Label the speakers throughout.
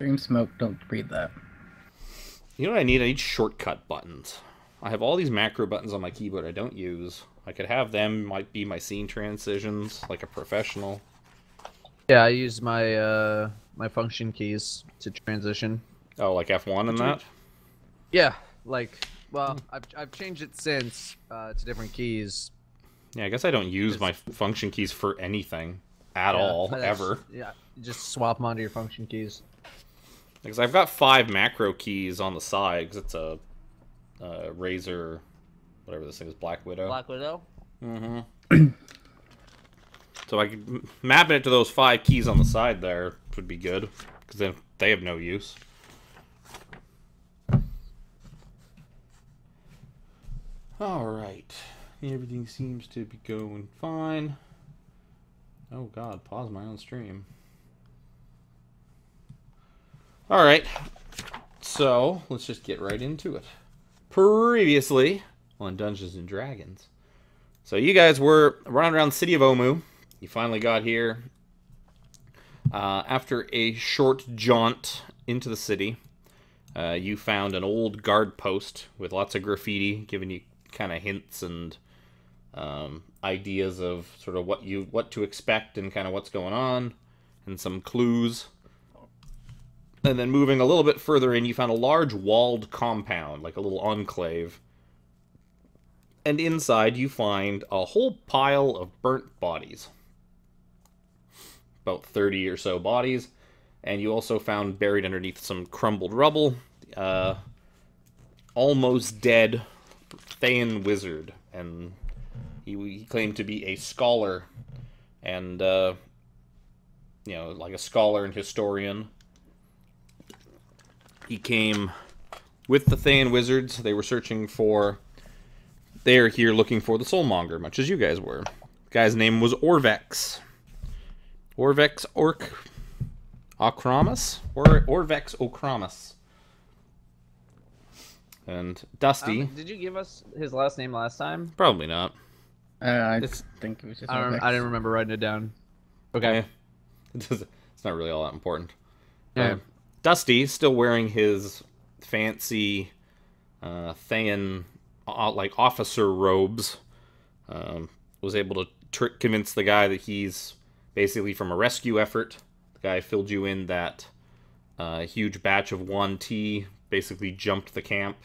Speaker 1: Dream smoke, don't breathe that.
Speaker 2: You know what I need? I need shortcut buttons. I have all these macro buttons on my keyboard I don't use. I could have them, might be my scene transitions, like a professional.
Speaker 3: Yeah, I use my function keys to transition.
Speaker 2: Oh, like F1 and that?
Speaker 3: Yeah, like I've changed it since to different keys.
Speaker 2: Yeah, I guess I don't use my function keys for anything at all, ever.
Speaker 3: Yeah, you just swap them onto your function keys.
Speaker 2: Because I've got 5 macro keys on the side, because it's a Razer, whatever this thing is, Black Widow.
Speaker 3: Black Widow?
Speaker 2: Mm-hmm. So I could map it to those 5 keys on the side there, would be good, because then they have no use. Alright. Everything seems to be going fine. Oh god, pause my own stream. Alright, so let's just get right into it. Previously on Dungeons and Dragons. So you guys were running around the city of Omu. You finally got here. After a short jaunt into the city, you found an old guard post with lots of graffiti, giving you kind of hints and ideas of sort of what to expect and kind of what's going on, and some clues. And then moving a little bit further in, you found a large walled compound, like a little enclave. And inside you find a whole pile of burnt bodies. About 30 or so bodies. And you also found buried underneath some crumbled rubble, almost dead Thayan wizard. And he claimed to be a scholar. And, you know, like a scholar and historian. He came with the Thayan wizards. They were searching for... They're here looking for the Soulmonger, much as you guys were. The guy's name was Orvex. Orvex Okramus? Orvex Okramus. And Dusty...
Speaker 3: Did you give us his last name last time?
Speaker 2: Probably not.
Speaker 1: I think it was just.
Speaker 3: I didn't remember writing it down. Okay.
Speaker 2: It's not really all that important.
Speaker 3: Yeah.
Speaker 2: Dusty, still wearing his fancy Thayan like officer robes, was able to convince the guy that he's basically from a rescue effort. The guy filled you in that huge batch of 1T, basically jumped the camp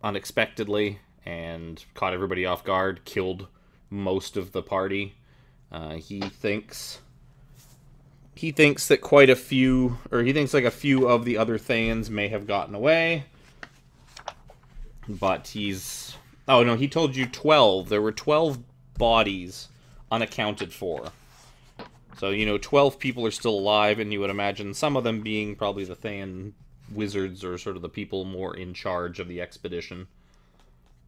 Speaker 2: unexpectedly and caught everybody off guard, killed most of the party. He thinks that quite a few, or he thinks like a few of the other Thayans may have gotten away. But he's... Oh, no, he told you 12. There were 12 bodies unaccounted for. So, you know, 12 people are still alive, and you would imagine some of them being probably the Thayan wizards or sort of the people more in charge of the expedition.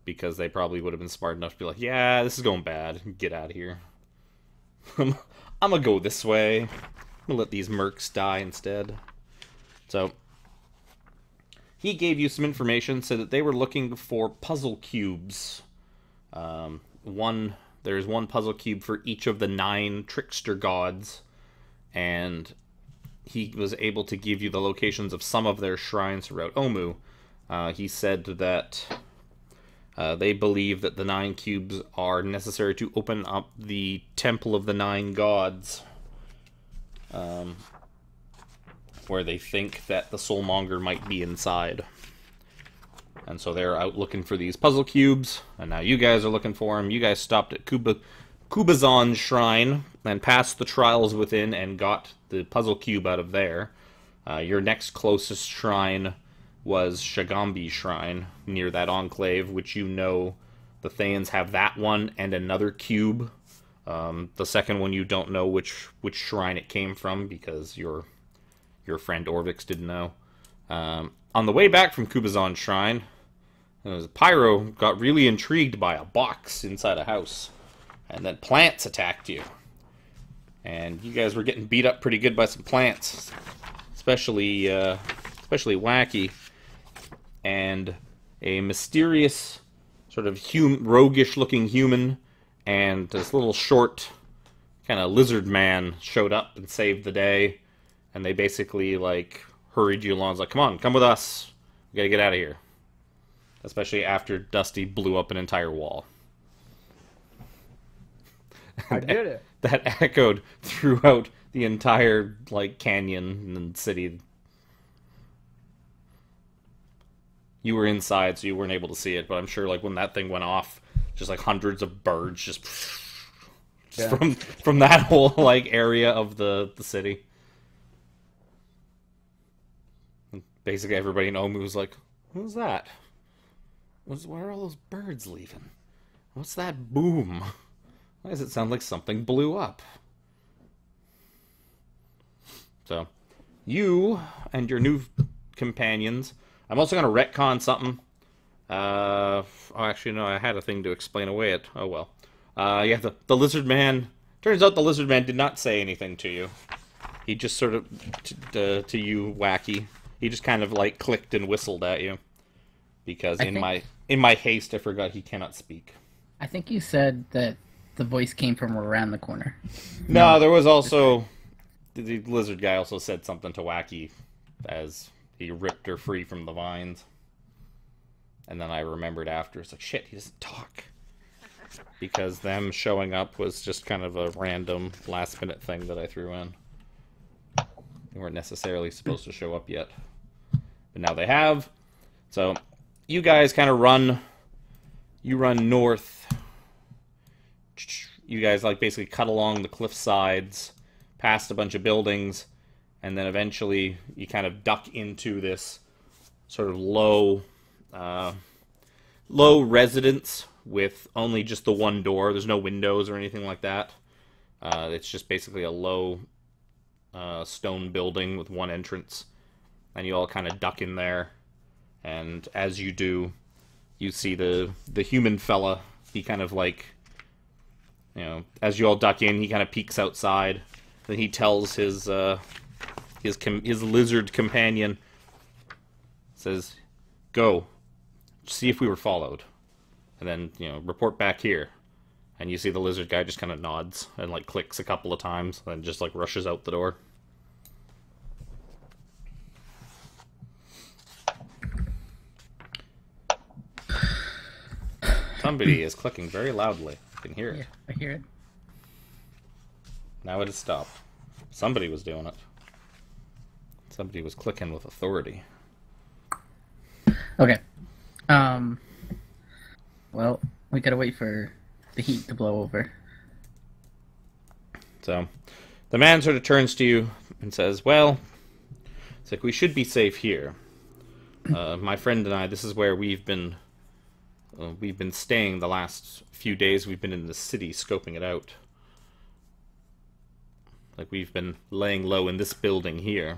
Speaker 2: Because they probably would have been smart enough to be like, yeah, this is going bad. Get out of here. I'm gonna go this way. I'm gonna let these mercs die instead. So... He gave you some information, said that they were looking for puzzle cubes. There's one puzzle cube for each of the 9 trickster gods, and he was able to give you the locations of some of their shrines throughout Omu. He said that they believe that the 9 cubes are necessary to open up the Temple of the 9 Gods. Where they think that the Soulmonger might be inside. And so they're out looking for these puzzle cubes, and now you guys are looking for them. You guys stopped at Kubazan's shrine, and passed the trials within, and got the puzzle cube out of there. Your next closest shrine was Shagambi's shrine, near that enclave, which you know the Thayans have that one, and another cube. The second one you don't know which shrine it came from, because your friend Orvix didn't know. On the way back from Kubazan's shrine, Pyro got really intrigued by a box inside a house. And then plants attacked you. And you guys were getting beat up pretty good by some plants. Especially Wacky. And a mysterious, sort of roguish-looking human and this little short kind of lizard man showed up and saved the day. and they basically like hurried you along. It's like, come on, come with us. We gotta get out of here. Especially after Dusty blew up an entire wall.
Speaker 3: I did it.
Speaker 2: That echoed throughout the entire like canyon and city. You were inside, so you weren't able to see it, but I'm sure like when that thing went off, just like hundreds of birds just from that whole like area of the city. And basically everybody in Omu was like, "Who's that? Where are all those birds leaving? What's that boom? Why does it sound like something blew up?" So, you and your new companions. I'm also going to retcon something. Oh, actually, no, I had a thing to explain away it. Oh, well. Yeah, the lizard man. Turns out the lizard man did not say anything to you. He just sort of, to you, Wacky. He just kind of, like, clicked and whistled at you. Because in my haste, I forgot he cannot speak.
Speaker 1: I think you said that the voice came from around the corner.
Speaker 2: No, there was also... The lizard guy also said something to Wacky as he ripped her free from the vines. And then I remembered after, it's like, shit, he doesn't talk. Because them showing up was just kind of a random last-minute thing that I threw in. They weren't necessarily supposed to show up yet. But now they have. So, you guys kind of run... You run north. You guys, like, basically cut along the cliff sides, past a bunch of buildings, and then eventually you kind of duck into this sort of low residence with only just the one door. There's no windows or anything like that. It's just basically a low stone building with one entrance. And you all kind of duck in there. And as you do, you see the human fella. He kind of like, you know, as you all duck in, he kind of peeks outside. Then he tells his lizard companion, says, "Go, see if we were followed, and then, you know, report back here." And you see the lizard guy just kind of nods and like clicks a couple of times, and then just like rushes out the door. Somebody is clicking very loudly. I can hear it.
Speaker 1: Yeah, I hear it.
Speaker 2: Now it has stopped. Somebody was doing it. Somebody was clicking with authority.
Speaker 1: Okay. Well, we gotta wait for the heat to blow over.
Speaker 2: So, the man sort of turns to you and says, "Well, it's like we should be safe here. My friend and I, this is where we've been staying the last few days. We've been in the city scoping it out. Like, we've been laying low in this building here,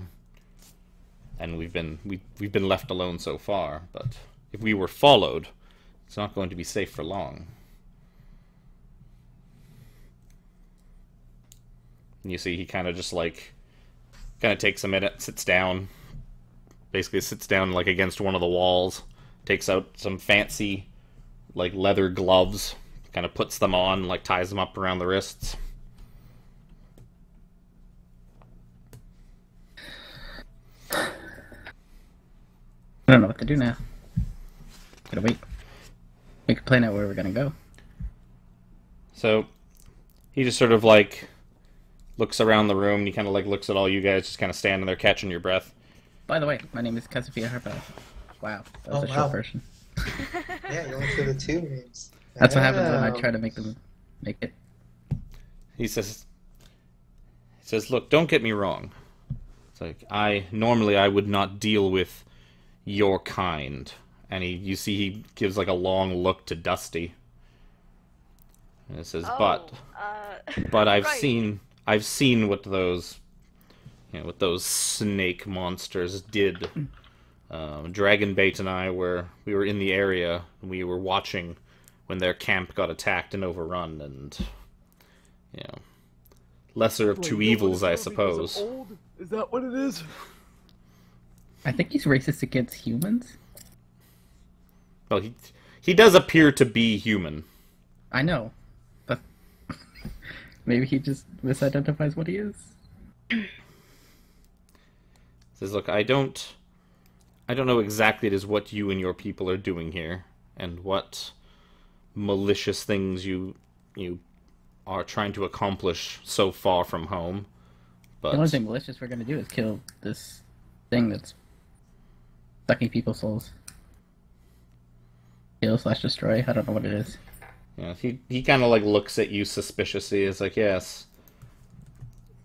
Speaker 2: and we've been left alone so far. But if we were followed, it's not going to be safe for long." And you see he kind of just like, kind of takes a minute, sits down, basically sits down like against one of the walls, takes out some fancy like leather gloves, kind of puts them on, like ties them up around the wrists.
Speaker 1: I don't know what to do now. Gotta wait. We can plan out where we're gonna go.
Speaker 2: So, he just sort of like looks around the room, and he kind of like looks at all you guys just kind of standing there catching your breath.
Speaker 1: By the way, my name is Kasafia Harpa. Wow, that was a short version.
Speaker 4: Yeah, you only said the two names.
Speaker 1: That's what happens when I try to make them make it.
Speaker 2: He says, "Look, don't get me wrong. It's like, normally I would not deal with your kind." And you see he gives like a long look to Dusty. And it says, but I've
Speaker 5: right.
Speaker 2: seen what those, what those snake monsters did. Dragonbait and I were in the area, and we were watching when their camp got attacked and overrun, and, lesser of two evils, I suppose.
Speaker 3: Is that what it is?
Speaker 1: I think he's racist against humans.
Speaker 2: Well, he does appear to be human.
Speaker 1: I know, but maybe he just misidentifies what he is.
Speaker 2: Says, look, I don't know exactly it is what you and your people are doing here, and what malicious things you are trying to accomplish so far from home. But
Speaker 1: The only thing malicious we're gonna do is kill this thing that's sucking people's souls. Kill/destroy. I don't know what it is.
Speaker 2: yeah, he kind of like looks at you suspiciously. It's like, yes,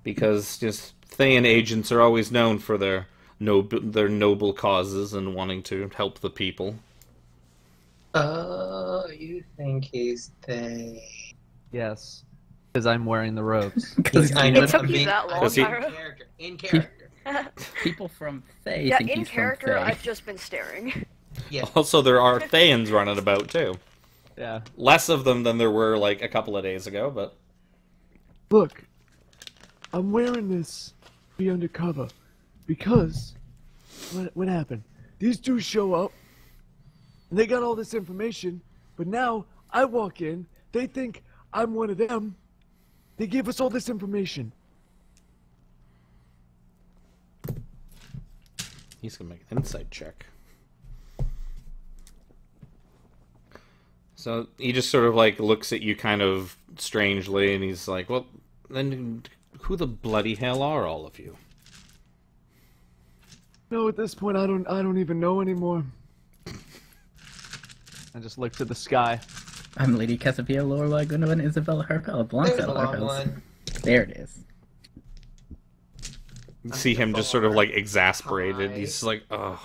Speaker 2: because just Thayan agents are always known for their noble causes and wanting to help the people.
Speaker 4: Oh, you think he's the...
Speaker 3: Yes, because I'm wearing the robes.
Speaker 4: I know,
Speaker 5: It took
Speaker 4: I'm
Speaker 5: you
Speaker 4: being-
Speaker 5: that long,
Speaker 2: Because he-
Speaker 5: Tyra.
Speaker 4: In character.
Speaker 1: People from Thay
Speaker 5: Yeah,
Speaker 1: think
Speaker 5: in
Speaker 1: he's
Speaker 5: character,
Speaker 1: from Thay.
Speaker 5: I've just been staring.
Speaker 4: Yeah.
Speaker 2: Also, there are Thayans running about too.
Speaker 3: Yeah.
Speaker 2: Less of them than there were like a couple of days ago, but
Speaker 6: Look, I'm wearing this to be undercover because what happened? These two show up and they got all this information, but now I walk in, they think I'm one of them. They gave us all this information.
Speaker 2: he's gonna make an insight check. So he just sort of like looks at you kind of strangely, and he's like, "Well, then who the bloody hell are all of you?"
Speaker 6: No, at this point I don't even know anymore.
Speaker 3: I just look to the sky.
Speaker 1: I'm Lady Cassiopeia, Lorelai, Gwynevere, Isabella Harpel,
Speaker 4: There's
Speaker 1: Blanca
Speaker 4: a long
Speaker 1: Harpel.
Speaker 4: one.
Speaker 1: There it is.
Speaker 2: You see him just sort of like exasperated.
Speaker 4: Hi.
Speaker 2: He's just like, "Ugh."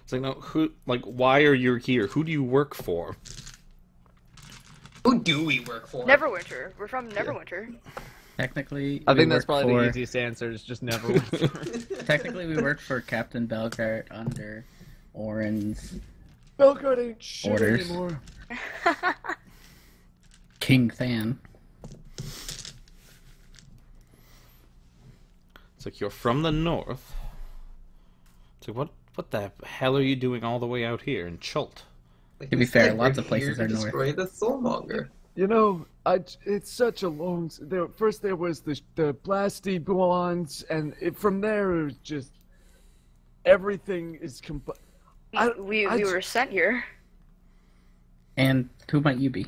Speaker 2: It's like, no, who? Like, why are you here? Who do you work for?
Speaker 4: Who do we work for?
Speaker 5: Neverwinter. We're from Neverwinter.
Speaker 1: Technically,
Speaker 3: I
Speaker 1: we
Speaker 3: think that's
Speaker 1: work
Speaker 3: probably
Speaker 1: for,
Speaker 3: the easiest answer. Is just never.
Speaker 1: Technically, we work for Captain Belgart under Orin's
Speaker 6: Belgrade ain't shit
Speaker 1: Orders.
Speaker 6: anymore.
Speaker 1: King Than.
Speaker 2: It's like, you're from the north. It's like, what the hell are you doing all the way out here in Chult?
Speaker 1: To be fair, lots of places
Speaker 4: We're
Speaker 1: are
Speaker 4: here to
Speaker 1: north.
Speaker 4: destroy the Soulmonger.
Speaker 6: You know, it's such a long. First there was the Blasty Blondes, and from there it was just everything is
Speaker 5: We were sent here.
Speaker 1: And who might you be?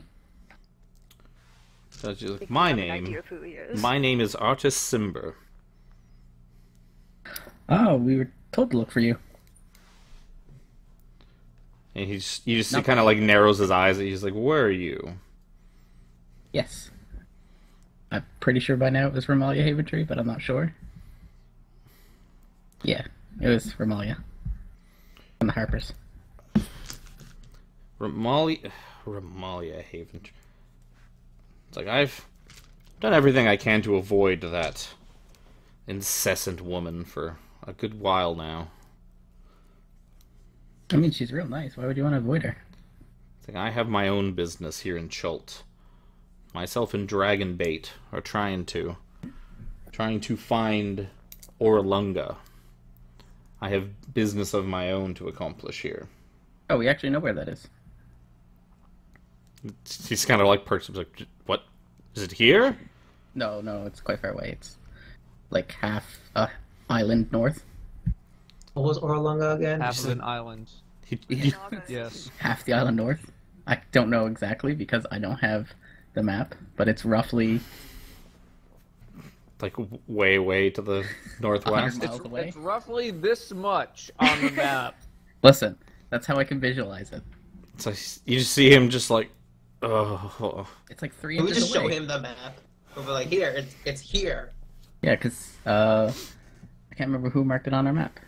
Speaker 2: So it's just like,
Speaker 5: We
Speaker 2: my
Speaker 5: have an
Speaker 2: name.
Speaker 5: idea of who he is.
Speaker 2: My name is Artis Simber.
Speaker 1: Oh, we were told to look for you.
Speaker 2: And you just see
Speaker 1: Nope.
Speaker 2: kind of like narrows his eyes. And he's like, where are you?
Speaker 1: Yes. I'm pretty sure by now it was Romalia Haventree, but I'm not sure. Yeah, it was Romalia. From the Harpers.
Speaker 2: Ramalia Haven. It's like, I've done everything I can to avoid that incessant woman for a good while now.
Speaker 1: I mean, she's real nice. Why would you want to avoid her?
Speaker 2: It's like, I have my own business here in Chult. Myself and Dragonbait are trying to find Orlunga. I have business of my own to accomplish here.
Speaker 1: Oh, we actually know where that is.
Speaker 2: He's kind of like perks up, like, what? Is it here?
Speaker 1: No, it's quite far away. It's like half island north.
Speaker 4: What was Orlunga again?
Speaker 3: Half of an island. Yes.
Speaker 1: Half the island north. I don't know exactly because I don't have the map, but it's roughly
Speaker 2: Like, way, way to the
Speaker 1: 100
Speaker 2: northwest.
Speaker 1: miles away.
Speaker 3: It's roughly this much on the map.
Speaker 1: Listen, that's how I can visualize it.
Speaker 2: It's like, you just see him just like, oh.
Speaker 1: It's like 3
Speaker 4: We
Speaker 1: inches
Speaker 4: just
Speaker 1: away.
Speaker 4: show him the map. We'll be like, here, it's here.
Speaker 1: Yeah, because I can't remember who marked it on our map.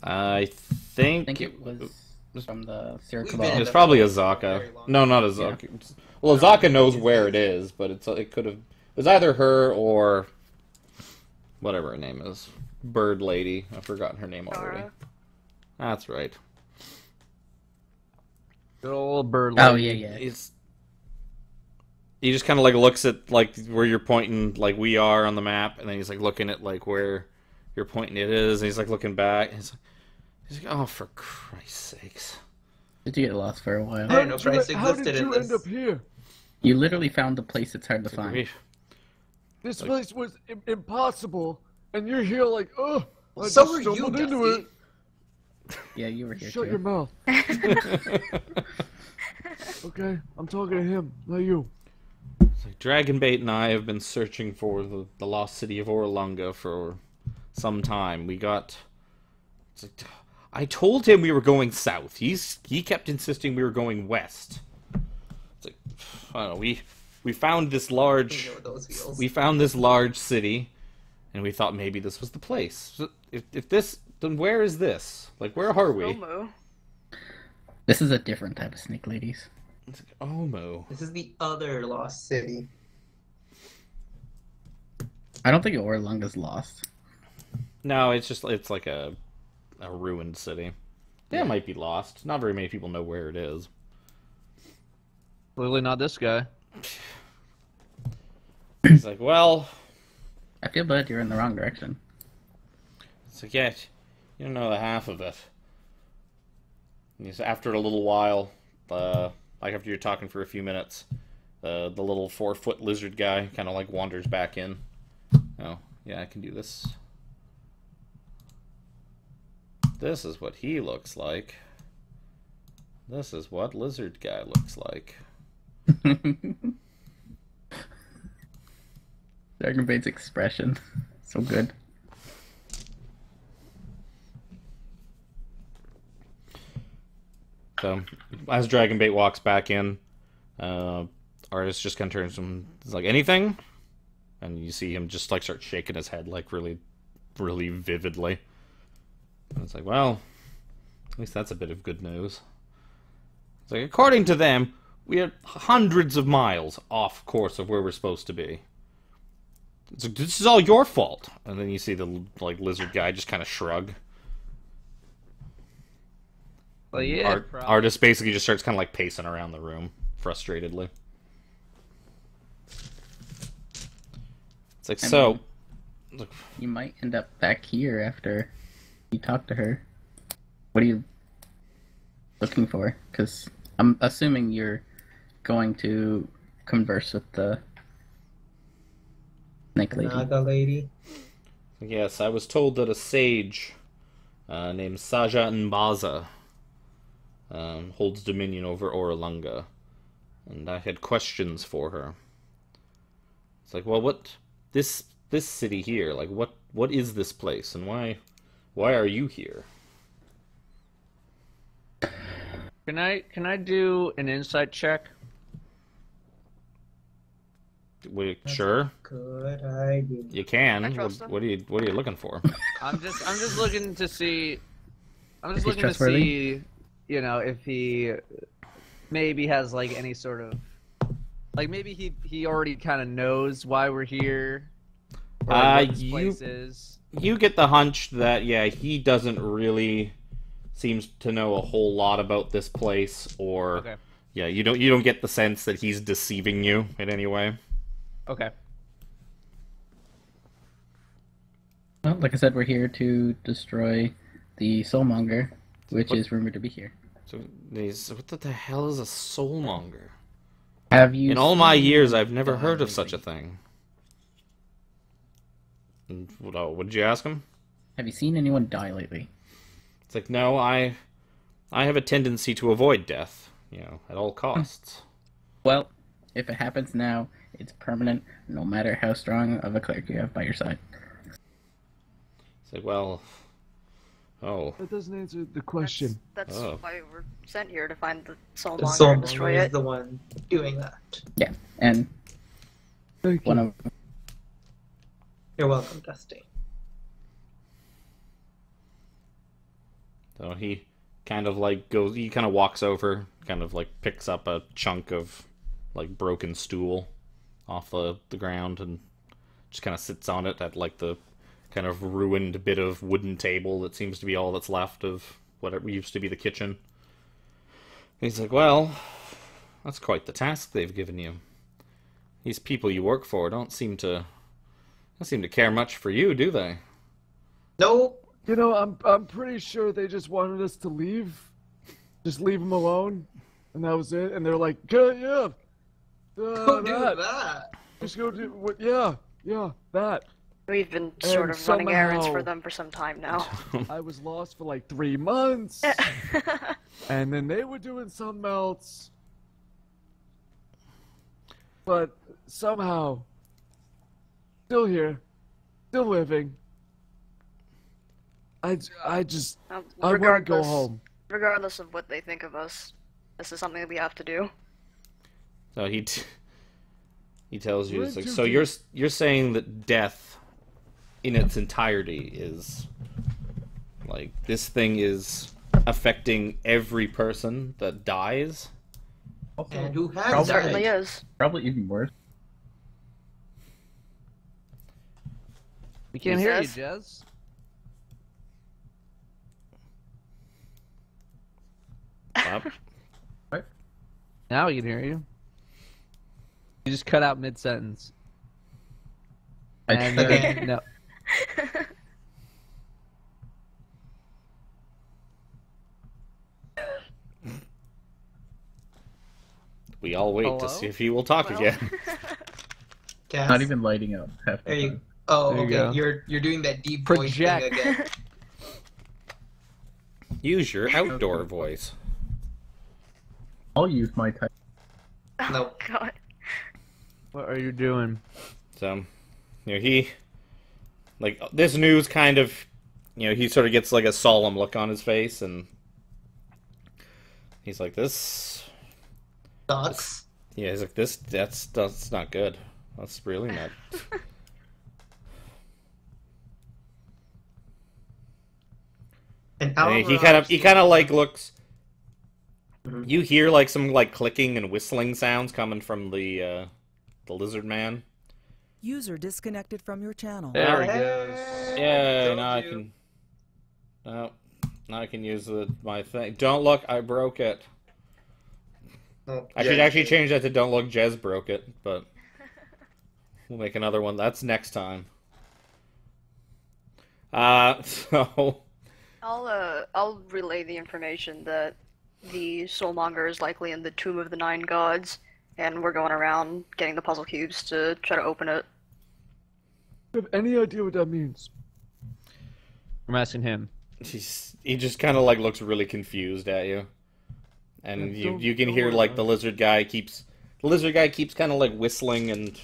Speaker 2: I
Speaker 1: I
Speaker 2: think,
Speaker 1: think it was from the
Speaker 4: We've
Speaker 1: Circle.
Speaker 4: been
Speaker 2: it's probably
Speaker 4: Very
Speaker 2: Azaka.
Speaker 4: long.
Speaker 2: No, not Azaka. Well, Azaka knows where it is, but it could have. It was either her or whatever her name is, Bird Lady. I've forgotten her name already.
Speaker 5: Dara.
Speaker 2: That's right.
Speaker 3: Good old bird.
Speaker 1: Oh
Speaker 3: lady.
Speaker 1: yeah.
Speaker 2: He just kind of like looks at like where you're pointing, like we are on the map, and then he's like looking at like where you're pointing it is, and he's like looking back. And he's like, oh, for Christ's sakes!
Speaker 1: Did you get lost for a while?
Speaker 4: I didn't know Christ
Speaker 6: How
Speaker 4: existed
Speaker 6: did
Speaker 4: in
Speaker 6: you
Speaker 4: this.
Speaker 6: end up here?
Speaker 1: You literally found the place it's hard to find.
Speaker 6: This place was impossible, and you're here like, oh, I
Speaker 4: So
Speaker 6: just
Speaker 4: were you,
Speaker 6: stumbled into
Speaker 4: Dusty.
Speaker 6: it.
Speaker 1: Yeah, you were here
Speaker 6: Shut
Speaker 1: too.
Speaker 6: your mouth. Okay, I'm talking to him, not you.
Speaker 2: It's like Dragonbait and I have been searching for the lost city of Orlunga for some time. We got... It's like, I told him we were going south. He kept insisting we were going west. It's like, I don't know, we found this large...
Speaker 4: You know those feels.
Speaker 2: We found this large city, and we thought maybe this was the place. So if this... Then where is this? Like, where are we?
Speaker 5: Omo.
Speaker 1: This is a different type of snake, ladies.
Speaker 2: It's like, Omo.
Speaker 4: This is the other lost city.
Speaker 1: I don't think Orlunga's lost.
Speaker 2: No, it's like a ruined city. Yeah, it might be lost. Not very many people know where it is.
Speaker 3: Clearly not this guy.
Speaker 2: It's like, well,
Speaker 1: I feel bad you're in the wrong direction.
Speaker 2: it's like, yeah, you don't know the half of it. And he's, after a little while, like after you're talking for a few minutes, the little 4-foot lizard guy kind of like wanders back in. Oh, yeah, I can do this. This is what he looks like. This is what lizard guy looks like.
Speaker 1: Dragonbait's expression. So good.
Speaker 2: So, as Dragonbait walks back in, Artist just kind of turns to him, he's like, anything? And you see him just like start shaking his head like really, really vividly. And it's like, well, at least that's a bit of good news. It's like, according to them, we are hundreds of miles off course of where we're supposed to be. It's like, this is all your fault. And then you see the like lizard guy just kind of shrug.
Speaker 3: Well, yeah.
Speaker 2: Artist basically just starts kind of like pacing around the room frustratedly. It's like, so...
Speaker 1: You might end up back here after you talk to her. What are you looking for? Because I'm assuming you're going to converse with the snake lady.
Speaker 4: Naga lady.
Speaker 2: Yes, I was told that a sage named Saja Nbaza holds dominion over Orlunga, and I had questions for her. It's like, well, what this city here? Like, what is this place, and why are you here?
Speaker 3: Can I do an insight check?
Speaker 2: Wait, sure,
Speaker 4: Good idea.
Speaker 2: you can.
Speaker 5: I trust him.
Speaker 2: What are you looking for?
Speaker 3: I'm just looking to see. I'm just
Speaker 1: If he's
Speaker 3: looking to
Speaker 1: trustworthy?
Speaker 3: see, you know, if he maybe has like any sort of, like maybe he already kind of knows why we're here. Or like, what this place is.
Speaker 2: You get the hunch that, yeah, he doesn't really seems to know a whole lot about this place, or
Speaker 3: Okay.
Speaker 2: yeah, you don't get the sense that he's deceiving you in any way.
Speaker 3: Okay.
Speaker 1: Well, like I said, we're here to destroy the soulmonger, which is rumored to be here.
Speaker 2: So what the hell is a soulmonger?
Speaker 1: Have you
Speaker 2: In all my
Speaker 1: seen
Speaker 2: years,
Speaker 1: anyone
Speaker 2: I've never
Speaker 1: die
Speaker 2: heard of such a
Speaker 1: lately?
Speaker 2: thing. And, what did you ask him?
Speaker 1: Have you seen anyone die lately?
Speaker 2: It's like, no, I have a tendency to avoid death, at all costs.
Speaker 1: Well, if it happens now, it's permanent, no matter how strong of a cleric you have by your side.
Speaker 2: It's like, well, oh,
Speaker 6: That doesn't answer the question.
Speaker 5: That's
Speaker 2: Oh.
Speaker 5: why we were sent here, to find the
Speaker 4: The
Speaker 5: soulmonger and destroy
Speaker 4: soulmonger is
Speaker 5: it.
Speaker 4: the one doing that.
Speaker 1: Yeah, and
Speaker 6: Thank
Speaker 1: one
Speaker 6: you.
Speaker 1: of
Speaker 4: You're welcome, Dusty.
Speaker 2: so he kind of like goes, he kind of walks over, kind of like picks up a chunk of like broken stool off the ground and just kind of sits on it at like the kind of ruined bit of wooden table that seems to be all that's left of whatever used to be the kitchen. He's like, well, that's quite the task they've given you. These people you work for don't seem to care much for you, do they?
Speaker 4: Nope.
Speaker 6: You know, I'm pretty sure they just wanted us to leave. Just leave them alone. And that was it. And they're like, yeah.
Speaker 4: Go do
Speaker 6: that.
Speaker 4: that.
Speaker 6: Just go do what? Yeah, that.
Speaker 5: We've been sort
Speaker 6: And
Speaker 5: of running errands for
Speaker 6: somehow-
Speaker 5: them for some time now.
Speaker 6: I was lost for like 3 months, and then they were doing something else. But somehow, still here, still living. I just, I want to go
Speaker 5: Regardless,
Speaker 6: home.
Speaker 5: regardless of what they think of us, this is something that we have to do.
Speaker 2: So he tells you,
Speaker 6: We're
Speaker 2: it's like,
Speaker 6: too
Speaker 2: so
Speaker 6: deep.
Speaker 2: you're saying that death in its entirety is like this thing is affecting every person that dies?
Speaker 1: Also,
Speaker 4: And who has
Speaker 5: It
Speaker 1: Probably.
Speaker 5: certainly
Speaker 4: died?
Speaker 5: is.
Speaker 1: probably even worse.
Speaker 3: We can't
Speaker 5: He
Speaker 3: hear you,
Speaker 5: says-
Speaker 3: Jez.
Speaker 2: Yep.
Speaker 3: Now we can hear you. You just cut out mid-sentence.
Speaker 1: I
Speaker 3: And
Speaker 1: tried.
Speaker 4: Okay.
Speaker 3: no.
Speaker 2: We all wait to
Speaker 3: Hello?
Speaker 2: see if he will talk
Speaker 5: Well.
Speaker 2: again.
Speaker 4: Cass?
Speaker 1: Not even lighting up half the
Speaker 4: There you.
Speaker 1: time.
Speaker 4: Oh,
Speaker 3: There you
Speaker 4: okay.
Speaker 3: go.
Speaker 4: You're doing that deep voice thing
Speaker 3: Project.
Speaker 4: again.
Speaker 2: Use your outdoor voice.
Speaker 1: I'll use my type.
Speaker 4: No.
Speaker 5: God.
Speaker 3: What are you doing?
Speaker 2: So, he like this news kind of, he sort of gets like a solemn look on his face, and he's like, this,
Speaker 4: Sucks.
Speaker 2: yeah, he's like, that's not good. That's really not.
Speaker 4: And
Speaker 2: And he kind of like looks.
Speaker 4: Mhm.
Speaker 2: You hear like some like clicking and whistling sounds coming from the lizard man.
Speaker 7: User disconnected from your channel.
Speaker 3: There he
Speaker 4: Hey,
Speaker 3: goes.
Speaker 2: Yeah,
Speaker 4: told
Speaker 2: now I
Speaker 4: you.
Speaker 2: can. No, now I can use my thing. Don't look, I broke it.
Speaker 4: Oh,
Speaker 2: I should
Speaker 4: yeah,
Speaker 2: actually
Speaker 4: yeah.
Speaker 2: change that to don't look, Jez broke it, but we'll make another one. That's next time. So
Speaker 5: I'll relay the information that the soulmonger is likely in the Tomb of the Nine Gods, and we're going around getting the puzzle cubes to try to open it.
Speaker 6: Do you have any idea what that means?
Speaker 3: I'm asking him.
Speaker 2: he just kind of like looks really confused at you, and
Speaker 6: Yeah,
Speaker 2: you can
Speaker 6: don't
Speaker 2: hear
Speaker 6: worry
Speaker 2: like
Speaker 6: about
Speaker 2: the
Speaker 6: it.
Speaker 2: lizard guy keeps kind of like whistling and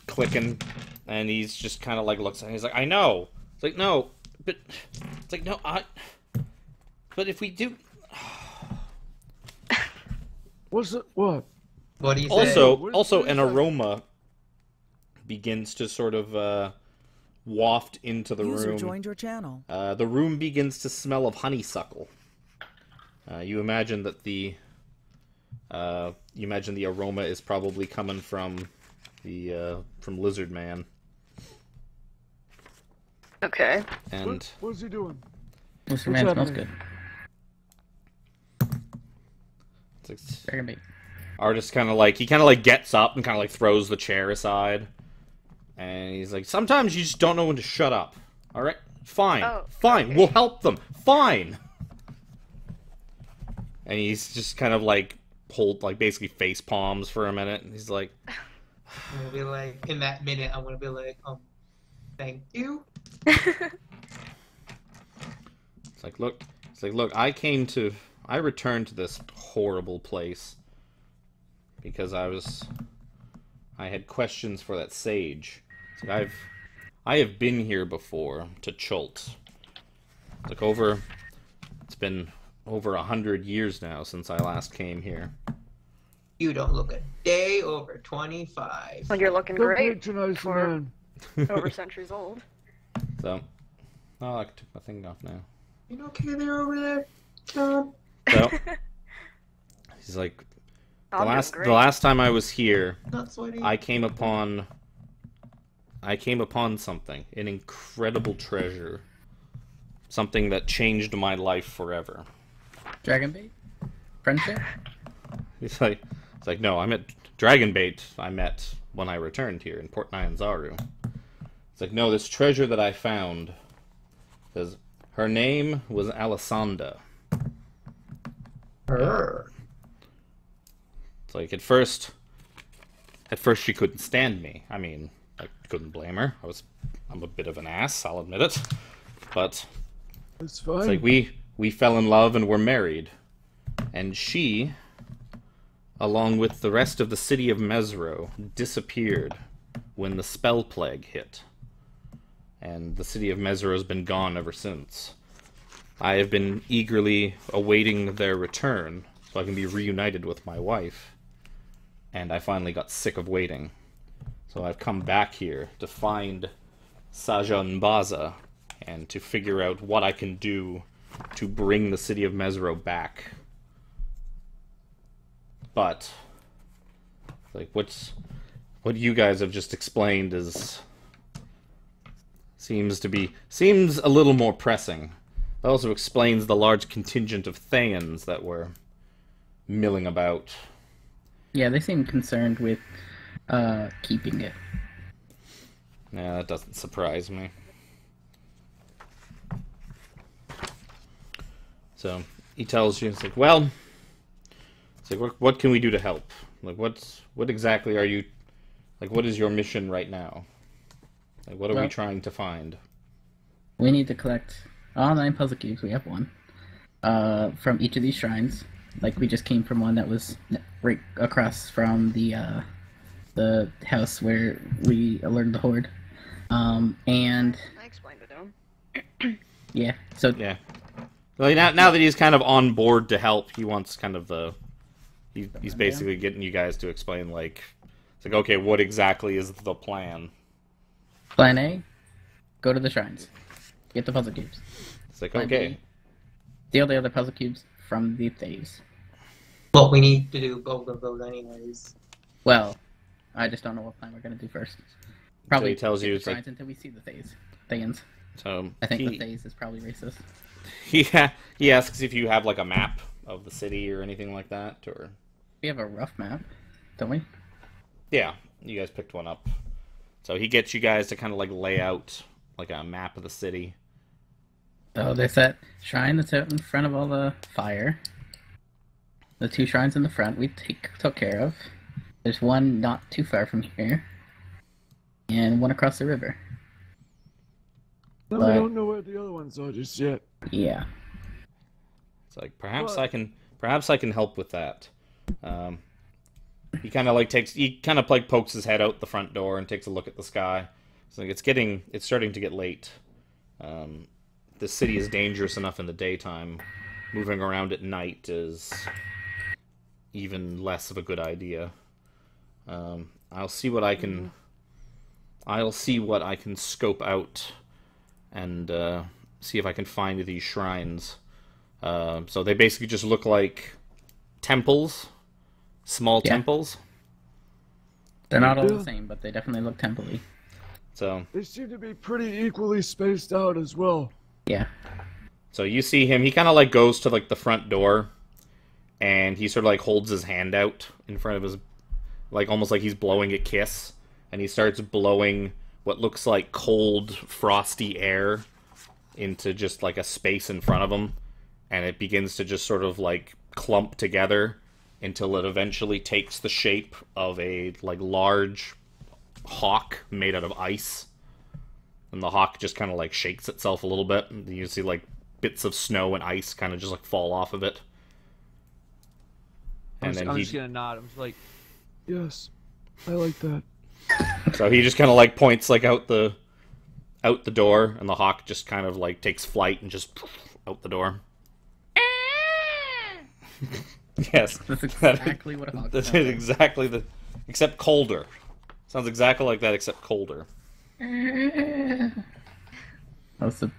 Speaker 2: clicking, and he's just kind of like looks at. He's like, I know. It's like no, but it's like no, But if we do,
Speaker 6: What's it? What?
Speaker 4: What do you say?
Speaker 2: also
Speaker 6: What
Speaker 2: an
Speaker 6: is that?
Speaker 2: aroma begins to sort of waft into the
Speaker 7: User
Speaker 2: room.
Speaker 7: joined your channel.
Speaker 2: The room begins to smell of honeysuckle. You imagine that the aroma is probably coming from from Lizard Man,
Speaker 5: Okay.
Speaker 2: and
Speaker 6: What's he doing?
Speaker 1: Mr. Man smells
Speaker 6: happening?
Speaker 1: good.
Speaker 2: it's
Speaker 1: Dragon bait.
Speaker 2: artist kind of like gets up and kind of like throws the chair aside, and he's like, "Sometimes you just don't know when to shut up. All right, fine,
Speaker 5: Oh,
Speaker 2: fine,
Speaker 5: okay.
Speaker 2: we'll help them, fine." And he's just kind of like basically face palms for a minute, and he's like,
Speaker 4: I'm gonna be like, in that minute, I'm gonna be like, thank you.
Speaker 2: It's like, look, I returned to this horrible place because I had questions for that sage. It's like I have been here before to Chult. It's been over 100 years now since I last came here.
Speaker 4: You don't look a day over 25.
Speaker 5: Well, you're looking
Speaker 6: Don't
Speaker 5: great
Speaker 6: patronize the
Speaker 5: for
Speaker 6: man.
Speaker 5: over centuries old.
Speaker 2: So, oh, I took my thing off now.
Speaker 4: You okay there over there, John?
Speaker 2: So, he's like,
Speaker 5: I'm doing
Speaker 2: the
Speaker 5: great.
Speaker 2: last time I was here,
Speaker 4: Not sweaty.
Speaker 2: I came upon something, an incredible treasure, something that changed my life forever.
Speaker 1: Dragon bait? Friendship?
Speaker 2: It's like no, I met Dragonbait. I met when I returned here in Port Nyanzaru. It's like no, this treasure that I found, because her name was Alessandra.
Speaker 4: Her.
Speaker 2: It's like at first she couldn't stand me. I mean, I couldn't blame her. I'm a bit of an ass, I'll admit it. But
Speaker 6: It's fine.
Speaker 2: it's like we fell in love and were married. And she, along with the rest of the city of Mesro, disappeared when the spell plague hit. And the city of Mesro has been gone ever since. I have been eagerly awaiting their return so I can be reunited with my wife. And I finally got sick of waiting. So I've come back here to find Sajan Baza and to figure out what I can do to bring the city of Mesro back. But like what you guys have just explained seems a little more pressing. It also explains the large contingent of Thayans that were milling about.
Speaker 1: Yeah, they seem concerned with keeping it.
Speaker 2: Yeah, that doesn't surprise me. So he tells you, it's like, well, it's like, what can we do to help? Like, what exactly are you, like, what is your mission right now? Like, what are we trying to find?
Speaker 1: We need to collect all 9 puzzle cubes. We have one from each of these shrines. Like, we just came from one that was right across from the house where we alerted the horde. And
Speaker 5: I explained it to him.
Speaker 1: yeah, so
Speaker 2: Yeah. Well, now that he's kind of on board to help, he wants kind of he's basically getting you guys to explain, like, it's like, okay, what exactly is the plan?
Speaker 1: Plan A, go to the shrines, get the puzzle cubes.
Speaker 2: It's like,
Speaker 1: Plan
Speaker 2: okay.
Speaker 1: B, steal the other puzzle cubes from the Thays.
Speaker 4: Well, we need to do both of those anyways.
Speaker 1: Well, I just don't know what plan we're gonna do first. Probably
Speaker 2: he tells
Speaker 1: get
Speaker 2: you,
Speaker 1: the
Speaker 2: it's like-
Speaker 1: shrines until we see the Thayans.
Speaker 2: So
Speaker 1: I think the Thays is probably racist.
Speaker 2: he asks if you have like a map of the city or anything like that, or
Speaker 1: We have a rough map, don't we?
Speaker 2: yeah, you guys picked one up. So he gets you guys to kind of like lay out like a map of the city.
Speaker 1: So there's that shrine that's out in front of all the fire. The 2 shrines in the front we took care of. There's one not too far from here. And one across the river.
Speaker 6: No,
Speaker 1: But-
Speaker 6: we don't know where the other ones are just yet.
Speaker 1: Yeah.
Speaker 2: It's like perhaps
Speaker 6: What?
Speaker 2: I can help with that. He kind of like pokes his head out the front door and takes a look at the sky. It's like it's starting to get late. The city is dangerous enough in the daytime. Moving around at night is even less of a good idea. I'll see what I can scope out and see if I can find these shrines. So they basically just look like temples, small
Speaker 1: Yeah.
Speaker 2: temples.
Speaker 1: They're not all
Speaker 6: Yeah.
Speaker 1: the same, but they definitely look temple-y.
Speaker 2: So
Speaker 6: They seem to be pretty equally spaced out as well.
Speaker 1: Yeah.
Speaker 2: you see him. He kind of like goes to like the front door, and he sort of like holds his hand out in front of his, like almost like he's blowing a kiss, and he starts blowing what looks like cold, frosty air into just like a space in front of him, and it begins to just sort of like clump together until it eventually takes the shape of a like large hawk made out of ice. And the hawk just kind of like shakes itself a little bit, and you see like bits of snow and ice kind of just like fall off of it. And then
Speaker 3: I'm
Speaker 2: he
Speaker 3: just gonna nod. I'm just like,
Speaker 6: Yes, I like that.
Speaker 2: so he just kind of like points like out the door, and the hawk just kind of like takes flight and just out the door. Yes,
Speaker 1: That's exactly what a hawk
Speaker 2: That
Speaker 1: sounds
Speaker 2: is
Speaker 1: like.
Speaker 2: exactly except colder. Sounds exactly like that, except colder.
Speaker 1: That was the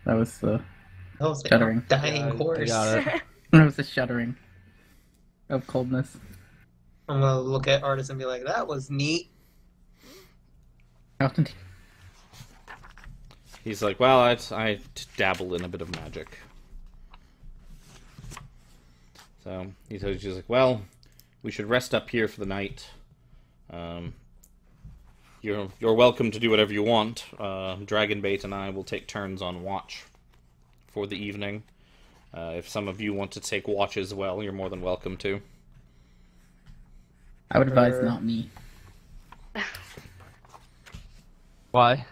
Speaker 4: That was a
Speaker 1: Shuddering.
Speaker 4: dying
Speaker 3: I
Speaker 4: horse.
Speaker 3: got it.
Speaker 1: that was the shuddering of coldness.
Speaker 4: I'm gonna look at artists and be like, that was neat.
Speaker 1: Often
Speaker 2: He's like, well, I dabble in a bit of magic. So he tells you, like, well, we should rest up here for the night. You're welcome to do whatever you want. Dragonbait and I will take turns on watch for the evening. If some of you want to take watch as well, you're more than welcome to.
Speaker 1: I would advise not me.
Speaker 3: Why?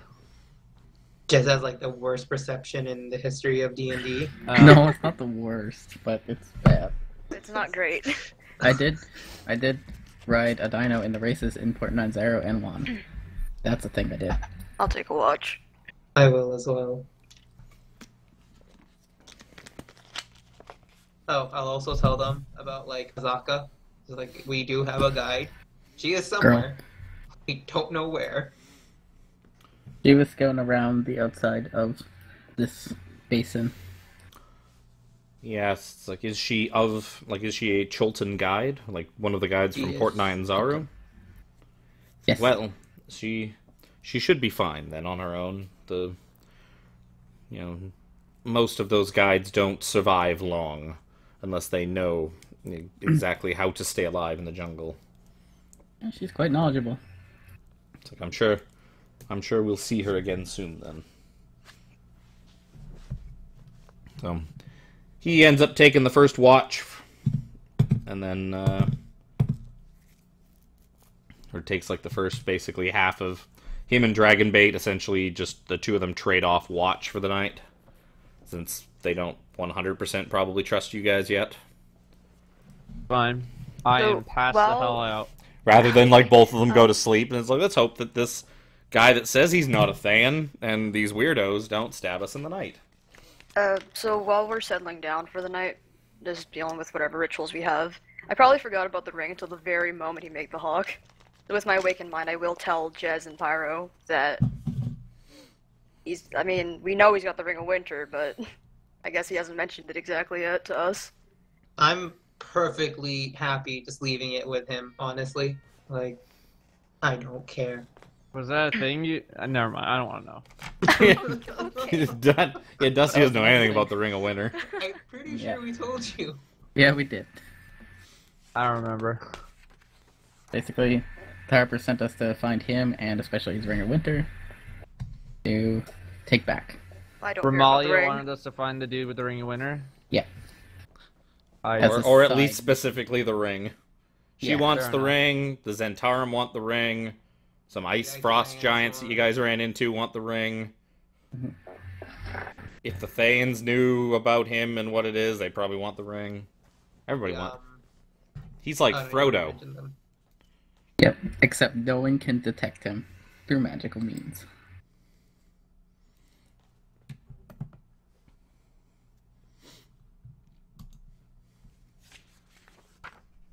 Speaker 4: Jez has like the worst perception in the history of D&D.
Speaker 1: No, it's not the worst, but it's bad.
Speaker 5: It's not great.
Speaker 1: I did ride a dino in the races in Port 90 and won. That's a thing I did.
Speaker 5: I'll take a watch.
Speaker 4: I will as well. Oh, I'll also tell them about like Azaka. Like we do have a guide. She is somewhere. We don't know where.
Speaker 1: She was going around the outside of this basin.
Speaker 2: Yes, it's like, is she a Chilton guide? Like, one of the guides from
Speaker 4: Yes.
Speaker 2: Port Nyanzaru?
Speaker 1: Yes.
Speaker 2: Well, she should be fine, then, on her own. Most of those guides don't survive long, unless they know exactly how to stay alive in the jungle.
Speaker 1: Yeah, she's quite knowledgeable.
Speaker 2: It's like, I'm sure we'll see her again soon, then. So, he ends up taking the first watch, and then, or takes like the first, basically, half of him and Dragonbait, essentially just the two of them trade off watch for the night, since they don't 100% probably trust you guys yet.
Speaker 3: Fine. I
Speaker 5: So,
Speaker 3: am passed
Speaker 5: well-
Speaker 3: the hell out.
Speaker 2: Rather than, like, both of them go to sleep, and it's like, let's hope that this guy that says he's not a Thayan, and these weirdos don't stab us in the night.
Speaker 5: So while we're settling down for the night, just dealing with whatever rituals we have, I probably forgot about the ring until the very moment he made the hawk. So with my awakened mind, I will tell Jez and Pyro that we know he's got the Ring of Winter, but I guess he hasn't mentioned it exactly yet to us.
Speaker 4: I'm perfectly happy just leaving it with him, honestly. Like, I don't care.
Speaker 3: Was that a thing you... never mind, I don't want to know.
Speaker 2: Yeah, Dusty doesn't know anything about the Ring of Winter.
Speaker 4: I'm pretty
Speaker 1: Yeah.
Speaker 4: sure we told you.
Speaker 1: Yeah, we did.
Speaker 3: I don't remember.
Speaker 1: Basically, Harper sent us to find him, and especially his Ring of Winter, to take back.
Speaker 5: I don't care about the
Speaker 3: Romalia
Speaker 5: ring.
Speaker 3: wanted us to find the dude with the Ring of Winter?
Speaker 1: Yeah.
Speaker 3: I...
Speaker 1: As a
Speaker 2: Or at
Speaker 1: side.
Speaker 2: least specifically the ring. She
Speaker 1: Yeah,
Speaker 2: wants
Speaker 3: fair
Speaker 2: the
Speaker 3: enough.
Speaker 2: ring, the Zentarum want the ring, some ice
Speaker 4: Ice
Speaker 2: frost
Speaker 4: giants
Speaker 2: giants that you guys ran into want the ring. If the Thayans knew about him and what it is, they probably want the ring. Everybody wants. He's like
Speaker 4: I don't even
Speaker 2: Frodo.
Speaker 4: mention them.
Speaker 1: Yep, except no one can detect him through magical means.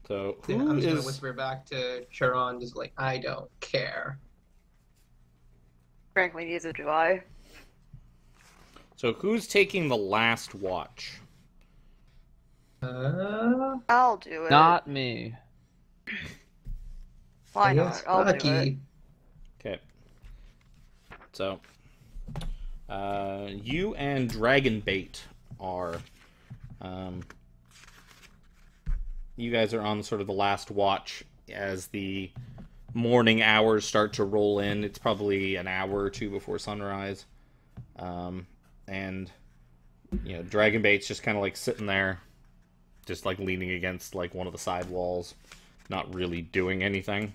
Speaker 2: So
Speaker 4: Yeah,
Speaker 2: who
Speaker 4: I'm just gonna
Speaker 2: is?
Speaker 4: whisper back to Charon, just like, I don't care.
Speaker 5: Frankly, neither do I.
Speaker 2: So who's taking the last watch?
Speaker 5: I'll do it.
Speaker 3: Not me.
Speaker 5: Why
Speaker 4: yes,
Speaker 5: not? I'll do it.
Speaker 4: Rocky.
Speaker 2: Okay. So, you and Dragonbait are, you guys are on sort of the last watch as the morning hours start to roll in. It's probably an hour or two before sunrise. And, Dragonbait's just kind of like sitting there, just like leaning against like one of the side walls, not really doing anything.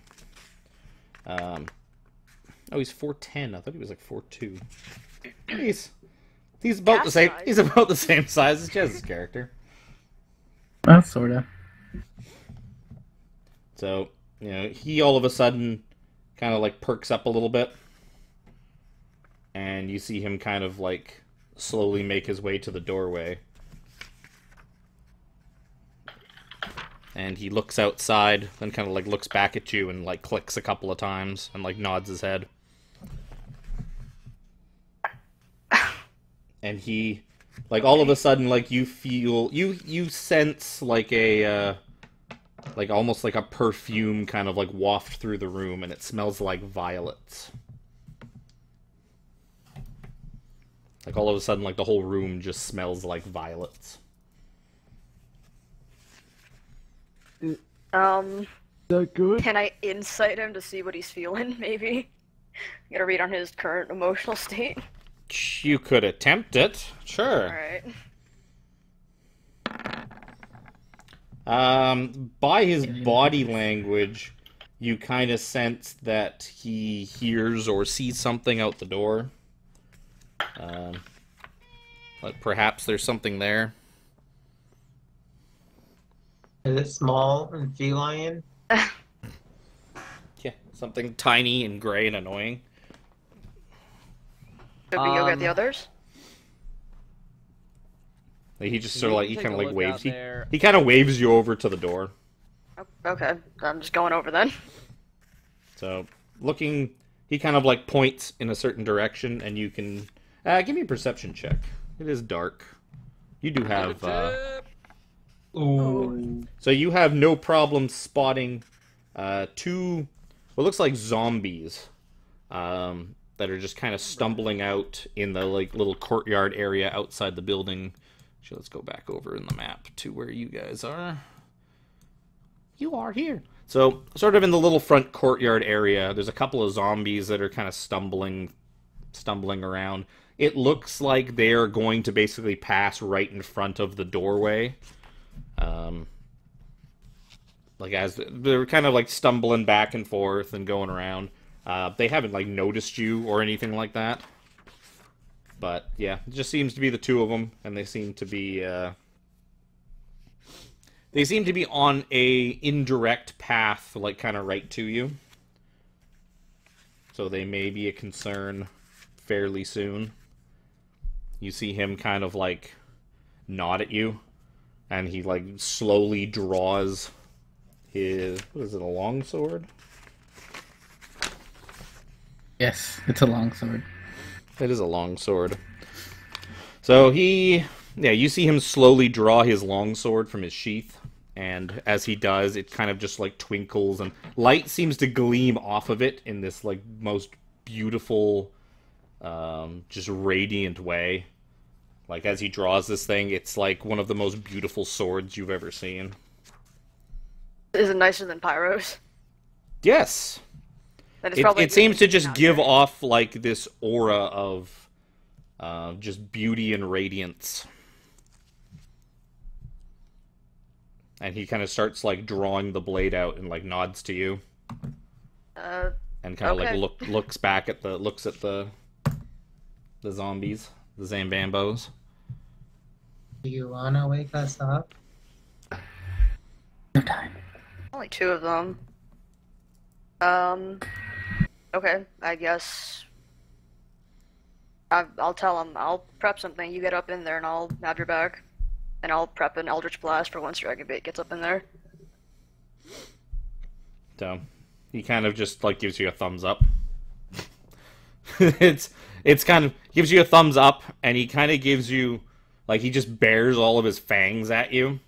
Speaker 2: Oh, he's 4'10". I thought he was like 4'2". He's about the same.
Speaker 5: Cast size.
Speaker 2: He's about the same size as Jez's character.
Speaker 1: Well, sorta.
Speaker 2: So he all of a sudden kind of like perks up a little bit, and you see him kind of like slowly make his way to the doorway. And he looks outside, then kind of like looks back at you and like clicks a couple of times and like nods his head. And he, like, all of a sudden, like, you feel, you sense like a, like almost like a perfume kind of like waft through the room, and it smells like violets. Like all of a sudden, like the whole room just smells like violets.
Speaker 6: Is that good?
Speaker 5: Can I insight him to see what he's feeling, maybe? Get a read on his current emotional state.
Speaker 2: You could attempt it, sure.
Speaker 5: Alright.
Speaker 2: By his body language, you kind of sense that he hears or sees something out the door. But perhaps there's something there.
Speaker 4: Is it small and feline?
Speaker 2: Yeah, something tiny and gray and annoying.
Speaker 5: Should we go get the others?
Speaker 2: Like, he just sort of like, he
Speaker 3: Take
Speaker 2: kind of
Speaker 3: a
Speaker 2: like
Speaker 3: look
Speaker 2: waves.
Speaker 3: out
Speaker 2: He
Speaker 3: there.
Speaker 2: kind of waves you over to the door.
Speaker 5: Okay, I'm just going over then.
Speaker 2: So, looking, he kind of like points in a certain direction, and you can give me a perception check. It is dark. You do have.
Speaker 4: Ooh.
Speaker 2: So you have no problem spotting two, what looks like zombies, that are just kind of stumbling out in the like little courtyard area outside the building. So let's go back over in the map to where you guys are. You are here. So, sort of in the little front courtyard area, there's a couple of zombies that are kind of stumbling around. It looks like they're going to basically pass right in front of the doorway. Like as they're kind of like stumbling back and forth and going around. They haven't like noticed you or anything like that. But yeah, it just seems to be the two of them, and they seem to be on a indirect path, like kind of right to you. So they may be a concern fairly soon. You see him kind of like nod at you, and he like slowly draws his, what is it, a longsword?
Speaker 1: Yes, it's a longsword.
Speaker 2: It is a longsword. So you see him slowly draw his longsword from his sheath, and as he does, it kind of just like twinkles, and light seems to gleam off of it in this like most beautiful, just radiant way. Like as he draws this thing, it's like one of the most beautiful swords you've ever seen.
Speaker 5: Is it nicer than Pyro's?
Speaker 2: Yes.
Speaker 5: That is probably
Speaker 2: It seems to just
Speaker 5: not
Speaker 2: give
Speaker 5: very-
Speaker 2: off like this aura of just beauty and radiance. And he kind of starts like drawing the blade out and like nods to you. And kind of
Speaker 5: okay.
Speaker 2: like looks at the zombies, the Zambambos.
Speaker 4: Do you wanna wake us up?
Speaker 1: No time.
Speaker 5: Only two of them. Okay, I guess I'll tell him. I'll prep something. You get up in there, and I'll have your back. And I'll prep an Eldritch Blast for once Dragonbait gets up in there.
Speaker 2: So he kind of just like gives you a thumbs up. it's kind of gives you a thumbs up, and he kind of gives you like he just bares all of his fangs at you.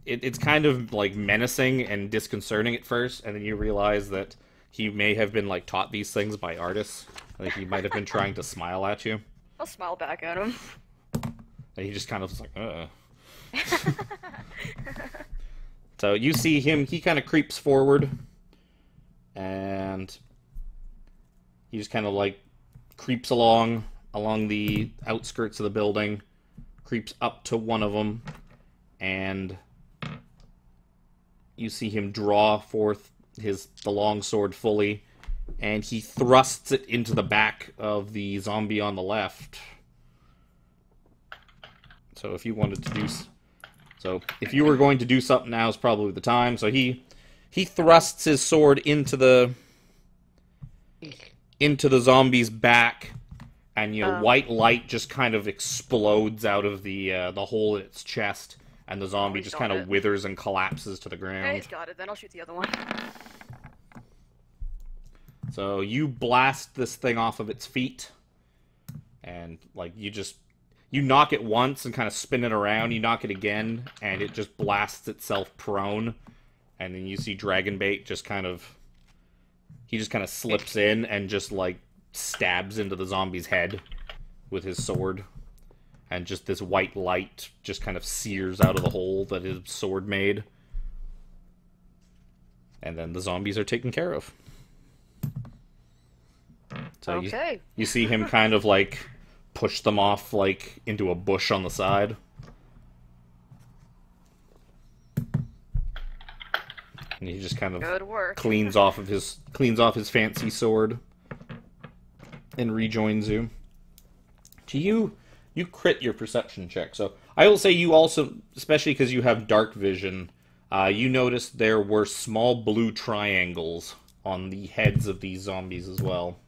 Speaker 2: It's kind of like menacing and disconcerting at first, and then you realize that he may have been like taught these things by artists. Like he might have been trying to smile at you.
Speaker 5: I'll smile back at him.
Speaker 2: And he just kind of was like, So you see him, he kind of creeps forward, and he just kind of like creeps along the outskirts of the building, creeps up to one of them, and you see him draw forth the long sword fully, and he thrusts it into the back of the zombie on the left. So if you wanted to if you were going to do something, now is probably the time. So he thrusts his sword into the zombie's back, and white light just kind of explodes out of the hole in its chest, and the zombie
Speaker 5: he's
Speaker 2: just
Speaker 5: got
Speaker 2: kind of
Speaker 5: it.
Speaker 2: withers and collapses to the
Speaker 5: Hey,
Speaker 2: ground.
Speaker 5: he's got it. Then I'll shoot the other one.
Speaker 2: So you blast this thing off of its feet, and like you knock it once and kind of spin it around. You knock it again, and it just blasts itself prone. And then you see Dragonbait just kind of slips in and just like stabs into the zombie's head with his sword. And just this white light just kind of sears out of the hole that his sword made. And then the zombies are taken care of. So
Speaker 5: Okay.
Speaker 2: you see him kind of like push them off like into a bush on the side. And he just kind of
Speaker 5: Good work.
Speaker 2: cleans off his fancy sword and rejoins you. To you crit your perception check. So I will say you also, especially because you have dark vision, you noticed there were small blue triangles on the heads of these zombies as well,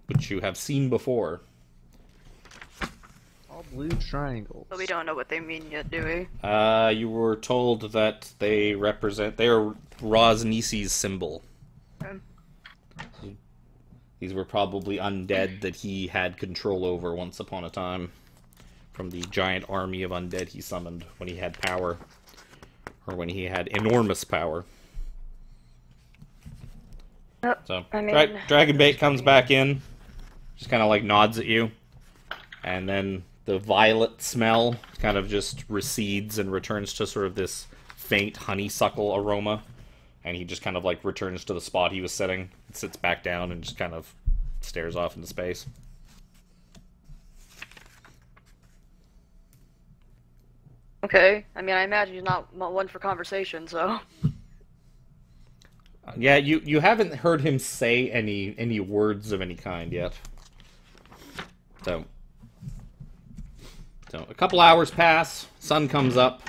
Speaker 2: which you have seen before.
Speaker 3: All blue triangles.
Speaker 5: But we don't know what they mean yet, do we?
Speaker 2: You were told that they are Rosnisi's symbol.
Speaker 5: Okay.
Speaker 2: These were probably undead that he had control over once upon a time, from the giant army of undead he summoned when he had power, or when he had enormous power. So,
Speaker 5: I mean,
Speaker 2: Dragonbait comes back in, just kind of like nods at you, and then the violet smell kind of just recedes and returns to sort of this faint honeysuckle aroma, and he just kind of like returns to the spot he was sitting, sits back down, and just kind of stares off into space.
Speaker 5: okay. I mean, I imagine he's not one for conversation, so.
Speaker 2: Yeah, you haven't heard him say any words of any kind yet. So a couple hours pass, sun comes up,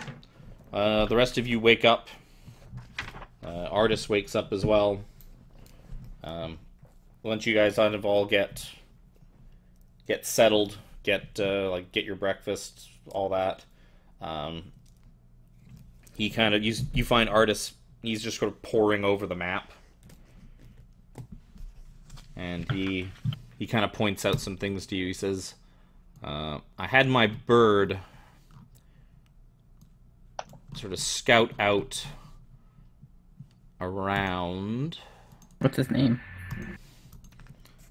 Speaker 2: the rest of you wake up. Artist wakes up as well. Once you guys kind of all get settled, get your breakfast, all that. He kind of you find Artist. He's just sort of poring over the map, and he kind of points out some things to you. He says, "I had my bird sort of scout out around."
Speaker 1: What's his name?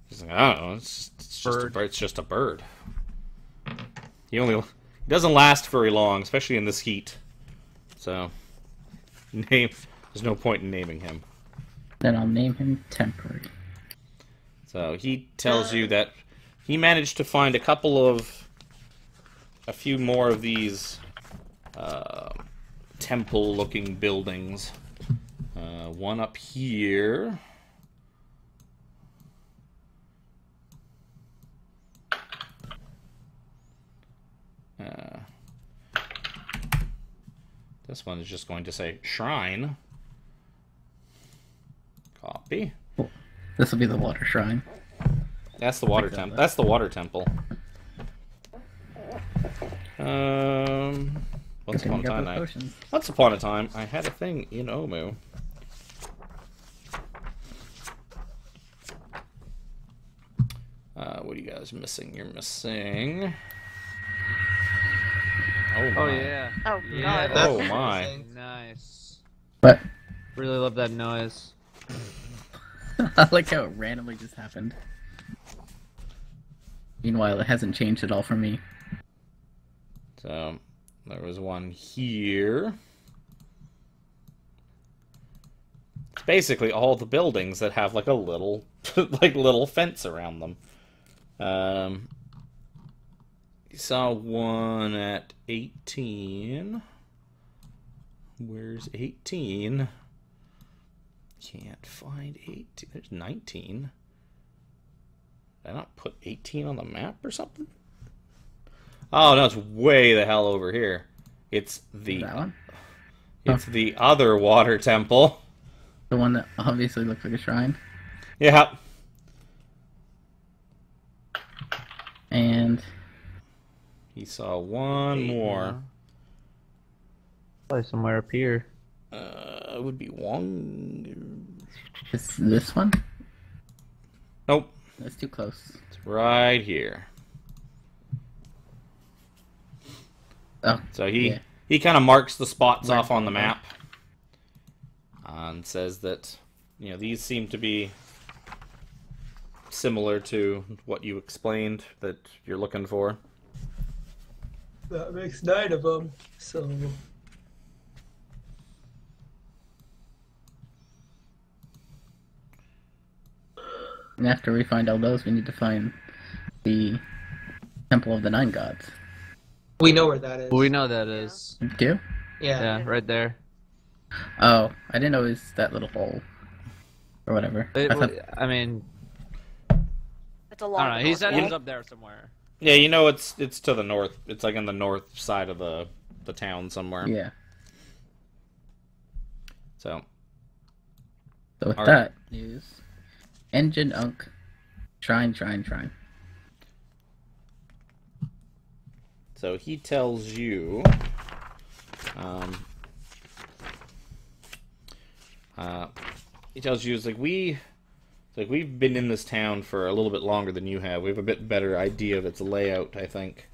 Speaker 2: He's like, "I don't know. It's just a bird. He doesn't last very long, especially in this heat. So, there's no point in naming him."
Speaker 1: Then I'll name him Temporary.
Speaker 2: So he tells you that he managed to find a few more of these temple-looking buildings. One up here. This one is just going to say shrine. Copy.
Speaker 1: Cool. This will be the water shrine.
Speaker 2: That's the water temple. That's the water temple. Once upon a time, I had a thing in Omu. What are you guys missing? You're missing. Oh my.
Speaker 3: Oh yeah.
Speaker 5: Oh,
Speaker 4: Yeah,
Speaker 5: God.
Speaker 4: that's
Speaker 2: Oh my.
Speaker 4: interesting.
Speaker 3: Nice.
Speaker 1: But
Speaker 3: Really love that noise.
Speaker 1: I like how it randomly just happened. Meanwhile, it hasn't changed at all for me.
Speaker 2: So there was one here. It's basically all the buildings that have like a little little fence around them. You saw one at 18. Where's 18? Can't find 18. There's 19. Did I not put 18 on the map or something? Oh no, it's way the hell over here. It's the
Speaker 1: That one?
Speaker 2: It's the other water temple.
Speaker 1: The one that obviously looks like a shrine.
Speaker 2: Yeah.
Speaker 1: And
Speaker 2: He saw one more.
Speaker 3: Probably somewhere up here.
Speaker 2: It would be Wong.
Speaker 1: is this one?
Speaker 2: Nope.
Speaker 1: That's too close.
Speaker 2: It's right here.
Speaker 1: Oh,
Speaker 2: So
Speaker 1: yeah.
Speaker 2: he kind of marks the spots
Speaker 1: Right.
Speaker 2: off on the map. And says that, these seem to be similar to what you explained that you're looking for.
Speaker 4: That makes 9 of them. So
Speaker 1: And after we find all those, we need to find the Temple of the Nine Gods.
Speaker 4: we know where that is.
Speaker 3: Well, we know that is.
Speaker 1: You do?
Speaker 4: Yeah.
Speaker 3: Yeah, right there.
Speaker 1: Oh, I didn't know it was that little hole. Or whatever. I thought...
Speaker 3: I mean,
Speaker 5: It's a
Speaker 3: I
Speaker 5: long.
Speaker 3: don't know. He said it
Speaker 5: north
Speaker 3: was
Speaker 5: wall.
Speaker 3: up there somewhere.
Speaker 2: Yeah, you know it's to the north. It's like on the north side of the town somewhere.
Speaker 1: Yeah.
Speaker 2: So
Speaker 1: So with
Speaker 2: Alright.
Speaker 1: that news, Engine Unk, Shrine.
Speaker 2: So he tells you, he tells you it's like we've been in this town for a little bit longer than you have. We have a bit better idea of its layout, I think.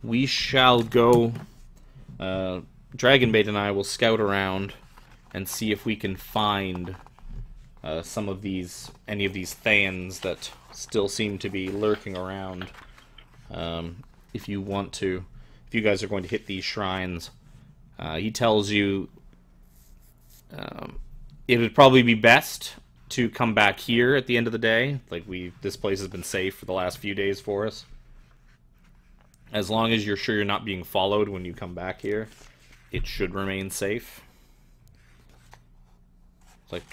Speaker 2: We shall go. Dragonbait and I will scout around and see if we can find some of any of these Thans that still seem to be lurking around. If you guys are going to hit these shrines, he tells you it would probably be best to come back here at the end of the day. Like this place has been safe for the last few days for us. As long as you're sure you're not being followed when you come back here, it should remain safe. Like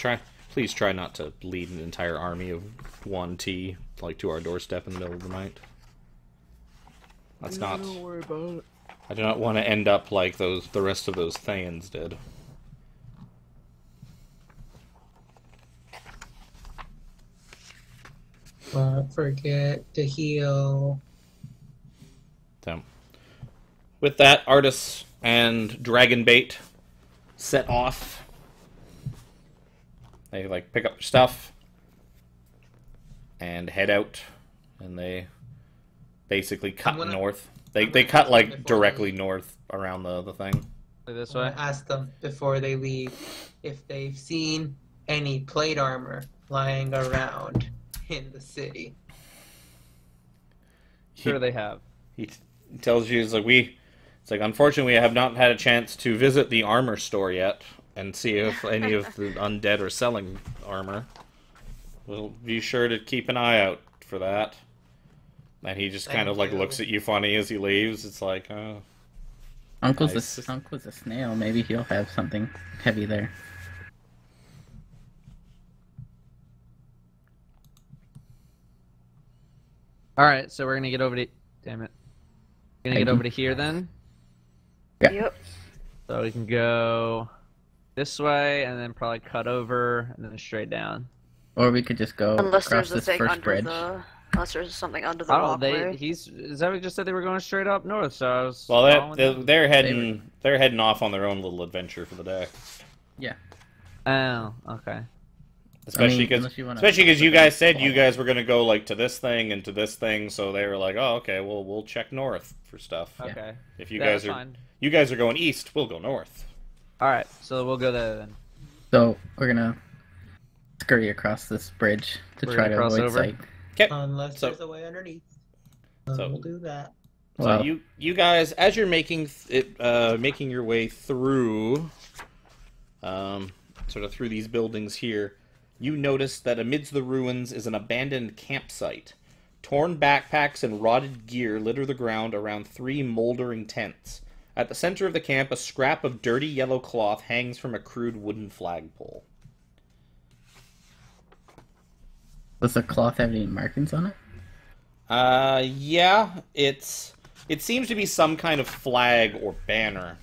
Speaker 2: please try not to lead an entire army of 1T like to our doorstep in the middle of the night. That's not.
Speaker 6: Don't worry about it.
Speaker 2: I do not want to end up like the rest of those Thans did.
Speaker 4: Don't forget to heal.
Speaker 2: So, with that, Artis and Dragonbait set off. They like pick up their stuff and head out, and they basically cut north. They cut like directly north around the thing.
Speaker 3: This
Speaker 4: I
Speaker 3: way.
Speaker 4: ask them before they leave if they've seen any plate armor lying around in the city.
Speaker 3: Sure, they have.
Speaker 2: He tells you it's like unfortunately we have not had a chance to visit the armor store yet and see if any of the undead are selling armor. We'll be sure to keep an eye out for that. And he just kind of like looks at you funny as he leaves. It's like, oh,
Speaker 1: Unc was a snail. Maybe he'll have something heavy there.
Speaker 3: All right, so we're gonna get over to. Damn it. We're gonna get over to here then.
Speaker 1: Yeah.
Speaker 5: Yep.
Speaker 3: So we can go this way and then probably cut over and then straight down.
Speaker 1: Or we could just go
Speaker 5: Unless
Speaker 1: across
Speaker 5: there's a
Speaker 1: this
Speaker 5: thing
Speaker 1: first
Speaker 5: under
Speaker 1: bridge.
Speaker 5: unless there's something under the
Speaker 3: Oh,
Speaker 5: walkway.
Speaker 3: is that what just said they were going straight up north? So I was.
Speaker 2: well,
Speaker 3: following them.
Speaker 2: they're heading off on their own little adventure for the day.
Speaker 1: Yeah.
Speaker 3: Oh, okay.
Speaker 2: Especially
Speaker 1: unless you wanna-
Speaker 2: because you guys said you guys were gonna go like to this thing and to this thing, so they were like, oh, okay, well we'll check north for stuff.
Speaker 3: Okay.
Speaker 2: If you
Speaker 3: Yeah,
Speaker 2: guys
Speaker 3: that's
Speaker 2: are
Speaker 3: fine.
Speaker 2: you guys are going east, we'll go north.
Speaker 3: All right, so we'll go there then.
Speaker 1: So we're gonna scurry across this bridge to
Speaker 3: We're
Speaker 1: try
Speaker 3: gonna
Speaker 1: to
Speaker 3: cross
Speaker 1: avoid
Speaker 3: over?
Speaker 1: sight.
Speaker 2: Okay.
Speaker 4: Unless
Speaker 2: So-
Speaker 4: there's a way underneath.
Speaker 2: So-
Speaker 4: We'll do that.
Speaker 2: So
Speaker 1: Well,
Speaker 2: you guys, as you're making your way through, sort of through these buildings here, you notice that amidst the ruins is an abandoned campsite. Torn backpacks and rotted gear litter the ground around 3 moldering tents. At the center of the camp, a scrap of dirty yellow cloth hangs from a crude wooden flagpole.
Speaker 1: does the cloth have any markings on it?
Speaker 2: Yeah, it seems to be some kind of flag or banner.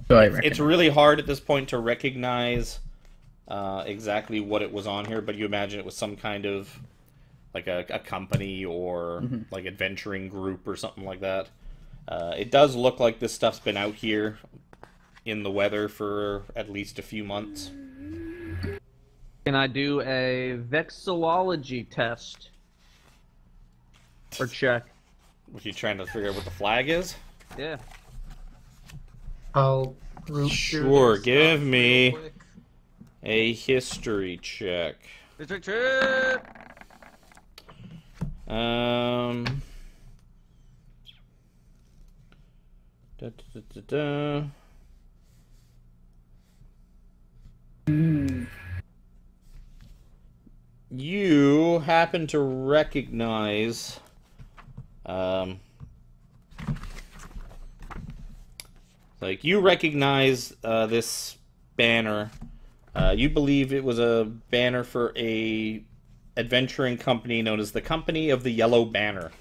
Speaker 1: Do I reckon?
Speaker 2: It's really hard at this point to recognize exactly what it was on here, but you imagine it was some kind of like a company or like adventuring group or something like that. It does look like this stuff's been out here in the weather for at least a few months.
Speaker 3: Can I do a vexillology test? Or check?
Speaker 2: Was you trying to figure out what the flag is?
Speaker 3: Yeah.
Speaker 4: I'll root through
Speaker 2: Sure,
Speaker 4: their
Speaker 2: give
Speaker 4: stuff
Speaker 2: me
Speaker 4: real quick.
Speaker 2: a history check. Da, da, da, da, da. You happen to recognize Like, you recognize this banner. You believe it was a banner for a adventuring company known as the Company of the Yellow Banner.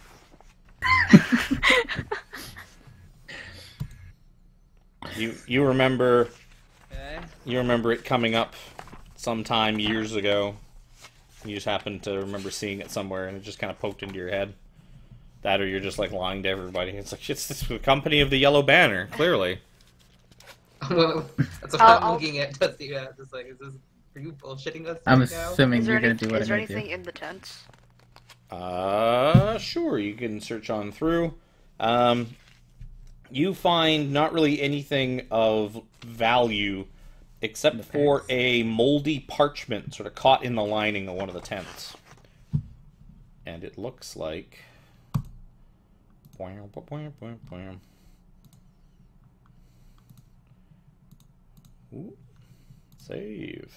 Speaker 2: You remember you remember it coming up sometime years ago. You just happened to remember seeing it somewhere, and it just kind of poked into your head. That, or you're just like lying to everybody. It's like, it's the Company of the Yellow Banner, clearly.
Speaker 4: Well, that's what I'm looking at to see that. Just like, are you bullshitting us
Speaker 1: I'm
Speaker 4: right now?
Speaker 1: assuming you're gonna do what
Speaker 5: Is
Speaker 1: I'm
Speaker 5: there
Speaker 1: gonna do.
Speaker 5: anything in the tents?
Speaker 2: Sure, you can search on through. You find not really anything of value except for a moldy parchment sort of caught in the lining of one of the tents. And it looks like... Ooh. Save.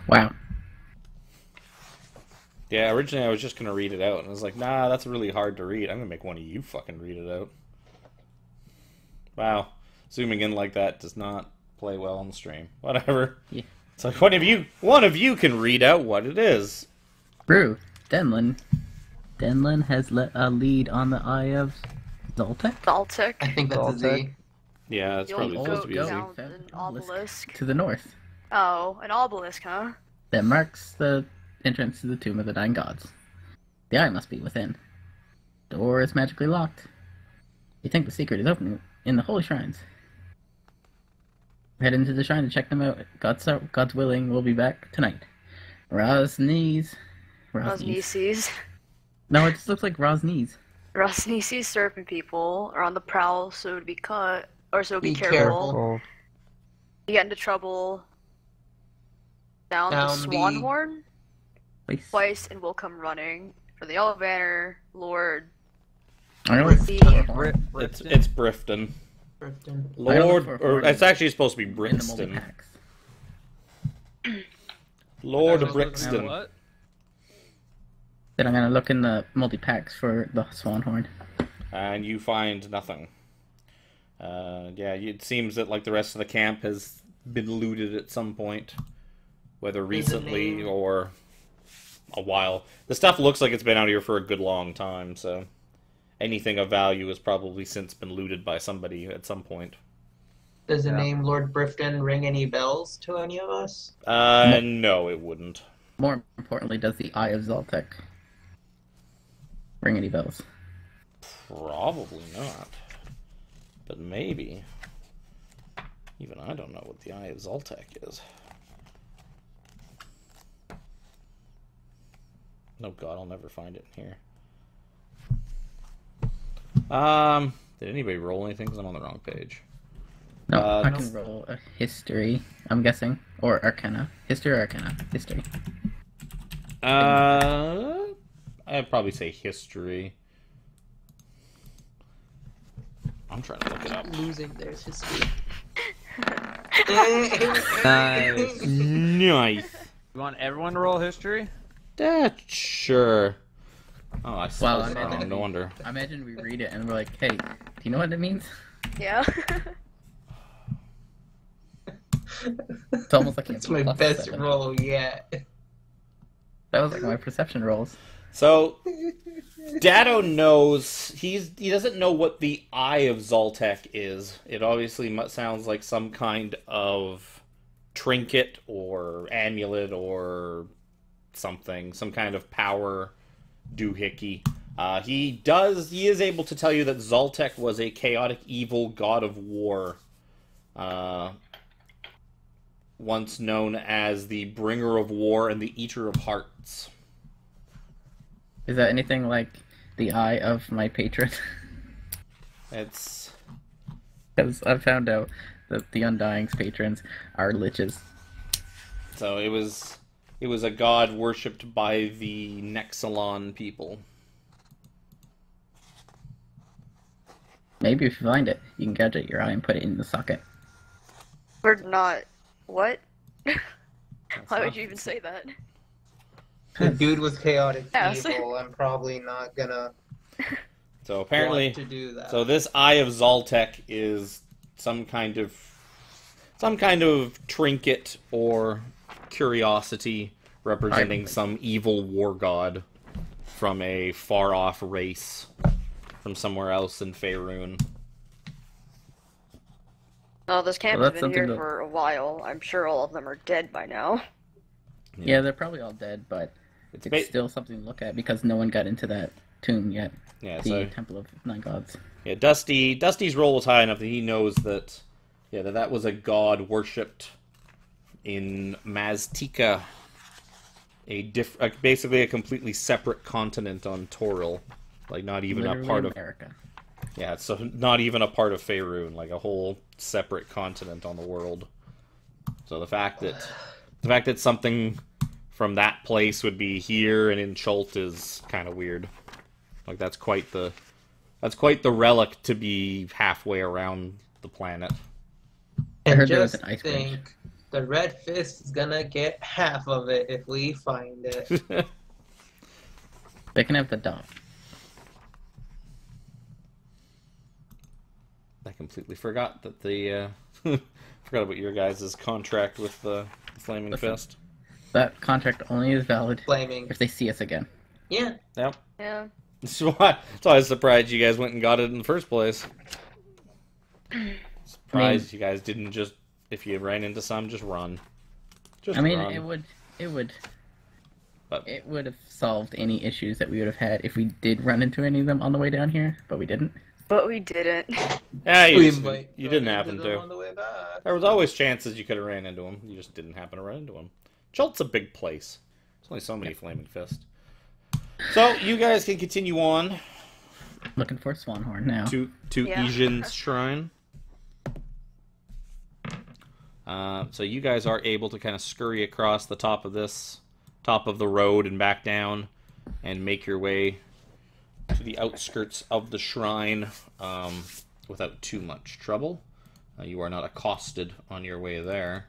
Speaker 1: Wow.
Speaker 2: Yeah, originally I was just going to read it out, and I was like, nah, that's really hard to read. I'm going to make one of you fucking read it out. Wow. Zooming in like that does not play well on the stream. Whatever.
Speaker 1: Yeah.
Speaker 2: It's like, one of you can read out what it is.
Speaker 1: Brew. Denlin. Denlin has a lead on the Eye of Zoltek.
Speaker 5: Zoltek.
Speaker 4: I think that's a Z.
Speaker 2: Yeah, that's
Speaker 5: The
Speaker 2: probably
Speaker 5: old
Speaker 2: supposed to be a Z.
Speaker 5: goat found an obelisk.
Speaker 1: To the north.
Speaker 5: Oh, an obelisk, huh?
Speaker 1: That marks the entrance to the Tomb of the Nine Gods. The eye must be within. Door is magically locked. You think the secret is open in the holy shrines. Head into the shrine to check them out. God's willing, we'll be back tonight. Rosni's.
Speaker 5: Rosnices.
Speaker 1: No, it just looks like Rosni's.
Speaker 5: Rosnices serpent people are on the prowl, so to be cut, or so be
Speaker 4: Be
Speaker 5: careful.
Speaker 4: careful.
Speaker 5: You get into trouble. Down the
Speaker 4: Down
Speaker 5: swan
Speaker 4: the-
Speaker 5: horn twice, and we'll come running for the yellow banner, Lord.
Speaker 1: I know
Speaker 5: With
Speaker 1: it's
Speaker 5: the
Speaker 2: It's Brifton.
Speaker 4: Brifton.
Speaker 2: Lord,
Speaker 1: for
Speaker 2: or it's actually supposed to be
Speaker 1: in the moldy
Speaker 2: Brixton.
Speaker 1: packs.
Speaker 2: Lord
Speaker 4: I was looking at
Speaker 2: Brixton.
Speaker 3: What?
Speaker 1: Then I'm gonna look in the multi packs for the swan horn.
Speaker 2: And you find nothing. Yeah, it seems that like the rest of the camp has been looted at some point, whether recently
Speaker 4: name-
Speaker 2: or a while. The stuff looks like it's been out here for a good long time, so anything of value has probably since been looted by somebody at some point.
Speaker 4: Does the
Speaker 3: Yeah.
Speaker 4: name Lord Brifton ring any bells to any of us?
Speaker 2: No, it wouldn't.
Speaker 1: More importantly, does the Eye of Zoltek ring any bells?
Speaker 2: Probably not. But maybe. Even I don't know what the Eye of Zoltek is. Oh god, I'll never find it in here. Did anybody roll anything? 'Cause I'm on the wrong page.
Speaker 1: No, I
Speaker 2: no.
Speaker 1: can roll a history, I'm guessing. Or arcana. History or arcana? History.
Speaker 2: I'd probably say history. I'm trying to look it up.
Speaker 4: Losing there's history.
Speaker 3: Nice.
Speaker 2: Nice.
Speaker 3: You want everyone to roll history?
Speaker 2: Sure. Oh, I
Speaker 1: Well,
Speaker 2: spelled it wrong. No wonder.
Speaker 1: I imagine we read it and we're like, hey, do you know what it means?
Speaker 5: Yeah.
Speaker 1: It's almost like
Speaker 4: It's
Speaker 1: a
Speaker 4: my
Speaker 1: plus
Speaker 4: best
Speaker 1: 7.
Speaker 4: roll yet.
Speaker 1: That was like my perception rolls.
Speaker 2: So, Dado knows he doesn't know what the Eye of Zoltek is. It obviously sounds like some kind of trinket or amulet or something, some kind of power doohickey. He is able to tell you that Zoltek was a chaotic evil god of war. Once known as the bringer of war and the eater of hearts.
Speaker 1: Is that anything like the Eye of my patron?
Speaker 2: It's
Speaker 1: Because I found out that the Undying's patrons are liches.
Speaker 2: so it was a god worshipped by the Nexalon people.
Speaker 1: Maybe if you find it, you can gadget your eye and put it in the socket.
Speaker 5: We're not. What? Why
Speaker 2: not-
Speaker 5: would you even say that?
Speaker 4: The dude was chaotic
Speaker 5: Yes.
Speaker 4: evil. I'm probably not gonna.
Speaker 2: So apparently,
Speaker 4: want to do that.
Speaker 2: so this Eye of Zoltek is some kind of trinket or curiosity representing some evil war god from a far-off race from somewhere else in Faerun.
Speaker 5: Oh, this camp
Speaker 1: Well,
Speaker 5: has
Speaker 1: that's
Speaker 5: been here
Speaker 1: something to-
Speaker 5: for a while. I'm sure all of them are dead by now.
Speaker 1: Yeah, they're probably all dead, but it's
Speaker 2: ba-
Speaker 1: still something to look at because no one got into that tomb yet.
Speaker 2: Yeah,
Speaker 1: The
Speaker 2: so
Speaker 1: Temple of Nine Gods.
Speaker 2: yeah, Dusty's role was high enough that he knows that that was a god worshipped in Maztica, basically a completely separate continent on Toril, like not even
Speaker 1: Literally
Speaker 2: a part of
Speaker 1: America.
Speaker 2: yeah, so not even a part of Faerun, like a whole separate continent on the world. So the fact that something from that place would be here and in Chult is kind of weird. Like that's quite the relic to be halfway around the planet.
Speaker 1: I
Speaker 4: And
Speaker 1: heard there was
Speaker 4: just
Speaker 1: an ice bridge.
Speaker 4: think the Red Fist is gonna get half of it if we find it.
Speaker 1: They can have the dot.
Speaker 2: I completely forgot that forgot about your guys' contract with the Flaming
Speaker 1: Listen.
Speaker 2: Fist.
Speaker 1: That contract only is valid
Speaker 4: Flaming.
Speaker 1: if they see us again.
Speaker 4: Yeah.
Speaker 2: Yep.
Speaker 5: Yeah.
Speaker 2: That's why I was surprised you guys went and got it in the first place. Surprised you guys didn't just, if you ran into some, just run. Just
Speaker 1: I mean,
Speaker 2: run. But-
Speaker 1: it would have solved any issues that we would have had if we did run into any of them on the way down here, but we didn't.
Speaker 5: But we didn't.
Speaker 2: Yeah,
Speaker 4: We
Speaker 2: you
Speaker 4: might
Speaker 2: didn't
Speaker 4: run
Speaker 2: happen
Speaker 4: into them
Speaker 2: to.
Speaker 4: on the way back.
Speaker 2: There was always chances you could have ran into them. You just didn't happen to run into them. Chult's a big place. There's only so many Flaming Fist. So you guys can continue on
Speaker 1: Looking for a Swanhorn now.
Speaker 2: to
Speaker 5: Yeah.
Speaker 2: Ijin's shrine. So you guys are able to kind of scurry across the top of the road and back down, and make your way to the outskirts of the shrine without too much trouble. You are not accosted on your way there.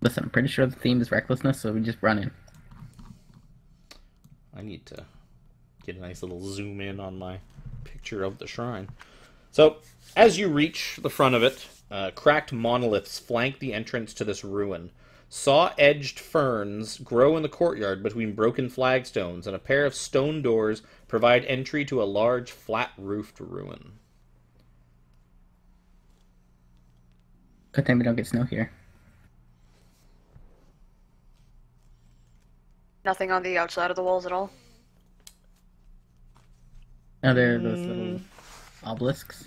Speaker 1: Listen, I'm pretty sure the theme is recklessness, so we just run in.
Speaker 2: I need to get a nice little zoom in on my picture of the shrine. So, as you reach the front of it, cracked monoliths flank the entrance to this ruin. Saw-edged ferns grow in the courtyard between broken flagstones, and a pair of stone doors provide entry to a large, flat-roofed ruin.
Speaker 1: Good thing we don't get snow here.
Speaker 5: Nothing on the outside of the walls at all.
Speaker 1: Now there are those little obelisks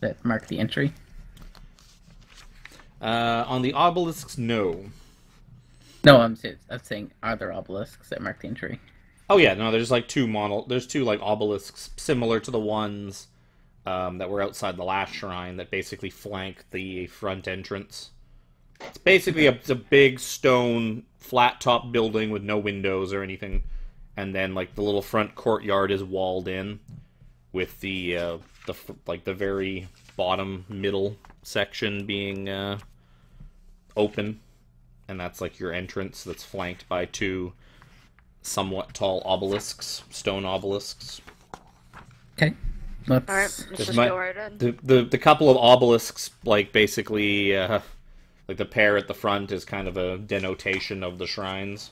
Speaker 1: that mark the entry.
Speaker 2: On the obelisks, no.
Speaker 1: No, I'm saying, are there obelisks that mark the entry?
Speaker 2: Oh yeah, no. There's like there's two like obelisks similar to the ones that were outside the last shrine that basically flank the front entrance. It's basically a big stone flat top building with no windows or anything, and then like the little front courtyard is walled in with the very bottom middle section being open, and that's like your entrance that's flanked by two somewhat tall obelisks, stone obelisks.
Speaker 1: Okay, let's.
Speaker 5: Alright, let's just
Speaker 2: my-
Speaker 5: go right in.
Speaker 2: The couple of obelisks, like basically, like the pair at the front is kind of a denotation of the shrines.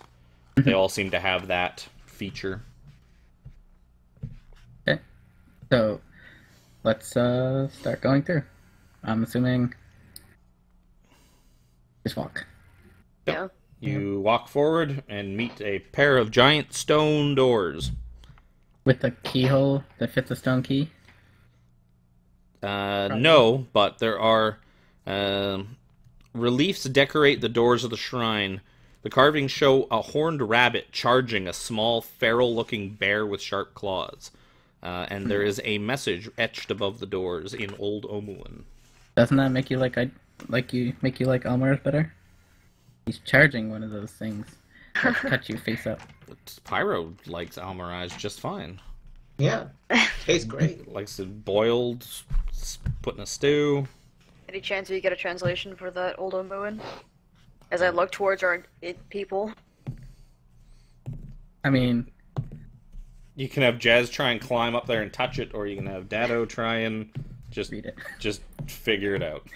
Speaker 2: They all seem to have that feature.
Speaker 1: Okay, so let's start going through. I'm assuming just walk.
Speaker 5: Yeah.
Speaker 2: You walk forward and meet a pair of giant stone doors.
Speaker 1: With a keyhole that fits a stone key?
Speaker 2: No, but there are reliefs decorate the doors of the shrine. The carvings show a horned rabbit charging a small, feral-looking bear with sharp claws. And there is a message etched above the doors in Old Omuan.
Speaker 1: Doesn't that make you like Almar better? He's charging one of those things that cut you face up.
Speaker 2: Pyro likes Almirage just fine.
Speaker 4: Yeah. Tastes great.
Speaker 2: Likes it boiled, put in a stew.
Speaker 5: Any chance we get a translation for that old Omoan? As I look towards our people.
Speaker 1: I mean,
Speaker 2: You can have Jazz try and climb up there and touch it, or you can have Dado try and just
Speaker 1: Read it.
Speaker 2: Just figure it out.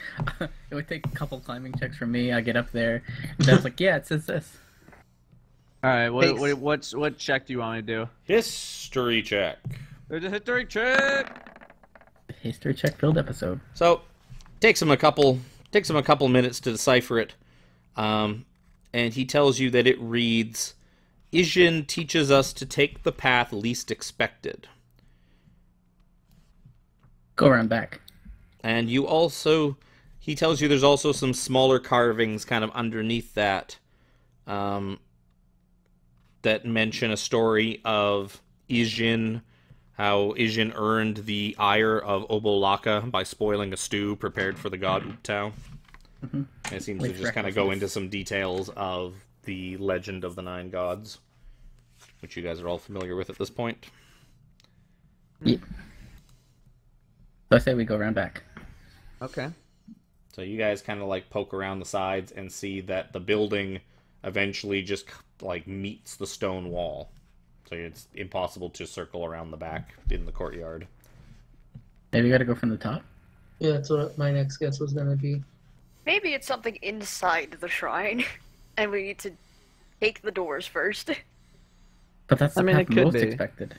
Speaker 1: It would take a couple climbing checks from me. I get up there, and Dad's like, "Yeah, it says this."
Speaker 3: All right,
Speaker 4: Thanks.
Speaker 3: what check do you want me to do?
Speaker 2: History check.
Speaker 3: There's a history check.
Speaker 1: History check filled episode.
Speaker 2: So, takes him a couple minutes to decipher it, and he tells you that it reads, "Ijin teaches us to take the path least expected."
Speaker 1: Go around back.
Speaker 2: And he tells you there's also some smaller carvings kind of underneath that, that mention a story of Ijin, how Ijin earned the ire of Obolaka by spoiling a stew prepared for the god Uptao.
Speaker 1: Mm-hmm.
Speaker 2: It seems to just kind of go into some details of the legend of the 9 gods, which you guys are all familiar with at this point.
Speaker 1: Yeah. So I say we go around back.
Speaker 3: Okay.
Speaker 2: So you guys kind of like poke around the sides and see that the building eventually just like meets the stone wall. So it's impossible to circle around the back in the courtyard.
Speaker 1: Maybe we gotta go from the top.
Speaker 4: Yeah, that's what my next guess was gonna be.
Speaker 5: Maybe it's something inside the shrine, and we need to take the doors first.
Speaker 1: But that's the
Speaker 3: I mean,
Speaker 1: path
Speaker 3: it could
Speaker 1: most
Speaker 3: be.
Speaker 1: expected.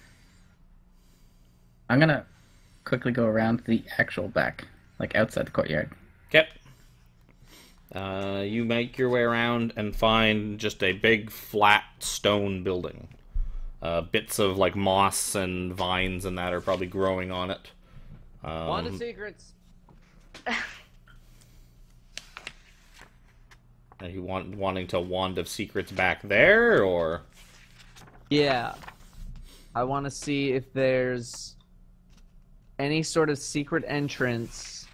Speaker 1: I'm gonna quickly go around the actual back, like outside the courtyard.
Speaker 2: Okay. You make your way around and find just a big flat stone building. Bits of like moss and vines and that are probably growing on it.
Speaker 3: Wand of secrets.
Speaker 2: Are you wanting to Wand of Secrets back there, or?
Speaker 3: Yeah. I want to see if there's any sort of secret entrance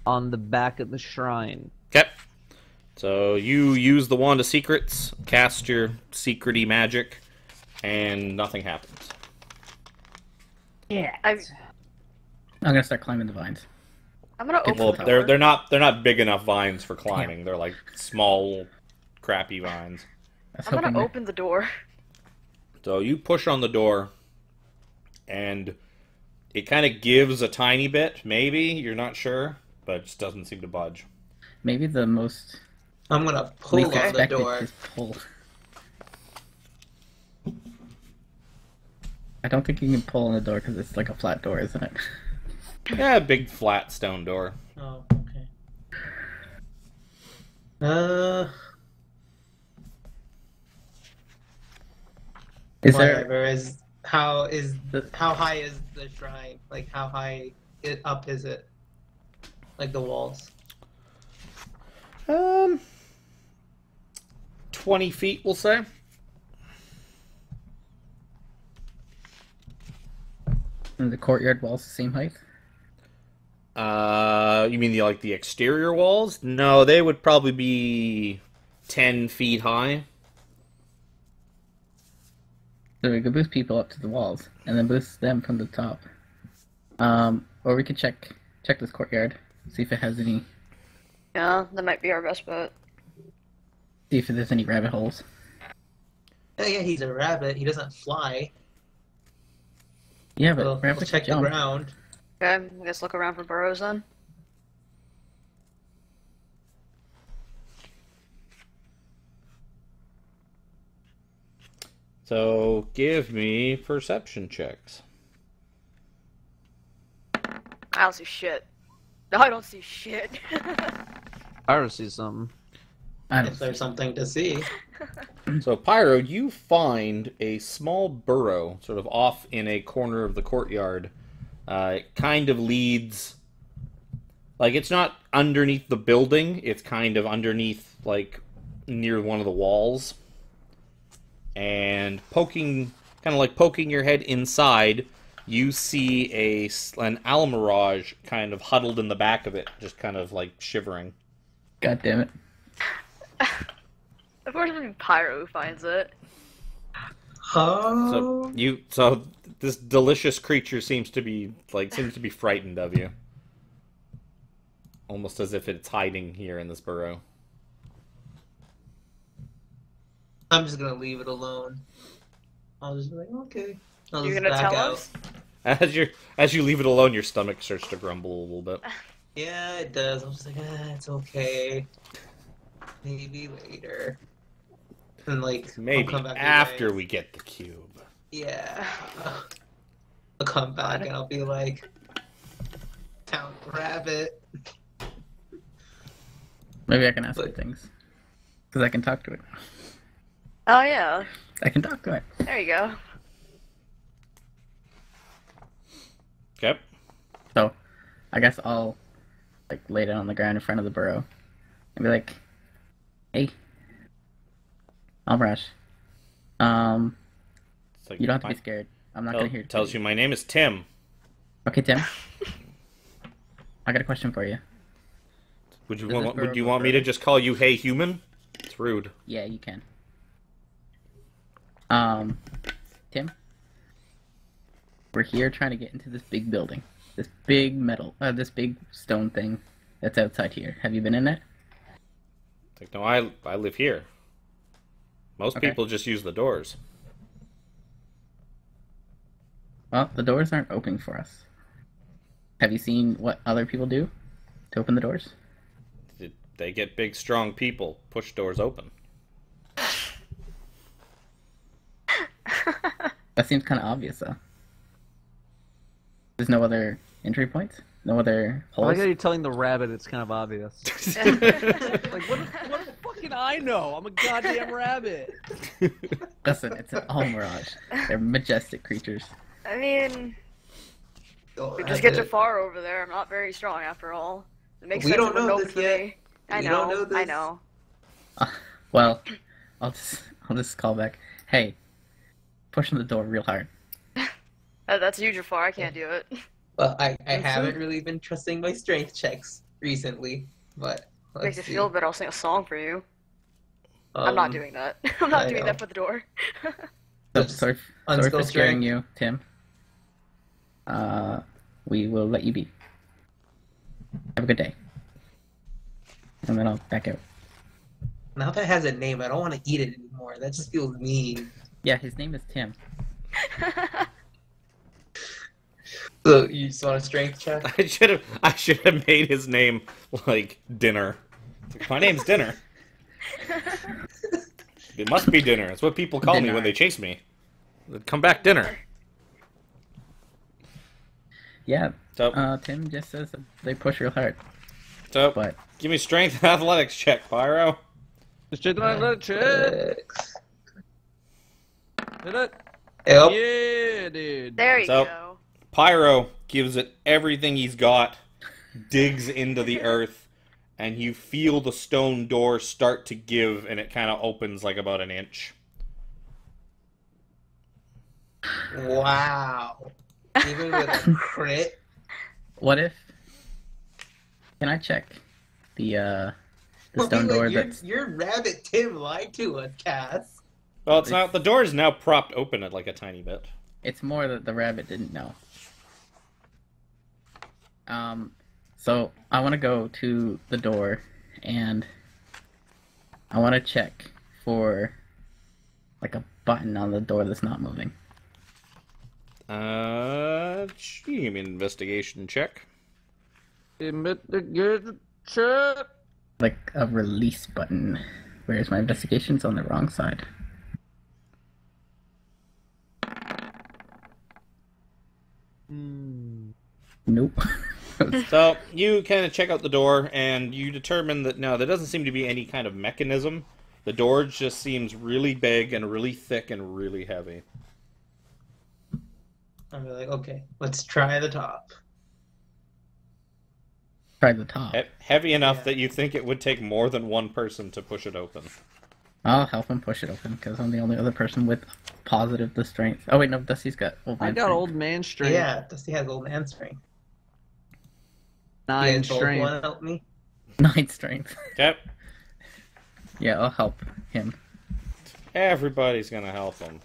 Speaker 3: on the back of the shrine.
Speaker 2: Okay. So you use the Wand of Secrets, cast your secrety magic, and nothing happens.
Speaker 3: Yeah.
Speaker 1: I'm gonna start climbing the vines.
Speaker 5: I'm gonna open
Speaker 2: Well,
Speaker 5: the door.
Speaker 2: they're not big enough vines for climbing. They're like small, crappy vines.
Speaker 5: I'm gonna open the door.
Speaker 2: So you push on the door, and it kind of gives a tiny bit, maybe, you're not sure, but it just doesn't seem to budge.
Speaker 1: Maybe the most
Speaker 4: I'm gonna pull
Speaker 1: least
Speaker 4: on the
Speaker 1: expected
Speaker 4: door.
Speaker 1: is pull. I don't think you can pull on the door because it's like a flat door, isn't it?
Speaker 2: Yeah, big flat stone door.
Speaker 4: Oh, okay.
Speaker 1: Is there?
Speaker 4: Whatever. How high is the shrine? Like how high up is it? Like the walls?
Speaker 2: 20 feet, we'll say.
Speaker 1: And the courtyard walls the same height?
Speaker 2: You mean the exterior walls? No, they would probably be 10 feet high.
Speaker 1: So we could boost people up to the walls, and then boost them from the top. Or we could check this courtyard, see if it has any.
Speaker 5: Yeah, that might be our best bet.
Speaker 1: See if there's any rabbit holes.
Speaker 4: Yeah, he's a rabbit. He doesn't fly.
Speaker 1: Yeah, but
Speaker 4: We'll
Speaker 1: rabbits
Speaker 4: check the
Speaker 1: jump.
Speaker 4: ground.
Speaker 5: Okay, I guess look around for burrows then.
Speaker 2: So give me perception checks.
Speaker 5: I don't see shit. No, I don't see shit.
Speaker 3: I don't see something.
Speaker 1: I don't
Speaker 4: If there's something to see.
Speaker 2: So, Pyro, you find a small burrow sort of off in a corner of the courtyard. It kind of leads... Like, it's not underneath the building. It's kind of underneath, like, near one of the walls. And poking your head inside, you see an Almirage kind of huddled in the back of it, just kind of, like, shivering.
Speaker 1: God damn it.
Speaker 5: Of course, it'll be Pyro who finds it.
Speaker 4: Oh.
Speaker 2: So this delicious creature seems to be frightened of you. Almost as if it's hiding here in this burrow.
Speaker 4: I'm just gonna leave it alone. I'll just be like, okay. I'll
Speaker 5: You're
Speaker 4: just
Speaker 5: gonna
Speaker 4: back
Speaker 5: tell
Speaker 4: out.
Speaker 5: us?
Speaker 2: As you leave it alone, your stomach starts to grumble a little bit.
Speaker 4: Yeah, it does. I'm just like, it's okay. Maybe later. And like, I'll
Speaker 2: Maybe
Speaker 4: come back
Speaker 2: after
Speaker 4: anyways.
Speaker 2: we get the cube.
Speaker 4: Yeah. I'll come back and I'll be like, Count Rabbit.
Speaker 1: Maybe I can ask
Speaker 4: But-
Speaker 1: it things. Because I can talk to it.
Speaker 5: Oh yeah.
Speaker 1: I can talk to it.
Speaker 5: There you go.
Speaker 2: Okay.
Speaker 1: So, I guess I'll like lay down on the ground in front of the burrow and be like, "Hey, Almarash,
Speaker 2: It's like,
Speaker 1: you don't have to be scared. I'm not gonna hear."
Speaker 2: Tells you my name is Tim.
Speaker 1: Okay, Tim. I got a question for you.
Speaker 2: Would you
Speaker 1: Does this
Speaker 2: want?
Speaker 1: burrow
Speaker 2: Would you
Speaker 1: go
Speaker 2: want me to
Speaker 1: further?
Speaker 2: just call you Hey Human? It's rude.
Speaker 1: Yeah, you can. Tim, we're here trying to get into this big building, this big this big stone thing that's outside here. Have you been in it?
Speaker 2: It's like, no, I live here. Most
Speaker 1: Okay.
Speaker 2: people just use the doors.
Speaker 1: Well, the doors aren't opening for us. Have you seen what other people do to open the doors?
Speaker 2: They get big, strong people push doors open.
Speaker 1: That seems kind of obvious, though. There's no other entry points? No other
Speaker 3: I
Speaker 1: holes?
Speaker 3: like how you're telling the rabbit it's kind of obvious. Like, what the fucking I know? I'm a goddamn rabbit.
Speaker 1: Listen, it's all mirage. They're majestic creatures.
Speaker 5: I mean,
Speaker 4: Oh,
Speaker 5: we just get too
Speaker 4: Rabbit.
Speaker 5: far over there. I'm not very strong after all. It makes
Speaker 4: We
Speaker 5: sense
Speaker 4: don't
Speaker 5: it wouldn't
Speaker 4: know
Speaker 5: open
Speaker 4: this
Speaker 5: for
Speaker 4: yet.
Speaker 5: me. I
Speaker 4: We
Speaker 5: know.
Speaker 4: don't know
Speaker 5: I
Speaker 4: this.
Speaker 5: know.
Speaker 1: Well, I'll just call back. Hey, pushing the door real hard.
Speaker 5: That's you, Jafar. I can't do it.
Speaker 4: Well, I
Speaker 3: That's
Speaker 4: haven't
Speaker 3: it.
Speaker 4: really been trusting my strength checks recently, but let's
Speaker 5: Makes you
Speaker 4: see.
Speaker 5: feel better. I'll sing a song for you. I'm not doing that. I'm not
Speaker 4: I
Speaker 5: doing
Speaker 4: know.
Speaker 5: that for the door.
Speaker 1: So,
Speaker 4: Just
Speaker 1: sorry for
Speaker 4: unskilled
Speaker 1: scaring
Speaker 4: strength.
Speaker 1: you, Tim. We will let you be. Have a good day. And then I'll back out.
Speaker 4: Now that it has a name, I don't want to eat it anymore. That just feels mean.
Speaker 1: Yeah, his name is Tim.
Speaker 4: So you just want a strength check?
Speaker 2: I should have made his name like Dinner. It's like, my name's Dinner. It must be Dinner. That's what people call me
Speaker 1: Dinner.
Speaker 2: when they chase me. Come back, Dinner.
Speaker 1: Yeah,
Speaker 2: So,
Speaker 1: Tim just says that they push real hard.
Speaker 2: so
Speaker 1: But
Speaker 2: give me strength and athletics check, Pyro.
Speaker 3: Just check that check. Hit it.
Speaker 4: Yep.
Speaker 3: Yeah, dude.
Speaker 5: There you
Speaker 2: So-
Speaker 5: go.
Speaker 2: Pyro gives it everything he's got, digs into the earth, and you feel the stone door start to give, and it kind of opens like about an inch.
Speaker 4: Wow. Even with a crit?
Speaker 1: what if? Can I check the stone door that's?
Speaker 4: Your rabbit Tim lied to us, Cass.
Speaker 2: Well, it's not. The door is now propped open at like a tiny bit.
Speaker 1: It's more that the rabbit didn't know. So I want to go to the door, and I want to check for like a button on the door that's not moving.
Speaker 2: You give me an investigation check.
Speaker 3: Investigation check.
Speaker 1: Like a release button. Whereas my investigation's on the wrong side. Nope.
Speaker 2: So you kind of check out the door, and you determine that no, there doesn't seem to be any kind of mechanism. The door just seems really big and really thick and really heavy.
Speaker 4: I'm like, okay, let's try the top.
Speaker 1: Try the top.
Speaker 2: Heavy enough
Speaker 4: Yeah.
Speaker 2: that you think it would take more than one person to push it open.
Speaker 1: I'll help him push it open because I'm the only other person with positive the strength. Oh wait, no, Dusty's got old man
Speaker 3: I got
Speaker 1: strength.
Speaker 3: old man strength.
Speaker 4: Yeah, Dusty has old man strength.
Speaker 3: 9
Speaker 4: You guys both
Speaker 3: strength.
Speaker 4: want to help me?
Speaker 1: 9 strength.
Speaker 2: Okay,
Speaker 1: Yeah, I'll help him.
Speaker 2: everybody's gonna help him,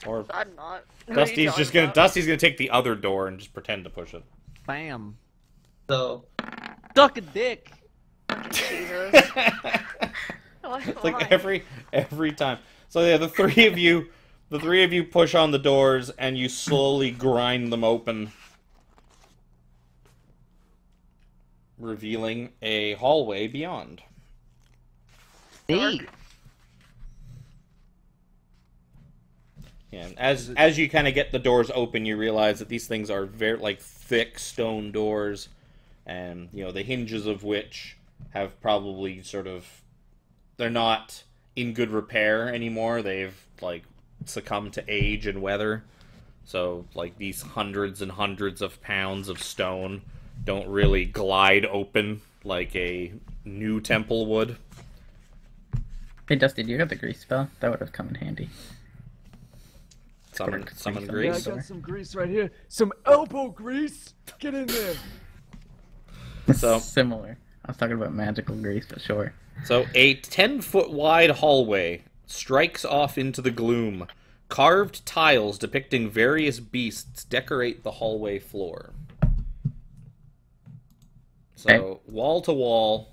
Speaker 2: or
Speaker 5: I'm not. What are you
Speaker 2: Dusty's
Speaker 5: talking
Speaker 2: just gonna
Speaker 5: about?
Speaker 2: Dusty's gonna take the other door and just pretend to push it.
Speaker 3: Bam.
Speaker 4: So,
Speaker 3: Duck a dick.
Speaker 5: Jesus.
Speaker 2: It's like every time. So yeah, the three of you The three of you push on the doors, and you slowly grind them open, revealing a hallway beyond.
Speaker 3: Neat.
Speaker 2: Yeah, and as you kind of get the doors open, you realize that these things are very thick stone doors, and the hinges of which have probably they're not in good repair anymore. They've succumbed to age and weather. So these hundreds and hundreds of pounds of stone don't really glide open like a new temple would.
Speaker 1: Hey Dusty, do you have the grease spell? That would have come in handy.
Speaker 2: Summon
Speaker 6: Yeah, I
Speaker 2: grease.
Speaker 6: got some grease right here. Some elbow grease. Get in there.
Speaker 2: So
Speaker 1: Similar. I was talking about magical grease, but sure.
Speaker 2: So a 10-foot wide hallway strikes off into the gloom. Carved tiles depicting various beasts decorate the hallway floor. So
Speaker 1: Okay.
Speaker 2: wall to wall,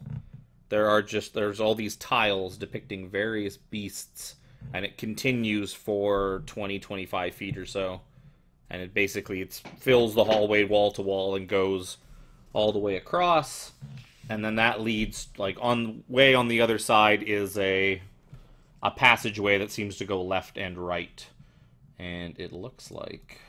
Speaker 2: there's all these tiles depicting various beasts, and it continues for 20-25 feet or so. And it fills the hallway wall to wall and goes all the way across. And then that leads, on the other side is a passageway that seems to go left and right. And it looks like...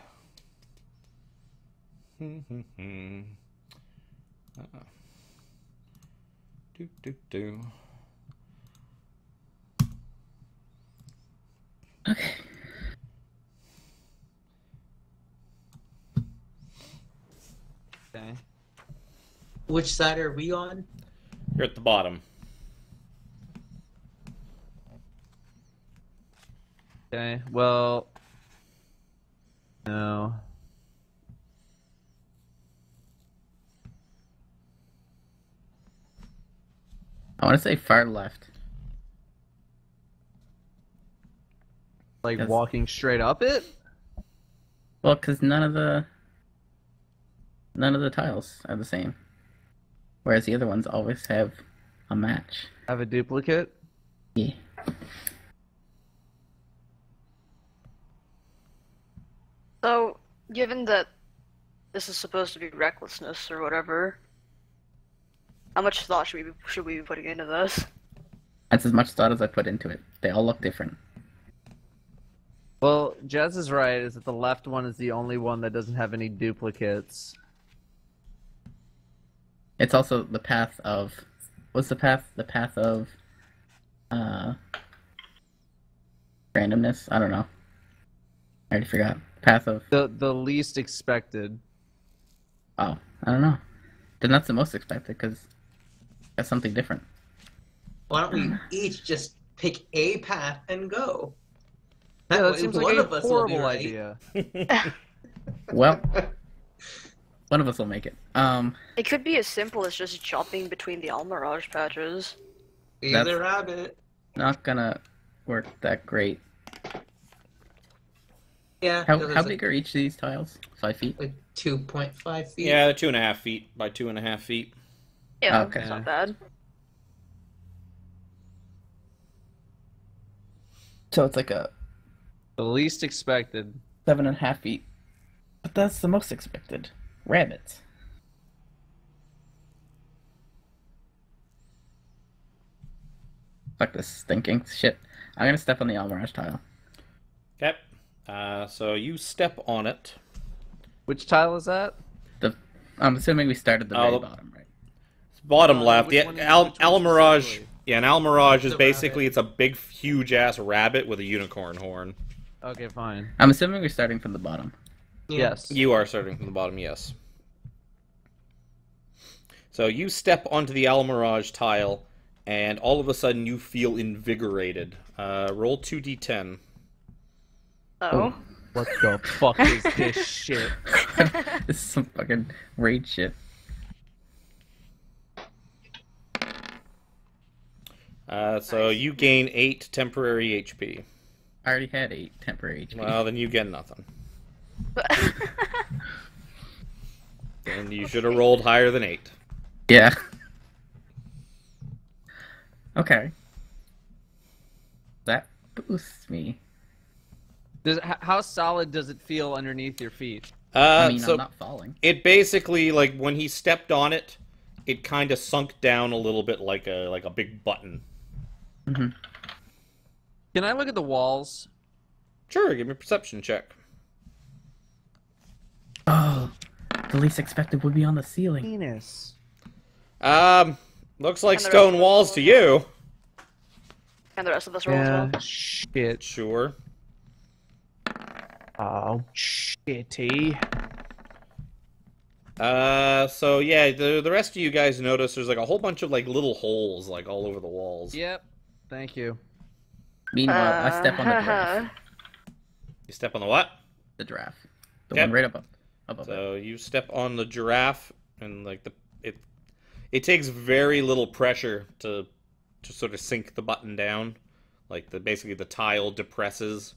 Speaker 2: Do.
Speaker 1: Okay.
Speaker 3: Okay.
Speaker 4: Which side are we on?
Speaker 2: You're at the bottom.
Speaker 3: Okay. Well. No.
Speaker 1: I want to say far left.
Speaker 3: Like
Speaker 1: Yes.
Speaker 3: walking straight up it?
Speaker 1: Well, because none of the tiles are the same, whereas the other ones always have a match.
Speaker 3: Have a duplicate?
Speaker 1: Yeah.
Speaker 5: So, given that this is supposed to be recklessness or whatever, how much thought should we be putting into this?
Speaker 1: That's as much thought as I put into it. They all look different.
Speaker 3: Well, Jez is right, is that the left one is the only one that doesn't have any duplicates.
Speaker 1: It's also the path of... What's the path? The path of... randomness? I don't know. I already forgot. Path of...
Speaker 3: The least expected.
Speaker 1: Oh, I don't know. Then that's the most expected, because that's something different.
Speaker 4: Why don't we each just pick a path and go?
Speaker 3: Yeah, that
Speaker 4: way
Speaker 3: seems
Speaker 4: one
Speaker 3: like a
Speaker 4: of us will be
Speaker 3: horrible
Speaker 4: right.
Speaker 3: idea.
Speaker 1: Well, one of us will make it.
Speaker 5: It could be as simple as just jumping between the Almirage patches.
Speaker 4: Be
Speaker 1: That's-
Speaker 4: the rabbit.
Speaker 1: Not gonna work that great.
Speaker 4: Yeah.
Speaker 1: How
Speaker 4: there's
Speaker 1: big are each of these tiles? 5 feet?
Speaker 4: like 2.5 feet.
Speaker 2: Yeah, 2.5 feet by 2.5 feet.
Speaker 5: Yeah,
Speaker 1: Okay.
Speaker 5: it's not bad.
Speaker 1: So it's like a
Speaker 3: The least expected.
Speaker 1: 7.5 feet. But that's the most expected. Rabbits. Fuck this stinking shit. I'm gonna step on the Almirage tile.
Speaker 2: Okay. So you step on it.
Speaker 3: Which tile is that?
Speaker 1: I'm assuming we start at the
Speaker 2: Oh,
Speaker 1: very
Speaker 2: the-
Speaker 1: bottom, right?
Speaker 2: Bottom
Speaker 3: No,
Speaker 2: left.
Speaker 3: which
Speaker 2: Yeah,
Speaker 3: one- which one
Speaker 2: Almirage.
Speaker 3: specifically?
Speaker 2: Yeah, an Almirage is
Speaker 4: The
Speaker 2: basically
Speaker 4: rabbit.
Speaker 2: it's a big, huge ass rabbit with a unicorn horn.
Speaker 3: Okay, fine.
Speaker 1: I'm assuming we're starting from the bottom.
Speaker 4: Yeah.
Speaker 3: Yes.
Speaker 2: You are starting from the bottom, yes. So you step onto the Almirage tile, and all of a sudden you feel invigorated. Roll 2d10.
Speaker 5: Oh.
Speaker 3: What the fuck is this shit?
Speaker 1: This is some fucking raid shit.
Speaker 2: So you gain 8 temporary HP.
Speaker 1: I already had 8 temporary HP.
Speaker 2: Well, then you get nothing. And you should have rolled higher than 8.
Speaker 1: Yeah. Okay. That boosts me.
Speaker 3: How solid does it feel underneath your feet?
Speaker 1: I mean,
Speaker 2: So
Speaker 1: I'm not falling.
Speaker 2: it basically, like, when he stepped on it, it kind of sunk down a little bit like a big button.
Speaker 1: Hmm.
Speaker 3: Can I look at the walls?
Speaker 2: Sure, give me a perception check.
Speaker 1: Oh, the least expected would be on the ceiling.
Speaker 3: Penis.
Speaker 2: Looks like
Speaker 5: And the rest
Speaker 2: stone
Speaker 5: of us
Speaker 2: walls
Speaker 5: will
Speaker 2: to
Speaker 5: as
Speaker 2: you.
Speaker 5: And the rest of us roll as well.
Speaker 3: Shit.
Speaker 2: Sure.
Speaker 3: Oh, shitty.
Speaker 2: So yeah, the rest of you guys notice there's like a whole bunch of like little holes like all over the walls.
Speaker 3: Yep. Thank you.
Speaker 1: Meanwhile, I step on the giraffe.
Speaker 2: You step on the what?
Speaker 1: The giraffe. The
Speaker 2: Yep.
Speaker 1: one right above it.
Speaker 2: So you step on the giraffe, and like it takes very little pressure to sort of sink the button down. Like basically the tile depresses,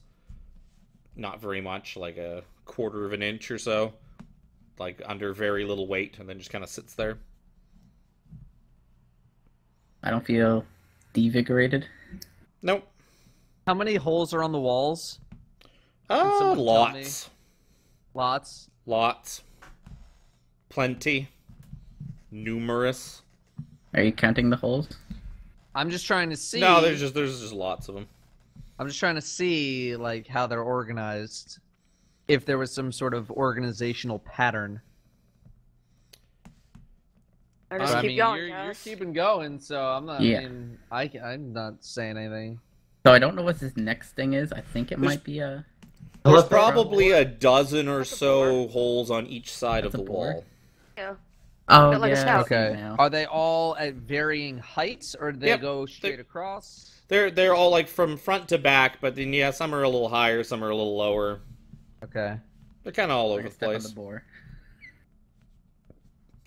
Speaker 2: not very much, like a quarter of an inch or so, like under very little weight, and then just kind of sits there.
Speaker 1: I don't feel devigorated.
Speaker 2: Nope.
Speaker 3: How many holes are on the walls? someone tell
Speaker 2: Lots.
Speaker 3: Lots.
Speaker 2: Lots. Plenty. Numerous.
Speaker 1: Are you counting the holes?
Speaker 3: I'm just trying to see.
Speaker 2: No, there's just lots of them.
Speaker 3: I'm just trying to see like how they're organized. If there was some sort of organizational pattern.
Speaker 5: Or just
Speaker 3: I
Speaker 5: keep
Speaker 3: mean,
Speaker 5: going,
Speaker 3: you're
Speaker 5: guys.
Speaker 3: keeping going, so I'm not.
Speaker 1: Yeah.
Speaker 3: I mean, I'm not saying anything.
Speaker 1: So I don't know what this next thing is. I think it might be a...
Speaker 2: There's
Speaker 4: Unless they're-
Speaker 2: probably a dozen or
Speaker 5: That's a
Speaker 2: so holes on each side
Speaker 1: That's
Speaker 2: of
Speaker 1: a
Speaker 2: the
Speaker 1: board?
Speaker 2: wall.
Speaker 5: Yeah.
Speaker 1: Oh,
Speaker 5: Like a
Speaker 1: yeah.
Speaker 5: scout.
Speaker 3: Okay.
Speaker 1: Now.
Speaker 3: Are they all at varying heights, or do they
Speaker 2: Yep,
Speaker 3: go straight across?
Speaker 2: They're all like from front to back, but then yeah, some are a little higher, some are a little lower.
Speaker 3: Okay.
Speaker 2: They're kind of all over
Speaker 1: I
Speaker 2: the
Speaker 1: step on
Speaker 2: place.
Speaker 1: the board.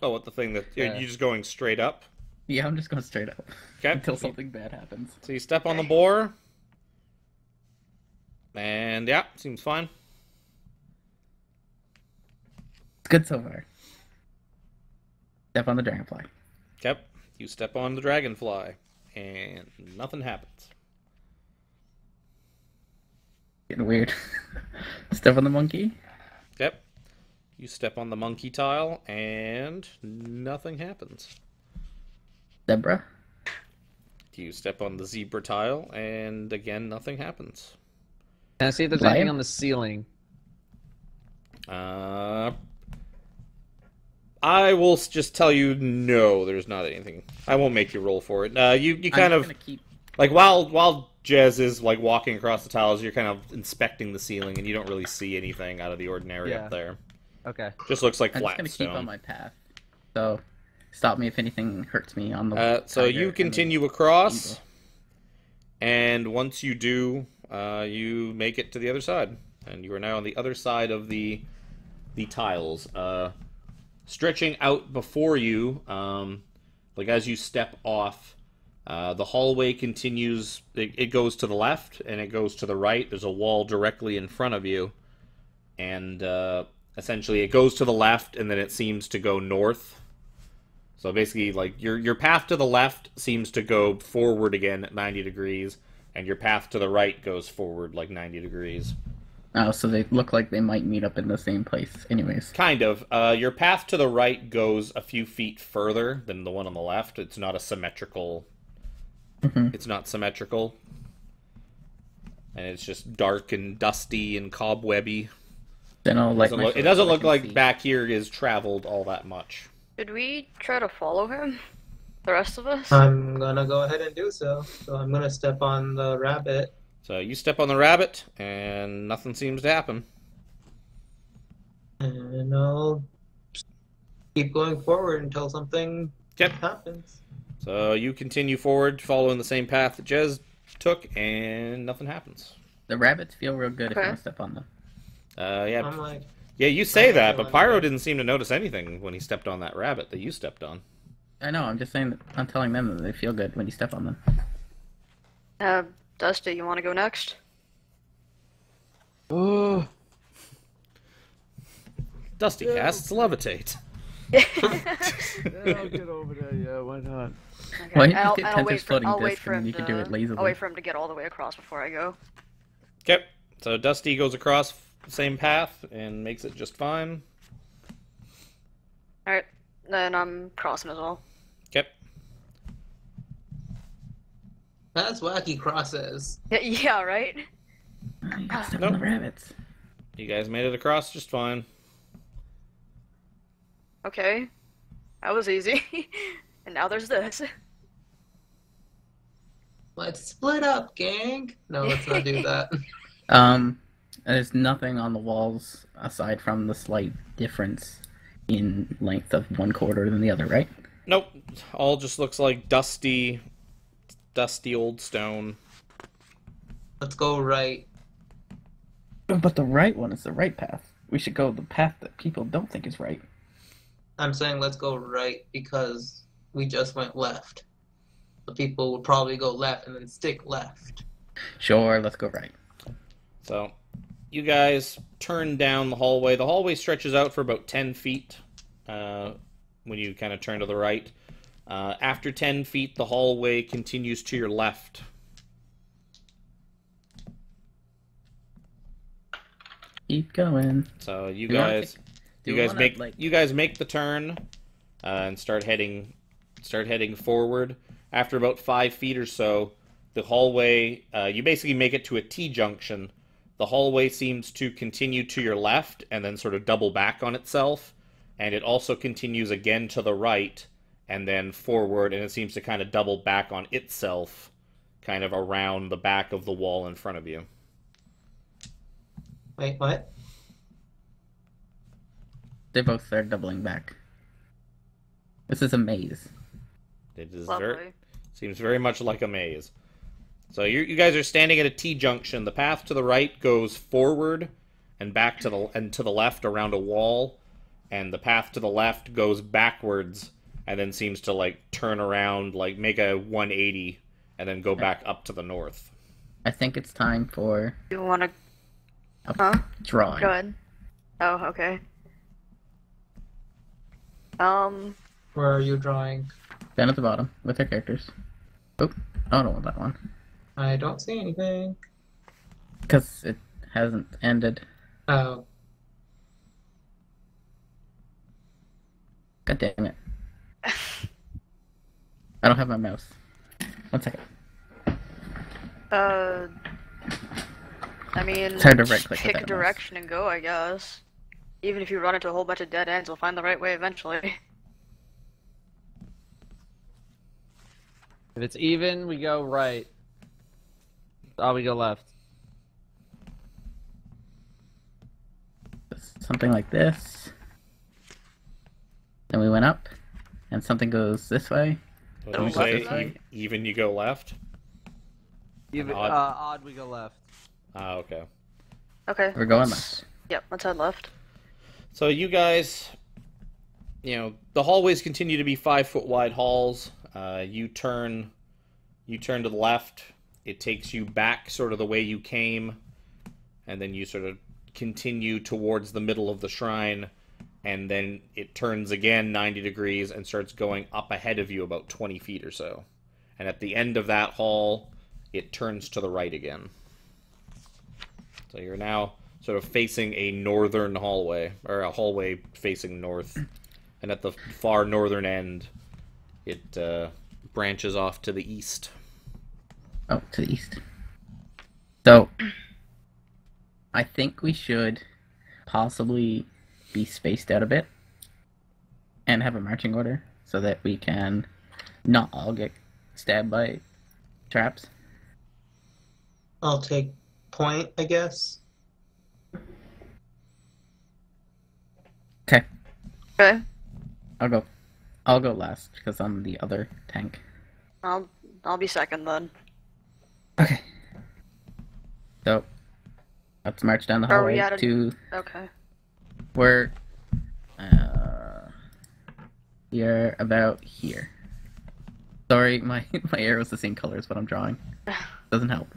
Speaker 2: Oh, what the thing that you're
Speaker 3: Yeah.
Speaker 2: just going straight up?
Speaker 1: Yeah, I'm just going straight up
Speaker 2: Okay.
Speaker 1: until something bad happens.
Speaker 2: So you step on the boar, and yeah, seems fine.
Speaker 1: It's good so far. Step on the dragonfly.
Speaker 2: Okay. You step on the dragonfly, and nothing happens.
Speaker 1: Getting weird. Step on the monkey.
Speaker 2: Yep. You step on the monkey tile, and nothing happens.
Speaker 1: Zebra.
Speaker 2: You step on the zebra tile, and again, nothing happens.
Speaker 3: Can I see if there's
Speaker 1: Lion?
Speaker 3: anything on the ceiling?
Speaker 2: I will just tell you, no, there's not anything. I won't make you roll for it. You
Speaker 1: I'm
Speaker 2: kind
Speaker 1: just
Speaker 2: of
Speaker 1: gonna keep...
Speaker 2: like while Jez is like walking across the tiles, you're kind of inspecting the ceiling, and you don't really see anything out of the ordinary
Speaker 3: Yeah.
Speaker 2: up there.
Speaker 3: Okay.
Speaker 2: Just looks like
Speaker 1: I'm just
Speaker 2: flat
Speaker 1: gonna keep on
Speaker 2: stone.
Speaker 1: my path. So, stop me if anything hurts me on the...
Speaker 2: So
Speaker 1: tiger
Speaker 2: you
Speaker 1: and
Speaker 2: continue
Speaker 1: the
Speaker 2: across,
Speaker 1: eagle.
Speaker 2: and once you do, you make it to the other side, and you are now on the other side of the tiles. Stretching out before you, like as you step off, the hallway continues. It goes to the left and it goes to the right. There's a wall directly in front of you, and essentially it goes to the left and then it seems to go north. So basically, like your path to the left seems to go forward again at 90 degrees, and your path to the right goes forward like 90 degrees.
Speaker 1: Oh, so they look like they might meet up in the same place. Anyways.
Speaker 2: Kind of. Your path to the right goes a few feet further than the one on the left. It's not a symmetrical... It's not symmetrical. And it's just dark and dusty and cobwebby.
Speaker 1: Then I'll light my
Speaker 2: It
Speaker 1: sword
Speaker 2: doesn't
Speaker 1: so I
Speaker 2: look
Speaker 1: can
Speaker 2: like
Speaker 1: see.
Speaker 2: back here is traveled all that much.
Speaker 5: Should we try to follow him? The rest of us?
Speaker 4: I'm gonna go ahead and do so. So I'm gonna step on the rabbit.
Speaker 2: So you step on the rabbit, and nothing seems to happen.
Speaker 4: And I'll keep going forward until something
Speaker 2: Yep.
Speaker 4: happens.
Speaker 2: So you continue forward, following the same path that Jez took, and nothing happens.
Speaker 1: The rabbits feel real good if
Speaker 5: Okay.
Speaker 1: I step on them.
Speaker 2: Yeah,
Speaker 4: I'm like,
Speaker 2: yeah, you say
Speaker 4: I'm
Speaker 2: that,
Speaker 4: feeling
Speaker 2: but Pyro
Speaker 4: good.
Speaker 2: didn't seem to notice anything when he stepped on that rabbit that you stepped on.
Speaker 1: I know, I'm just saying that I'm telling them that they feel good when you step on them.
Speaker 5: Dusty, you want to go next?
Speaker 6: Oh,
Speaker 2: Dusty casts levitate.
Speaker 6: yeah, I'll get over there. Yeah, why not?
Speaker 5: Okay.
Speaker 1: Why don't you
Speaker 5: I'll,
Speaker 1: get
Speaker 5: I'll
Speaker 1: Tenter's
Speaker 5: wait for,
Speaker 1: floating
Speaker 5: I'll wait
Speaker 1: disc
Speaker 5: for
Speaker 1: and
Speaker 5: him
Speaker 1: then you can do it
Speaker 5: to.
Speaker 1: lazily?
Speaker 5: I'll wait for him to get all the way across before I go.
Speaker 2: Okay, So Dusty goes across the same path and makes it just fine.
Speaker 5: Alright, then I'm crossing as well.
Speaker 2: Okay.
Speaker 4: That's wacky crosses.
Speaker 5: Yeah, right?
Speaker 1: You got stuck
Speaker 2: Nope.
Speaker 1: on the rabbits.
Speaker 2: You guys made it across just fine.
Speaker 5: Okay. That was easy. And now there's this.
Speaker 4: Let's split up, gang. No, let's not do that.
Speaker 1: There's nothing on the walls aside from the slight difference in length of one quarter than the other, right?
Speaker 2: Nope. All just looks like dusty old stone.
Speaker 4: Let's go right.
Speaker 1: But the right one is the right path. We should go the path that people don't think is right.
Speaker 4: I'm saying let's go right because we just went left. The people would probably go left and then stick left.
Speaker 1: Sure, let's go right.
Speaker 2: So, you guys turn down the hallway. The hallway stretches out for about 10 feet when you kind of turn to the right. After 10 feet, the hallway continues to your left.
Speaker 1: Keep going.
Speaker 2: So you
Speaker 1: Do you wanna
Speaker 2: guys,
Speaker 1: do
Speaker 2: you
Speaker 1: we
Speaker 2: guys
Speaker 1: wanna,
Speaker 2: make
Speaker 1: like-
Speaker 2: you guys make the turn and start heading forward. After about 5 feet or so, the hallway you basically make it to a T-junction. The hallway seems to continue to your left and then sort of double back on itself, and it also continues again to the right and then forward, and it seems to kind of double back on itself, kind of around the back of the wall in front of you.
Speaker 4: Wait, what?
Speaker 1: They both are doubling back. This is a maze.
Speaker 2: It is
Speaker 5: Lovely.
Speaker 2: seems very much like a maze. So you guys are standing at a T-junction. The path to the right goes forward and back to the left around a wall, and the path to the left goes backwards and then seems to like turn around, like make a 180 and then go back up to the north.
Speaker 1: I think it's time for
Speaker 5: You wanna...
Speaker 1: a
Speaker 5: Huh?
Speaker 1: drawing.
Speaker 5: Go ahead. Oh, okay.
Speaker 4: Where are you drawing?
Speaker 1: Down at the bottom with their characters. Oh, I don't want that one.
Speaker 4: I don't see anything.
Speaker 1: Because it hasn't ended.
Speaker 4: Oh,
Speaker 1: God damn it. I don't have my mouse. 1 second.
Speaker 5: I mean,
Speaker 1: It's hard to right-click with
Speaker 5: pick
Speaker 1: that
Speaker 5: a direction and go, I guess. Even if you run into a whole bunch of dead ends, you'll find the right way eventually.
Speaker 3: If it's even, we go right. Oh, we go left.
Speaker 1: Something like this. Then we went up. And something goes this way.
Speaker 2: What
Speaker 5: Oh,
Speaker 2: do you say?
Speaker 5: left side?
Speaker 2: Even you go left?
Speaker 3: Even,
Speaker 2: Odd.
Speaker 3: odd, we go left.
Speaker 2: Ah, okay.
Speaker 5: Okay.
Speaker 1: We're going
Speaker 5: let's-
Speaker 1: left.
Speaker 5: Yep, let's head left.
Speaker 2: So you guys, the hallways continue to be 5-foot wide halls. You turn to the left. It takes you back sort of the way you came, and then you sort of continue towards the middle of the shrine, and then it turns again 90 degrees and starts going up ahead of you about 20 feet or so. And at the end of that hall, it turns to the right again. So you're now sort of facing a northern hallway, or a hallway facing north. And at the far northern end, it branches off to the east.
Speaker 1: Oh, to the east. So, I think we should possibly be spaced out a bit and have a marching order so that we can not all get stabbed by traps.
Speaker 4: I'll take point, I guess.
Speaker 1: Okay,
Speaker 5: Okay.
Speaker 1: I'll go last because I'm the other tank.
Speaker 5: I'll be second then.
Speaker 1: Okay. So, let's march down the
Speaker 5: Are we
Speaker 1: hallway
Speaker 5: at a-
Speaker 1: to
Speaker 5: Okay.
Speaker 1: where you're about here. Sorry, my arrow's the same color as what I'm drawing. Doesn't help.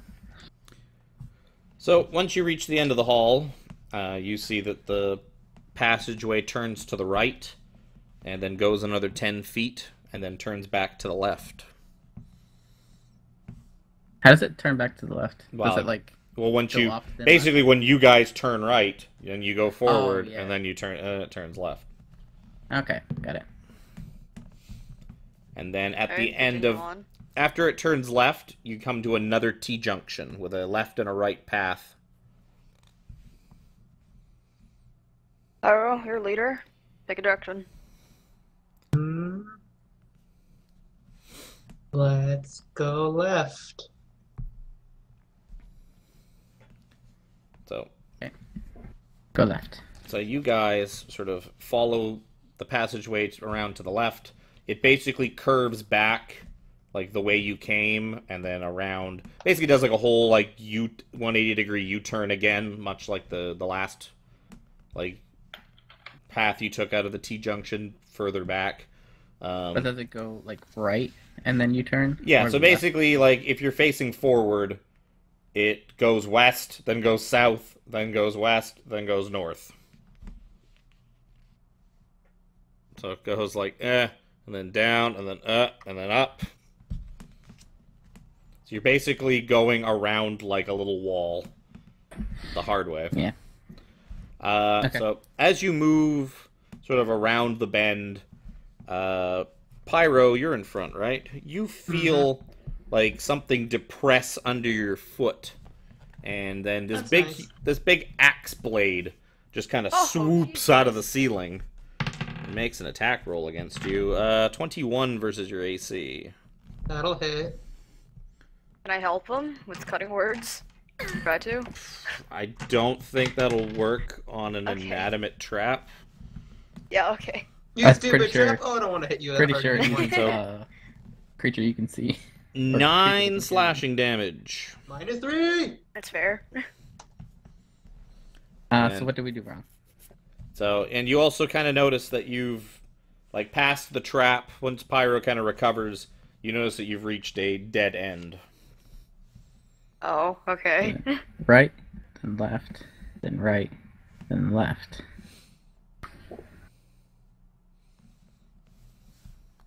Speaker 2: So once you reach the end of the hall, you see that the passageway turns to the right, and then goes another 10 feet, and then turns back to the left.
Speaker 1: How does it turn back to the left?
Speaker 2: Wow.
Speaker 1: Does it like
Speaker 2: Well, once
Speaker 1: Go
Speaker 2: you
Speaker 1: up, then
Speaker 2: basically when you guys turn right, and you go forward,
Speaker 1: yeah.
Speaker 2: and then you turn, it turns left.
Speaker 1: Okay, got it.
Speaker 2: And then at
Speaker 5: Alright,
Speaker 2: the end
Speaker 5: continue
Speaker 2: of
Speaker 5: on.
Speaker 2: after it turns left, you come to another T junction with a left and a right path.
Speaker 5: Pyro, your leader. Pick a direction.
Speaker 4: Let's go left.
Speaker 2: So
Speaker 1: Go left.
Speaker 2: So you guys sort of follow the passageway around to the left. It basically curves back like the way you came and then around. Basically does like a whole like 180-degree U-turn again, much like the last like path you took out of the T-junction further back.
Speaker 1: But does it go like right and then you turn?
Speaker 2: Yeah,
Speaker 1: Or
Speaker 2: so
Speaker 1: left?
Speaker 2: basically like if you're facing forward, it goes west, then goes south, then goes west, then goes north. So it goes like and then down, and then up. So you're basically going around like a little wall the hard way.
Speaker 1: Yeah. Okay.
Speaker 2: So as you move sort of around the bend, Pyro, you're in front, right? You feel like something depress under your foot, and then
Speaker 4: That's nice.
Speaker 2: this big axe blade just kind of
Speaker 5: Oh,
Speaker 2: swoops
Speaker 5: Jesus.
Speaker 2: out of the ceiling and makes an attack roll against you. 21 versus your AC.
Speaker 4: That'll hit.
Speaker 5: Can I help him with cutting words? Try to.
Speaker 2: I don't think that'll work on an
Speaker 5: Okay.
Speaker 2: inanimate trap.
Speaker 5: Yeah, okay.
Speaker 4: You
Speaker 1: That's
Speaker 4: stupid
Speaker 1: pretty sure-
Speaker 4: trap! Oh, I don't want to hit you. that
Speaker 1: Pretty
Speaker 4: hard
Speaker 1: sure
Speaker 4: anymore.
Speaker 1: he's creature you can see.
Speaker 2: 9 slashing damage.
Speaker 4: -3.
Speaker 5: That's fair.
Speaker 1: So what do we do wrong?
Speaker 2: So, and you also kind of notice that you've, like, passed the trap. Once Pyro kind of recovers, you notice that you've reached a dead end.
Speaker 5: Oh, okay.
Speaker 1: Right, then left, then right, then left.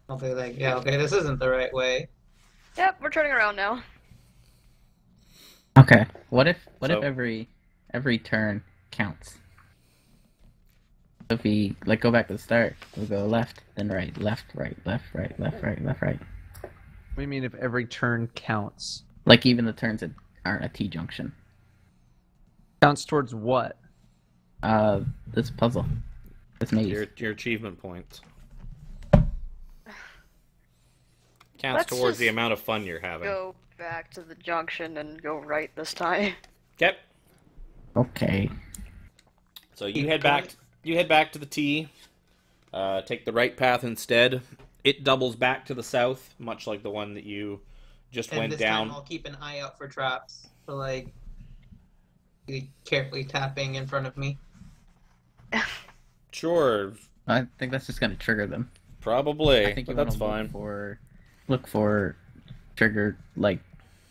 Speaker 4: I'll be like, yeah, okay, this isn't the right way.
Speaker 5: Yep, we're turning around now.
Speaker 1: Okay. What if
Speaker 2: So-
Speaker 1: every turn counts? If we like go back to the start, we go left, then right, left, right, left, right, left, right, left, right.
Speaker 3: What do you mean if every turn counts?
Speaker 1: Like even the turns that aren't a T junction.
Speaker 3: Counts towards what?
Speaker 1: This puzzle, this maze.
Speaker 2: Your achievement points. Counts
Speaker 5: Let's
Speaker 2: towards the
Speaker 5: just
Speaker 2: amount of fun you're having.
Speaker 5: Go back to the junction and go right this time.
Speaker 2: Okay.
Speaker 1: Okay.
Speaker 2: So you
Speaker 4: Keep
Speaker 2: head
Speaker 4: going.
Speaker 2: back. You head back to the T. Take the right path instead. It doubles back to the south, much like the one that you just
Speaker 4: And
Speaker 2: went
Speaker 4: this
Speaker 2: down.
Speaker 4: time I'll keep an eye out for traps. For like, really carefully tapping in front of me.
Speaker 2: Sure,
Speaker 1: I think that's just gonna trigger them.
Speaker 2: probably,
Speaker 1: I think
Speaker 2: but
Speaker 1: you
Speaker 2: that's
Speaker 1: wanna
Speaker 2: fine.
Speaker 1: look for trigger like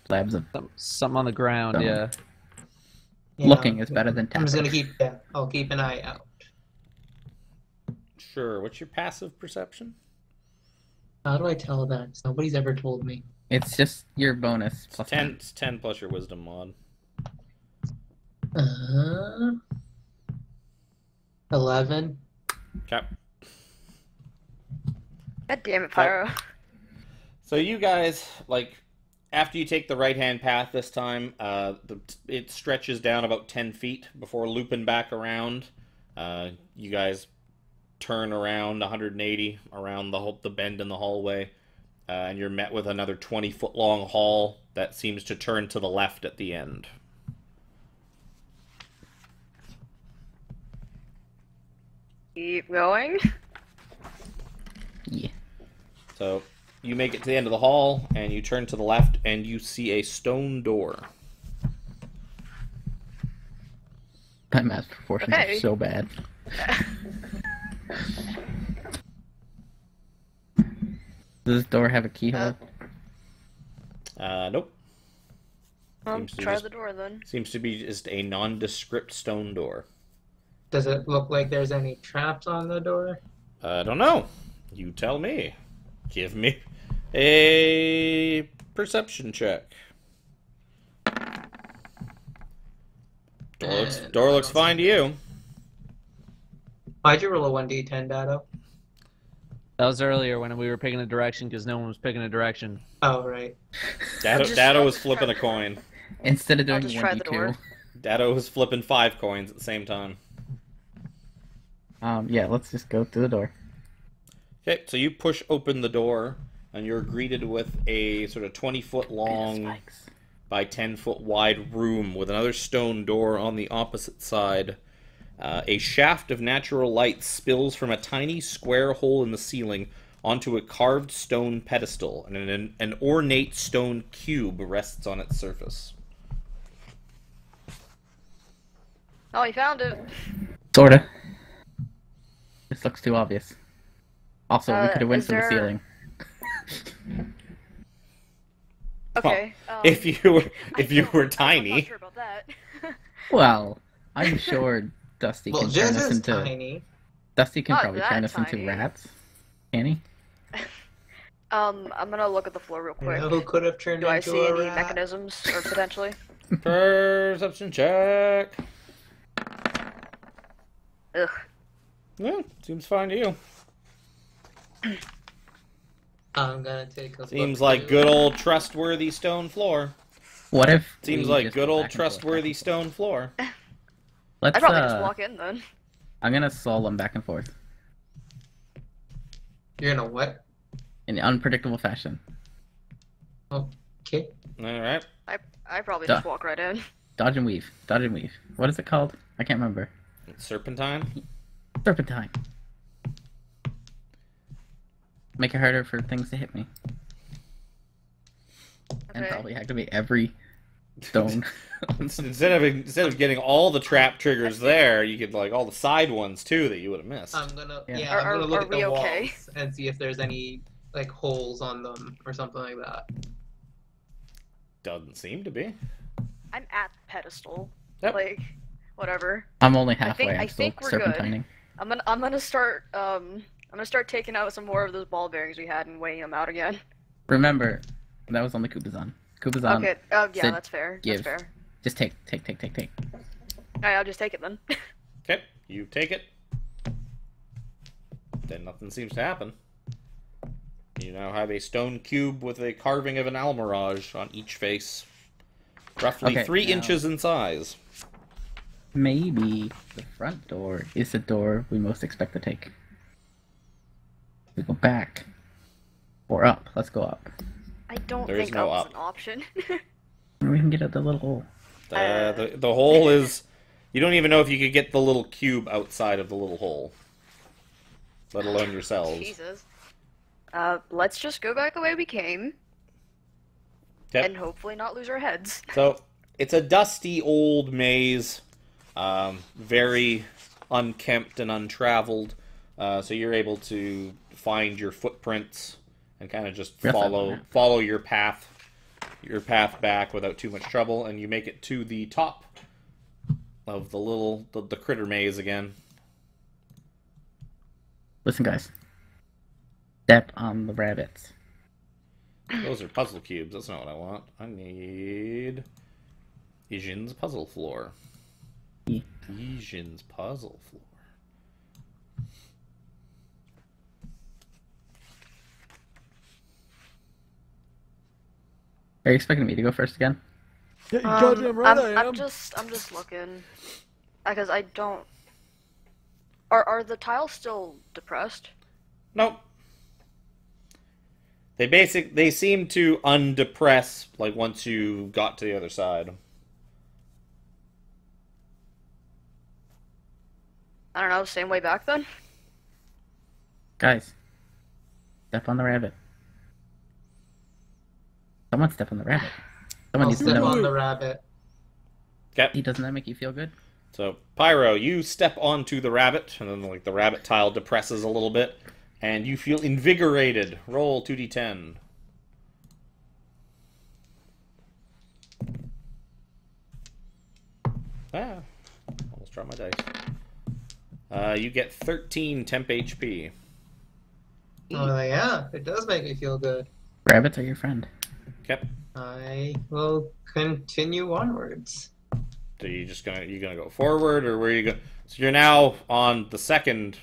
Speaker 1: slabs of
Speaker 3: Something on the ground,
Speaker 1: Stone.
Speaker 3: yeah.
Speaker 4: Yeah,
Speaker 1: looking is better than
Speaker 4: I'm just
Speaker 1: tapping.
Speaker 4: gonna keep. Yeah, I'll keep an eye out.
Speaker 2: Sure. What's your passive perception?
Speaker 4: How do I tell that? Nobody's ever told me.
Speaker 1: It's just your bonus plus
Speaker 2: 10. It's 10 plus your wisdom mod.
Speaker 4: 11.
Speaker 2: Okay.
Speaker 5: God damn it, Pyro.
Speaker 2: So you guys, like, after you take the right-hand path this time, it stretches down about 10 feet before looping back around. You guys turn around 180 around the bend in the hallway, and you're met with another 20-foot-long hall that seems to turn to the left at the end.
Speaker 5: Keep going.
Speaker 1: Yeah.
Speaker 2: So you make it to the end of the hall, and you turn to the left, and you see a stone door.
Speaker 1: My math proportions
Speaker 5: Okay.
Speaker 1: are so bad. Does this door have a keyhole?
Speaker 2: Nope. Seems to
Speaker 5: Try
Speaker 2: just-
Speaker 5: the door then.
Speaker 2: Seems to be just a nondescript stone door.
Speaker 4: Does it look like there's any traps on the door?
Speaker 2: I don't know. You tell me. Give me a perception check. Door looks fine to you.
Speaker 4: Why'd you roll a 1d10, Dado?
Speaker 3: That was earlier when we were picking a direction because no one was picking a direction.
Speaker 4: Oh, right.
Speaker 2: Dado was flipping a coin.
Speaker 1: Instead of doing
Speaker 5: just try the
Speaker 1: 1d2.
Speaker 5: door.
Speaker 2: Dado was flipping 5 coins at the same time.
Speaker 1: Yeah, let's just go through the door.
Speaker 2: Okay, so you push open the door, and you're greeted with a sort of 20-foot long by 10-foot wide room with another stone door on the opposite side. A shaft of natural light spills from a tiny square hole in the ceiling onto a carved stone pedestal, and an ornate stone cube rests on its surface.
Speaker 5: Oh, he found it.
Speaker 1: Sorta. This looks too obvious. Also, we could have went
Speaker 5: is
Speaker 1: from the
Speaker 5: there-
Speaker 1: ceiling.
Speaker 5: Okay.
Speaker 2: If you were
Speaker 5: I'm not
Speaker 2: tiny,
Speaker 5: sure about that.
Speaker 1: Well, I'm sure Dusty
Speaker 4: Well,
Speaker 1: can turn
Speaker 4: Jez
Speaker 1: us
Speaker 4: is
Speaker 1: into...
Speaker 4: tiny.
Speaker 1: Dusty can
Speaker 5: Not
Speaker 1: probably
Speaker 5: that
Speaker 1: turn us into
Speaker 5: tiny.
Speaker 1: rats. Can he?
Speaker 5: I'm gonna look at the floor real
Speaker 4: You
Speaker 5: quick.
Speaker 4: know who could have turned
Speaker 5: Do I
Speaker 4: into
Speaker 5: see
Speaker 4: a
Speaker 5: any
Speaker 4: rat?
Speaker 5: mechanisms, or potentially?
Speaker 2: perception check.
Speaker 5: Ugh.
Speaker 2: Yeah, seems fine to you.
Speaker 4: I'm gonna take a
Speaker 2: Seems
Speaker 4: look
Speaker 2: like
Speaker 4: too.
Speaker 2: good old trustworthy stone floor.
Speaker 1: What if
Speaker 2: Seems
Speaker 1: we
Speaker 2: like
Speaker 1: just
Speaker 2: good
Speaker 1: go
Speaker 2: old
Speaker 1: back and forth,
Speaker 2: trustworthy
Speaker 1: back
Speaker 2: stone floor.
Speaker 1: and forth? Let's,
Speaker 5: I'd probably just walk in then.
Speaker 1: I'm gonna sol them back and forth
Speaker 4: You're gonna what?
Speaker 1: in unpredictable fashion.
Speaker 4: Okay.
Speaker 2: Alright.
Speaker 5: I probably
Speaker 1: Duh.
Speaker 5: just walk right in.
Speaker 1: Dodge and weave. Dodge and weave. What is it called? I can't remember.
Speaker 2: Serpentine?
Speaker 1: Serpentine. Make it harder for things to hit me. And
Speaker 5: Okay.
Speaker 1: probably activate every stone.
Speaker 2: Instead of getting all the trap triggers there, you get like all the side ones too that you would have missed.
Speaker 4: I'm gonna
Speaker 1: Yeah.
Speaker 4: I'm gonna look
Speaker 5: Are
Speaker 4: at the
Speaker 5: we
Speaker 4: walls
Speaker 5: okay?
Speaker 4: and see if there's any like holes on them or something like that.
Speaker 2: Doesn't seem to be.
Speaker 5: I'm at the pedestal.
Speaker 2: Yep.
Speaker 5: Like, whatever.
Speaker 1: I'm only halfway.
Speaker 5: I
Speaker 1: I'm still
Speaker 5: think we're good.
Speaker 1: serpentining.
Speaker 5: I'm gonna start taking out some more of those ball bearings we had and weighing them out again.
Speaker 1: Remember, that was only Kubazan. Kubazan,
Speaker 5: Okay. Yeah,
Speaker 1: Sid,
Speaker 5: that's fair.
Speaker 1: give.
Speaker 5: That's fair.
Speaker 1: just take.
Speaker 5: Alright, I'll just take it then.
Speaker 2: Okay, you take it. Then nothing seems to happen. You now have a stone cube with a carving of an almirage on each face. Roughly
Speaker 1: Okay,
Speaker 2: 3
Speaker 1: now-
Speaker 2: inches in size.
Speaker 1: Maybe the front door is the door we most expect to take. We go back. Or up. Let's go up.
Speaker 5: I don't
Speaker 2: There is
Speaker 5: think
Speaker 2: no
Speaker 5: up's
Speaker 2: up.
Speaker 5: an option.
Speaker 1: We can get out the little hole.
Speaker 2: The hole is... You don't even know if you could get the little cube outside of the little hole. Let alone yourselves.
Speaker 5: Jesus. Let's just go back the way we came,
Speaker 2: Okay.
Speaker 5: and hopefully not lose our heads.
Speaker 2: So, it's a dusty old maze. Very unkempt and untraveled. So you're able to find your footprints and kind of just
Speaker 1: Yes, I
Speaker 2: follow
Speaker 1: know.
Speaker 2: follow your path back without too much trouble, and you make it to the top of the critter maze again.
Speaker 1: Listen, guys. Step on the rabbits.
Speaker 2: Those are puzzle cubes. That's not what I want. I need Ijin's puzzle floor. Ijin's puzzle floor.
Speaker 1: Are you expecting me to go first again?
Speaker 6: Yeah, you goddamn right I am.
Speaker 5: I'm just looking, because I don't. Are the tiles still depressed?
Speaker 2: Nope. They seem to undepress like once you got to the other side.
Speaker 5: I don't know. Same way back then.
Speaker 1: Guys. Step on the rabbit. Someone step on the rabbit. Someone
Speaker 4: I'll
Speaker 1: needs to
Speaker 4: step
Speaker 1: know.
Speaker 4: on the rabbit.
Speaker 2: Okay.
Speaker 1: Doesn't that make you feel good?
Speaker 2: So, Pyro, you step onto the rabbit, and then like the rabbit tile depresses a little bit, and you feel invigorated. Roll 2d10. Ah, almost dropped my dice. You get 13 temp HP.
Speaker 4: Oh yeah, it does make me feel good.
Speaker 1: Rabbits are your friend.
Speaker 2: Okay.
Speaker 4: I will continue onwards.
Speaker 2: Are you gonna go forward, or where are you going? So you're now on the second,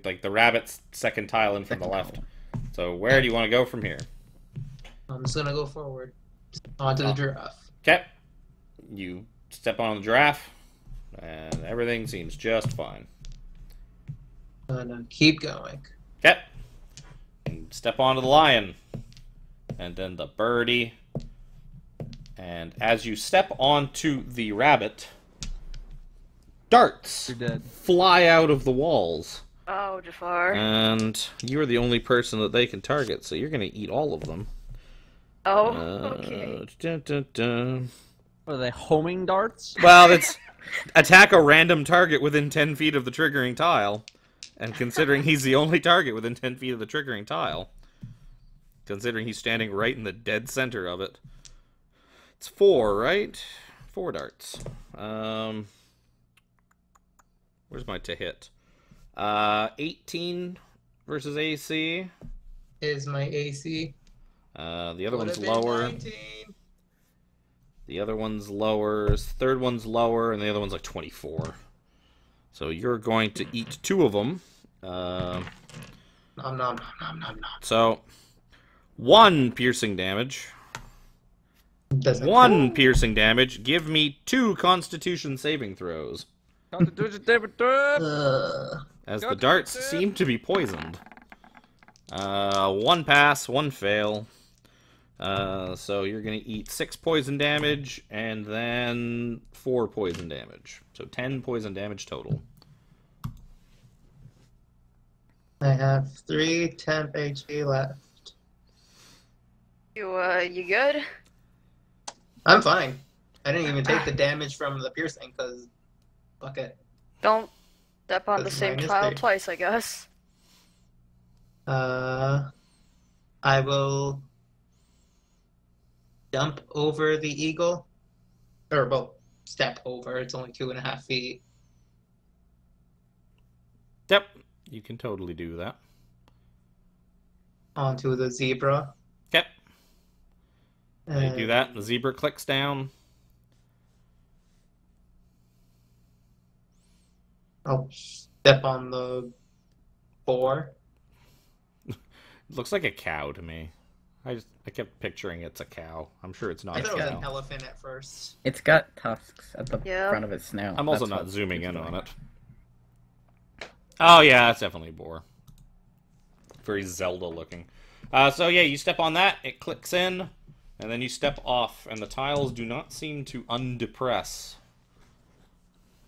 Speaker 2: like the rabbit's second tile in from the left. So where do you want to go from here?
Speaker 4: I'm just gonna go forward onto the giraffe.
Speaker 2: Okay. You step on the giraffe, and everything seems just fine.
Speaker 4: I'm gonna keep going.
Speaker 2: Okay. And step onto the lion, and then the birdie. And as you step onto the rabbit, darts fly out of the walls.
Speaker 5: Oh, Jafar.
Speaker 2: And you are the only person that they can target, so you're going to eat all of them.
Speaker 5: Oh, okay.
Speaker 2: Dun, dun, dun.
Speaker 3: What are they, homing darts?
Speaker 2: Well, it's attack a random target within 10 feet of the triggering tile. And considering he's the only target within 10 feet of the triggering tile, considering he's standing right in the dead center of it, it's 4, right? 4 darts. Where's my to hit? 18 versus AC.
Speaker 4: Is my AC?
Speaker 2: The other one's
Speaker 4: Would've been
Speaker 2: lower.
Speaker 4: 19.
Speaker 2: The other one's lower. Third one's lower, and the other one's like 24. So you're going to eat 2 of them.
Speaker 4: Nom nom nom nom nom nom.
Speaker 2: So 1 piercing damage.
Speaker 4: Doesn't
Speaker 2: 1 piercing damage. Give me 2 Constitution saving throws.
Speaker 4: Ugh.
Speaker 2: As the darts seem to be poisoned. 1 pass, 1 fail. So you're going to eat 6 poison damage, and then 4 poison damage. So 10 poison damage total.
Speaker 4: I have 3 temp HP left.
Speaker 5: You good?
Speaker 4: I'm fine. I didn't even take the damage from the piercing, because... Fuck it.
Speaker 5: Don't step on the
Speaker 4: That's
Speaker 5: same
Speaker 4: minus
Speaker 5: tile
Speaker 4: 3.
Speaker 5: twice, I guess.
Speaker 4: I will... jump over the eagle. Or, well, step over. It's only 2.5 feet.
Speaker 2: Yep, you can totally do that.
Speaker 4: Onto the zebra.
Speaker 2: Okay. You
Speaker 4: And
Speaker 2: do that, the zebra clicks down.
Speaker 4: I'll step on the boar.
Speaker 2: It looks like a cow to me. I kept picturing it's a cow. I'm sure it's not
Speaker 4: I
Speaker 2: a
Speaker 4: thought it was
Speaker 2: cow.
Speaker 4: an elephant at first.
Speaker 1: It's got tusks at the
Speaker 5: Yeah.
Speaker 1: front of its snout.
Speaker 2: I'm also
Speaker 1: That's
Speaker 2: not
Speaker 1: what
Speaker 2: zooming
Speaker 1: it's
Speaker 2: in on
Speaker 1: doing.
Speaker 2: it. Oh yeah, that's definitely a boar. Very Zelda looking. So yeah, you step on that, it clicks in, and then you step off, and the tiles do not seem to undepress.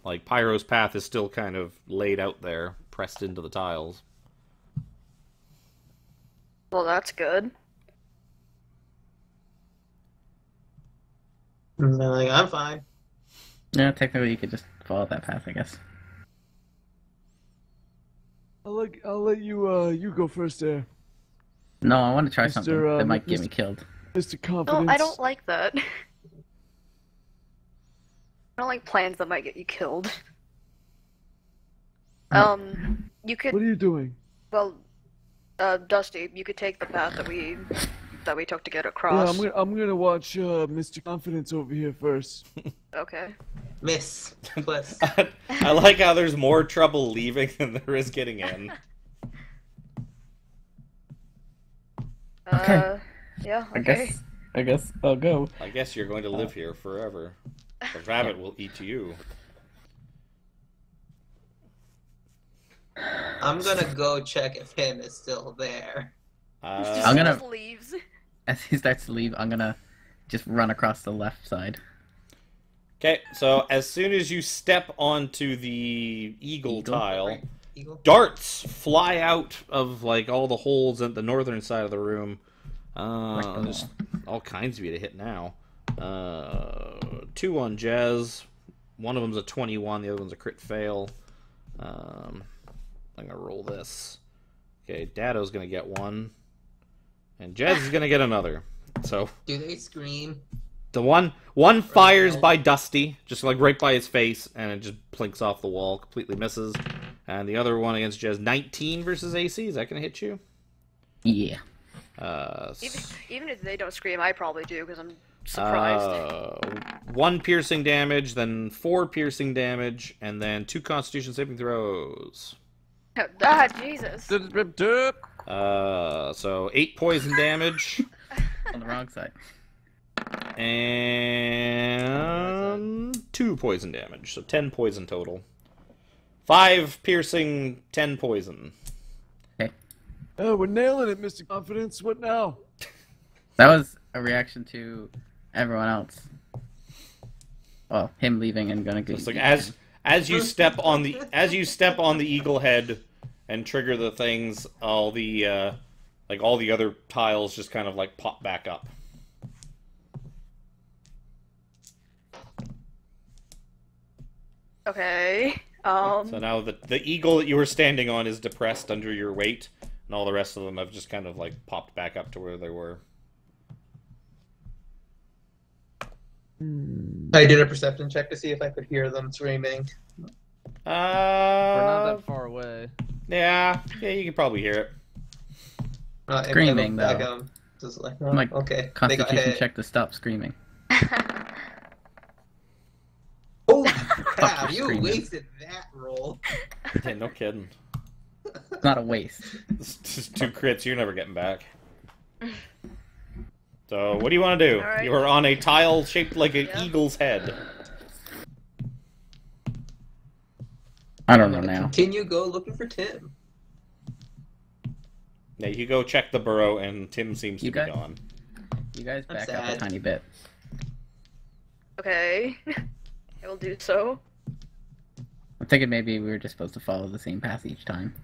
Speaker 2: Like, Pyro's path is still kind of laid out there, pressed into the tiles.
Speaker 5: Well, that's good.
Speaker 4: And they're like, I'm fine.
Speaker 1: No, technically you could just follow that path, I guess.
Speaker 6: I'll let you go first there,
Speaker 1: No, I want to try
Speaker 6: Mr.
Speaker 1: something that might get
Speaker 6: Mr.
Speaker 1: me killed.
Speaker 6: Mr.
Speaker 5: No,
Speaker 6: Confidence.
Speaker 5: I don't like that. I don't like plans that might get you killed. You could,
Speaker 6: What are you doing?
Speaker 5: well, Dusty, you could take the path that we took to get
Speaker 6: Yeah,
Speaker 5: across.
Speaker 6: I'm gonna watch Mr. Confidence over here first.
Speaker 5: Okay.
Speaker 4: Miss. Plus.
Speaker 2: I like how there's more trouble leaving than there is getting in.
Speaker 1: Okay.
Speaker 5: Yeah,
Speaker 1: I
Speaker 5: okay.
Speaker 1: guess I'll go.
Speaker 2: I guess you're going to live here forever. The rabbit will eat you.
Speaker 4: I'm gonna go check if him is still there.
Speaker 1: I'm gonna-
Speaker 5: Just leaves.
Speaker 1: As he starts to leave, I'm gonna just run across the left side.
Speaker 2: Okay, so as soon as you step onto the eagle tile,
Speaker 4: Right, Eagle?
Speaker 2: darts fly out of like all the holes at the northern side of the room. There's all kinds of you to hit now. 2 on Jez. One of them's a 21. The other one's a crit fail. I'm gonna roll this. Okay, Dado's gonna get 1, and Jez is gonna get another. So
Speaker 4: Do they scream?
Speaker 2: the one fires by Dusty, just like right by his face, and it just plinks off the wall, completely misses. And the other one against Jez, 19 versus AC. Is that gonna hit you?
Speaker 1: Yeah.
Speaker 5: Even if they don't scream, I probably do because I'm surprised.
Speaker 2: 1 piercing damage, then 4 piercing damage, and then 2 Constitution saving throws.
Speaker 5: Ah, Jesus.
Speaker 2: So 8 poison damage.
Speaker 1: On the wrong side.
Speaker 2: And 2 poison damage, so 10 poison total. 5 piercing, 10 poison.
Speaker 1: Okay.
Speaker 6: Oh, we're nailing it, Mr. Confidence. What now?
Speaker 1: That was a reaction to everyone else. Well, him leaving and gonna go.
Speaker 2: It's like as you step on the eagle head and trigger the things, all the other tiles just kind of like pop back up.
Speaker 5: Okay.
Speaker 2: So now the eagle that you were standing on is depressed under your weight, and all the rest of them have just kind of like popped back up to where they were.
Speaker 4: I did a perception check to see if I could hear them screaming.
Speaker 3: We're not that far away.
Speaker 2: Yeah, you can probably hear it.
Speaker 1: Screaming,
Speaker 4: back,
Speaker 1: though.
Speaker 4: Just like,
Speaker 1: I'm like,
Speaker 4: okay.
Speaker 1: Constitution check to stop screaming.
Speaker 4: Holy crap, you
Speaker 1: screaming.
Speaker 4: wasted that roll.
Speaker 2: Yeah, no kidding.
Speaker 1: It's not a waste.
Speaker 2: It's just 2 crits, you're never getting back. So, what do you want to do?
Speaker 5: All right.
Speaker 2: You are on a tile shaped like an eagle's head.
Speaker 1: I don't know now.
Speaker 4: Continue go looking for Tim.
Speaker 2: Yeah, you go check the burrow, and Tim seems to
Speaker 1: You
Speaker 2: be
Speaker 1: got-
Speaker 2: gone.
Speaker 1: You guys
Speaker 4: I'm
Speaker 1: back up a
Speaker 4: sad.
Speaker 1: tiny bit.
Speaker 5: Okay. I will do so.
Speaker 1: I'm thinking maybe we were just supposed to follow the same path each time.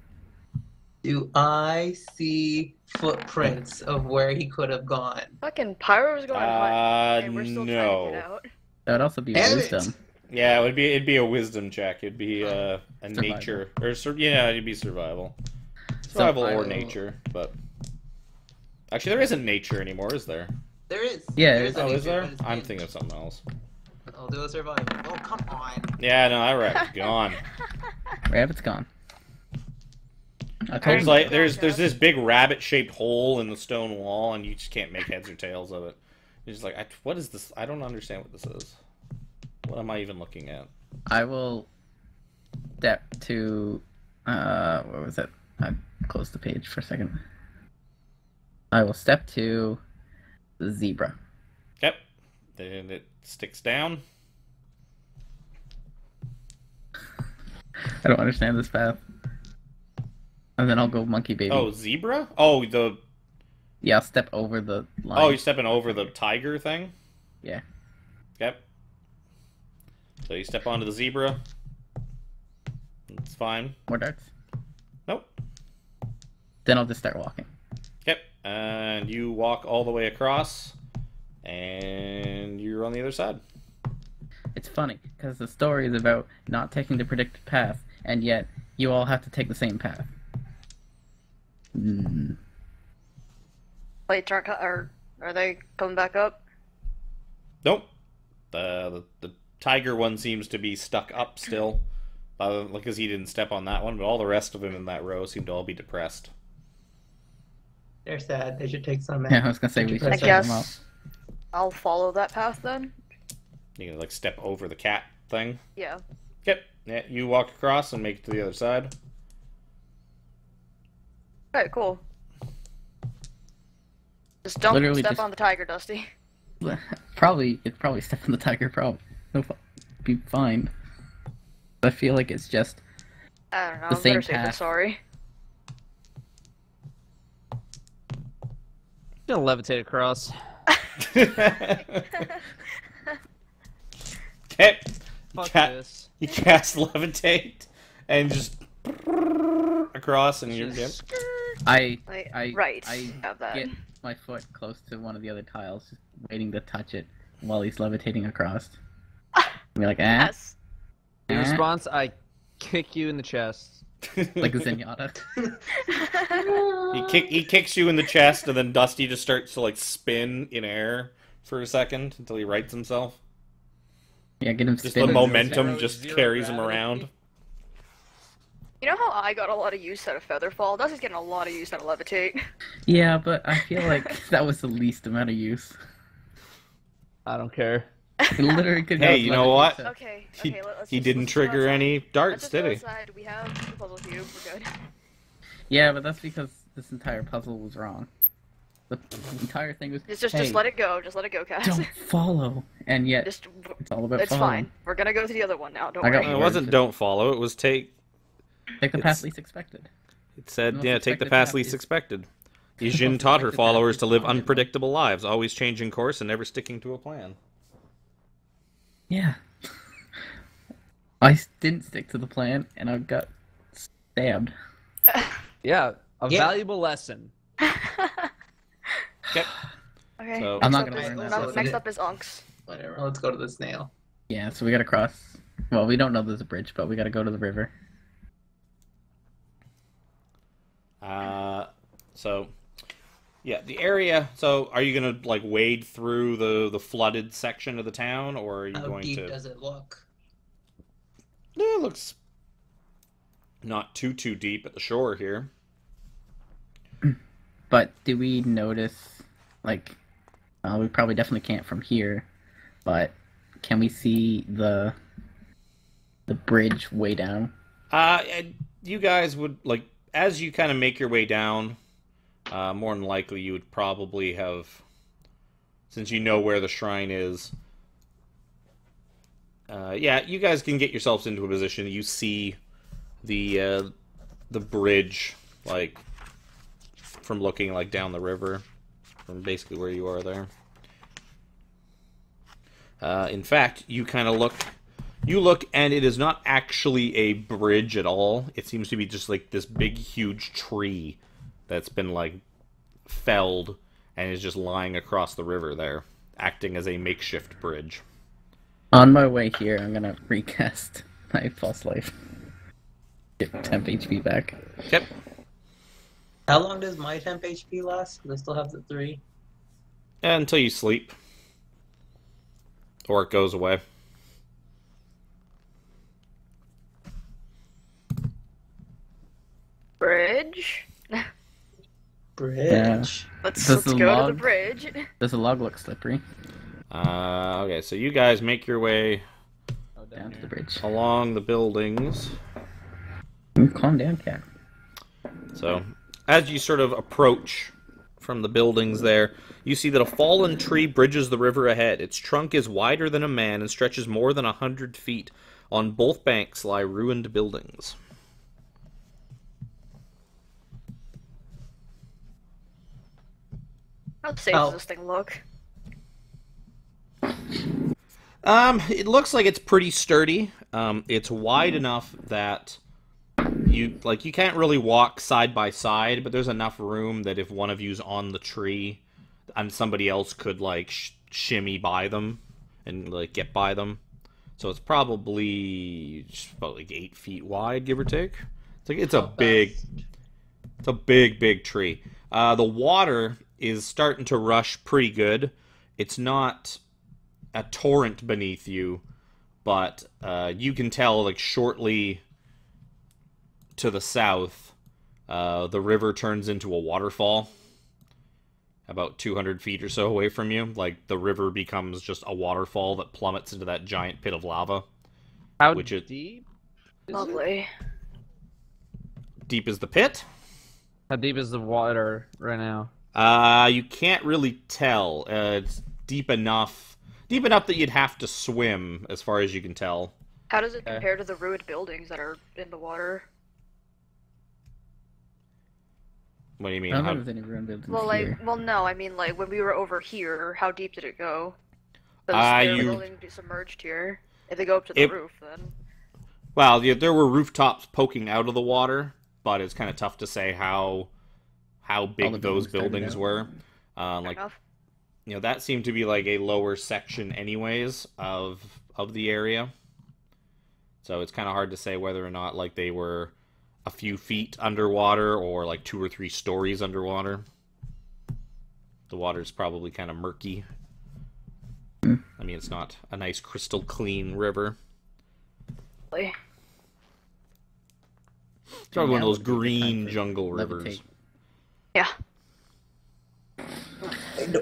Speaker 4: Do I see footprints of where he could have gone?
Speaker 5: Fucking Pyro's going to hunt, and we're still trying to
Speaker 2: no.
Speaker 5: get out.
Speaker 1: That would also be
Speaker 4: Damn it!
Speaker 1: wisdom.
Speaker 2: Yeah, it'd be a wisdom check. It'd be a
Speaker 1: Survival.
Speaker 2: nature it'd be survival. Survival or
Speaker 1: Survival.
Speaker 2: nature, but actually there isn't nature anymore, is there?
Speaker 4: There is.
Speaker 1: Yeah,
Speaker 4: There is a
Speaker 2: Oh, is
Speaker 4: nature,
Speaker 2: there?
Speaker 4: but it's
Speaker 2: I'm
Speaker 4: in.
Speaker 2: thinking of something else.
Speaker 4: I'll do a survival. Oh, come on.
Speaker 2: Yeah, no, I reckon gone.
Speaker 1: Rabbit's gone. I told
Speaker 2: There's
Speaker 1: you.
Speaker 2: like there's this big rabbit-shaped hole in the stone wall, and you just can't make heads or tails of it. You're just like, what is this? I don't understand what this is. What am I even looking at?
Speaker 1: I will step to where was it? I closed the page for a second. I will step to the zebra.
Speaker 2: Yep. Then it sticks down.
Speaker 1: I don't understand this path. And then I'll go monkey baby.
Speaker 2: Oh, zebra? Oh,
Speaker 1: Yeah, I'll step over the line.
Speaker 2: oh, you're stepping over the tiger thing?
Speaker 1: Yeah.
Speaker 2: Yep. So you step onto the zebra. It's fine.
Speaker 1: More darts.
Speaker 2: Nope.
Speaker 1: Then I'll just start walking.
Speaker 2: Yep. And you walk all the way across, and you're on the other side.
Speaker 1: It's funny, because the story is about not taking the predicted path, and yet you all have to take the same path.
Speaker 5: Wait, are they coming back up?
Speaker 2: Nope. The tiger one seems to be stuck up still, because he didn't step on that one, but all the rest of them in that row seem to all be depressed.
Speaker 4: They're sad. They should take some.
Speaker 1: Yeah, I was gonna say we should
Speaker 5: I
Speaker 1: check them out.
Speaker 5: guess I'll follow that path then.
Speaker 2: You can like step over the cat thing.
Speaker 5: Yeah.
Speaker 2: Yep. Yeah, you walk across and make it to the other side.
Speaker 5: Alright, cool. Just don't
Speaker 1: Literally
Speaker 5: step
Speaker 1: just-
Speaker 5: on the tiger, Dusty.
Speaker 1: It's probably step on the tiger. Probably be fine. I feel like it's just
Speaker 5: I don't know.
Speaker 1: The same
Speaker 5: Better safe than
Speaker 1: path.
Speaker 5: sorry.
Speaker 3: Gonna levitate across.
Speaker 2: Okay.
Speaker 3: Fuck
Speaker 2: Cat-
Speaker 3: this.
Speaker 2: You cast levitate and just across, and you're yep.
Speaker 1: I
Speaker 5: Right.
Speaker 1: I
Speaker 5: have that.
Speaker 1: get my foot close to one of the other tiles, just waiting to touch it while he's levitating across. Be like,
Speaker 5: Yes.
Speaker 3: In response, I kick you in the chest.
Speaker 1: like a zenyatta.
Speaker 2: He kicks you in the chest, and then Dusty just starts to like spin in air for a second until he rights himself.
Speaker 1: Yeah, get him
Speaker 2: Just the
Speaker 1: spinning.
Speaker 2: momentum just carries him
Speaker 3: gravity.
Speaker 2: around.
Speaker 5: You know how I got a lot of use out of Featherfall? Dusty's getting a lot of use out of Levitate.
Speaker 1: Yeah, but I feel like that was the least amount of use.
Speaker 3: I don't care.
Speaker 1: He literally could go
Speaker 2: Hey, you know
Speaker 1: levitate,
Speaker 2: what?
Speaker 1: so-
Speaker 5: Okay,
Speaker 2: He,
Speaker 5: okay, let's
Speaker 2: he
Speaker 5: just,
Speaker 2: didn't
Speaker 5: let's just go
Speaker 2: trigger
Speaker 5: outside.
Speaker 2: any
Speaker 5: Let's
Speaker 2: darts,
Speaker 5: just
Speaker 2: did
Speaker 5: go
Speaker 2: he?
Speaker 5: outside. We have the puzzle cube. We're good.
Speaker 1: Yeah, but that's because this entire puzzle was wrong. The entire thing was.
Speaker 5: Just
Speaker 1: hey,
Speaker 5: let it go. Just let it go, Cass.
Speaker 1: don't follow, and yet
Speaker 5: Just,
Speaker 1: it's all about
Speaker 5: it's
Speaker 1: following.
Speaker 5: fine. We're gonna go to the other one now. Don't
Speaker 1: I got
Speaker 5: worry.
Speaker 2: It wasn't don't follow, it was take...
Speaker 1: Take the
Speaker 2: It's-
Speaker 1: path least expected.
Speaker 2: It said,
Speaker 1: Most
Speaker 2: yeah, take the
Speaker 1: expected
Speaker 2: path
Speaker 1: path
Speaker 2: least
Speaker 1: is-
Speaker 2: expected.
Speaker 1: the
Speaker 2: Yijin
Speaker 1: most
Speaker 2: taught her
Speaker 1: expected path
Speaker 2: followers
Speaker 1: is
Speaker 2: to live
Speaker 1: following.
Speaker 2: unpredictable lives, always changing course and never sticking to a plan.
Speaker 1: Yeah. I didn't stick to the plan, and I got stabbed.
Speaker 3: Yeah, a
Speaker 4: Yeah.
Speaker 3: valuable lesson.
Speaker 2: Okay.
Speaker 5: Okay.
Speaker 2: So-
Speaker 1: I'm
Speaker 5: next
Speaker 1: not
Speaker 5: up
Speaker 1: gonna
Speaker 5: is-
Speaker 1: learn that
Speaker 5: no,
Speaker 1: lesson.
Speaker 5: Next up is Unks.
Speaker 4: Whatever. Let's go to the snail.
Speaker 1: Yeah, so we gotta cross. Well, we don't know there's a bridge, but we gotta go to the river.
Speaker 2: So, yeah, the area. So, are you gonna like wade through the flooded section of the town, or are you
Speaker 4: How
Speaker 2: going
Speaker 4: deep
Speaker 2: to?
Speaker 4: does it look?
Speaker 2: Yeah, it looks not too deep at the shore here.
Speaker 1: But do we notice, like, we probably definitely can't from here, but can we see the bridge way down?
Speaker 2: And you guys would like as you kind of make your way down. More than likely, you would probably have, since you know where the shrine is. Yeah, you guys can get yourselves into a position. You see the bridge, like from looking like down the river, from basically where you are there. In fact, you kind of look. You look, and it is not actually a bridge at all. It seems to be just like this big, huge tree that's been like felled and is just lying across the river there, acting as a makeshift bridge.
Speaker 1: On my way here, I'm gonna recast my false life. Get temp HP back.
Speaker 2: Yep.
Speaker 4: How long does my temp HP last? 'Cause I still have the 3.
Speaker 2: Until you sleep. Or it goes away.
Speaker 5: Bridge.
Speaker 4: Bridge.
Speaker 1: Yeah.
Speaker 5: Let's
Speaker 1: Does the
Speaker 5: go to the
Speaker 1: log-
Speaker 5: bridge.
Speaker 1: Does the log look slippery?
Speaker 2: Okay, so you guys make your way
Speaker 1: Down to the bridge.
Speaker 2: along the buildings.
Speaker 1: Calm down, cat.
Speaker 2: So, as you sort of approach from the buildings there, you see that a fallen tree bridges the river ahead. Its trunk is wider than a man and stretches more than 100 feet. On both banks lie ruined buildings.
Speaker 5: How safe
Speaker 4: Oh.
Speaker 5: does this thing look?
Speaker 2: It looks like it's pretty sturdy. It's wide enough that you can't really walk side by side, but there's enough room that if one of you's on the tree, and somebody else could like shimmy by them and like get by them. So it's probably just about like 8 feet wide, give or take. It's a big tree. The water is starting to rush pretty good. It's not a torrent beneath you, but you can tell like shortly to the south, the river turns into a waterfall about 200 feet or so away from you. Like the river becomes just a waterfall that plummets into that giant pit of lava.
Speaker 3: How
Speaker 2: Which is-
Speaker 3: deep? Is it?
Speaker 5: Lovely.
Speaker 2: Deep as the pit?
Speaker 3: How deep is the water right now?
Speaker 2: You can't really tell. It's deep enough that you'd have to swim, as far as you can tell.
Speaker 5: How does it
Speaker 3: Okay.
Speaker 5: compare to the ruined buildings that are in the water?
Speaker 2: What do you mean?
Speaker 1: I don't
Speaker 2: How-
Speaker 1: think there's any ruined buildings
Speaker 5: Well, like,
Speaker 1: here.
Speaker 5: well, no, I mean, like, when we were over here, how deep did it go? Does
Speaker 2: You-
Speaker 5: the building be submerged here? If they go up to the
Speaker 2: It-
Speaker 5: roof, then.
Speaker 2: Well, yeah, there were rooftops poking out of the water, but it's kind of tough to say how big
Speaker 1: the
Speaker 2: those
Speaker 1: buildings started
Speaker 2: buildings
Speaker 1: out.
Speaker 2: were.
Speaker 5: Fair
Speaker 2: Like,
Speaker 5: enough.
Speaker 2: you know, that seemed to be like a lower section, anyways, of the area. So it's kind of hard to say whether or not like they were a few feet underwater or like 2 or 3 stories underwater. The water's probably kind of murky. I mean, it's not a nice crystal clean river.
Speaker 5: Like,
Speaker 2: It's probably one of those
Speaker 1: Now would be a good time
Speaker 2: green
Speaker 1: for
Speaker 2: jungle
Speaker 1: levitate.
Speaker 2: rivers.
Speaker 5: yeah.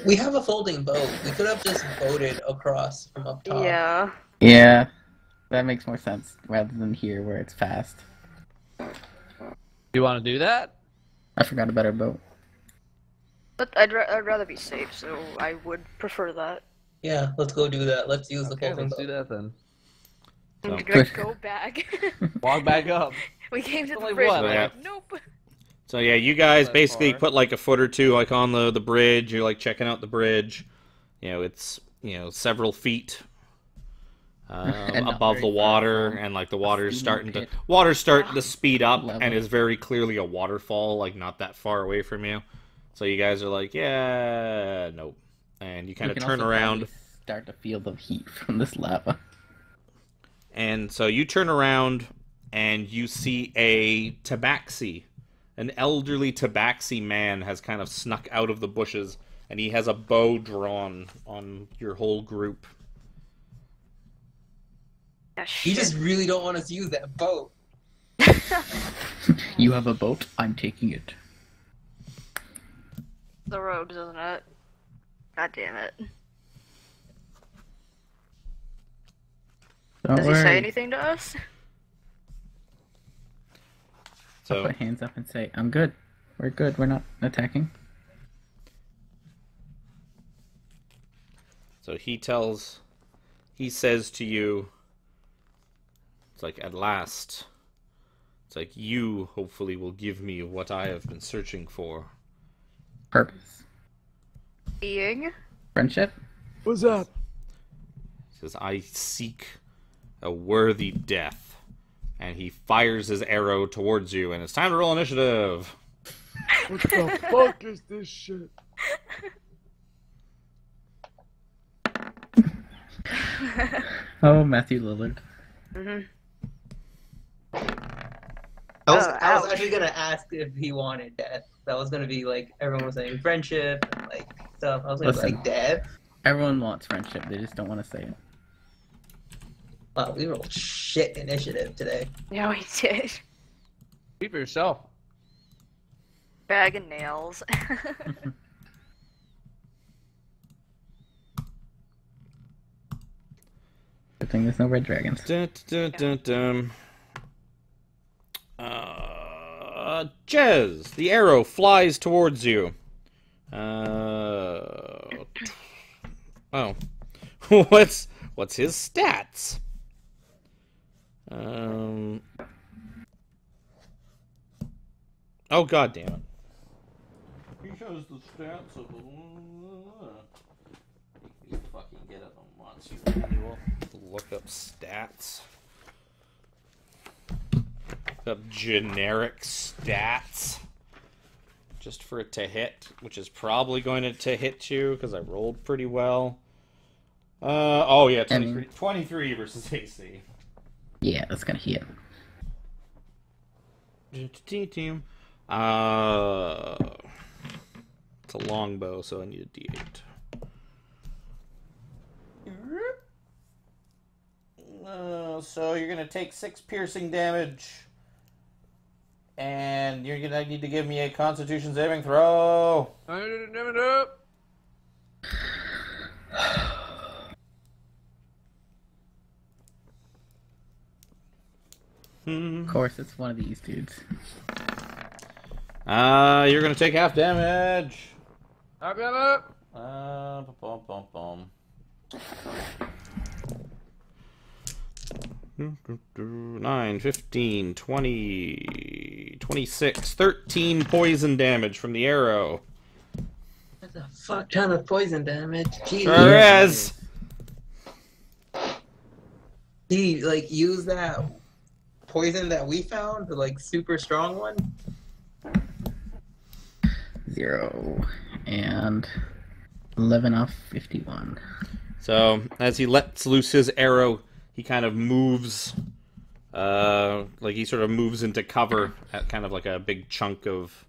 Speaker 4: We have a folding boat. We could have just boated across from up top.
Speaker 5: Yeah.
Speaker 1: Yeah, that makes more sense rather than here where it's fast.
Speaker 3: You want to do that?
Speaker 1: I forgot about our boat.
Speaker 5: But I'd rather be safe, so I would prefer that.
Speaker 4: Yeah, let's go do that. Let's use the
Speaker 3: Okay,
Speaker 4: folding
Speaker 3: let's
Speaker 4: boat.
Speaker 3: do that then.
Speaker 2: So-
Speaker 5: I'm gonna go back.
Speaker 3: Walk back up.
Speaker 5: We came to the
Speaker 3: Like
Speaker 5: bridge.
Speaker 3: what?
Speaker 5: We're
Speaker 2: Like-
Speaker 5: like, nope.
Speaker 2: So yeah, you guys
Speaker 3: That
Speaker 2: basically
Speaker 3: far.
Speaker 2: put like a foot or two like on the bridge. You're like checking out the bridge. You know, it's several feet
Speaker 1: And not
Speaker 2: above
Speaker 1: very
Speaker 2: the
Speaker 1: far
Speaker 2: water,
Speaker 1: from
Speaker 2: and like the water's
Speaker 1: steaming
Speaker 2: starting to speed up,
Speaker 1: level.
Speaker 2: and is very clearly a waterfall, like not that far away from you. So you guys are like, yeah, nope, and you kind
Speaker 1: We
Speaker 2: of
Speaker 1: can
Speaker 2: turn
Speaker 1: also
Speaker 2: around.
Speaker 1: probably start to feel the heat from this lava.
Speaker 2: And so you turn around and you see a tabaxi. An elderly tabaxi man has kind of snuck out of the bushes, and he has a bow drawn on your whole group.
Speaker 5: Yeah,
Speaker 4: You
Speaker 5: shit.
Speaker 4: just really don't want us to use that boat.
Speaker 1: You have a boat, I'm taking it.
Speaker 5: The rogues, isn't it? God damn it.
Speaker 1: Don't
Speaker 5: Does
Speaker 1: worry.
Speaker 5: he say anything to us?
Speaker 1: I'll
Speaker 2: So
Speaker 1: put hands up and say, I'm good. We're good, we're not attacking.
Speaker 2: So he says to you, it's like, at last, it's like, you hopefully will give me what I have been searching for.
Speaker 1: Purpose.
Speaker 5: Being?
Speaker 1: Friendship?
Speaker 6: What's up?
Speaker 2: He says, I seek a worthy death. And he fires his arrow towards you, and it's time to roll initiative.
Speaker 6: What the fuck is this shit?
Speaker 1: Oh, Matthew Lillard.
Speaker 5: Mm-hmm.
Speaker 4: I was
Speaker 5: Oh, ouch.
Speaker 4: actually gonna ask if he wanted death. That was gonna be like everyone was saying friendship and like stuff. I was gonna be
Speaker 1: Listen.
Speaker 4: like death.
Speaker 1: Everyone wants friendship, they just don't want to say it.
Speaker 4: Wow, we rolled shit initiative today.
Speaker 5: Yeah, we did.
Speaker 3: Speak for yourself.
Speaker 5: Bag of nails.
Speaker 1: Good thing there's no red dragons.
Speaker 2: Dun, dun, dun, dun. Jez, the arrow flies towards you. Oh. What's his stats? Oh, god damn it. He has the stats of you fucking get it on once, you manual. Look up stats. Look up generic stats. Just for it to hit, which is probably going to hit you, because I rolled pretty well. Oh yeah, 23 versus AC.
Speaker 1: Yeah, that's gonna hit.
Speaker 2: Team. It's a longbow, so I need a D8. So you're gonna take 6 piercing damage, and you're gonna need to give me a Constitution saving throw.
Speaker 1: Of course, it's one of these dudes.
Speaker 2: You're gonna take half damage.
Speaker 3: Up.
Speaker 2: Bum, bum, bum. 9, 15, 20, 26, 13 poison damage from the arrow.
Speaker 4: That's a fuck ton of poison damage. Jeez.
Speaker 2: Sure is.
Speaker 4: He like use that poison that we found, the like super strong one.
Speaker 1: 0 and 11 off 51.
Speaker 2: So as he lets loose his arrow, he kind of moves, like he sort of moves into cover at kind of like a big chunk of,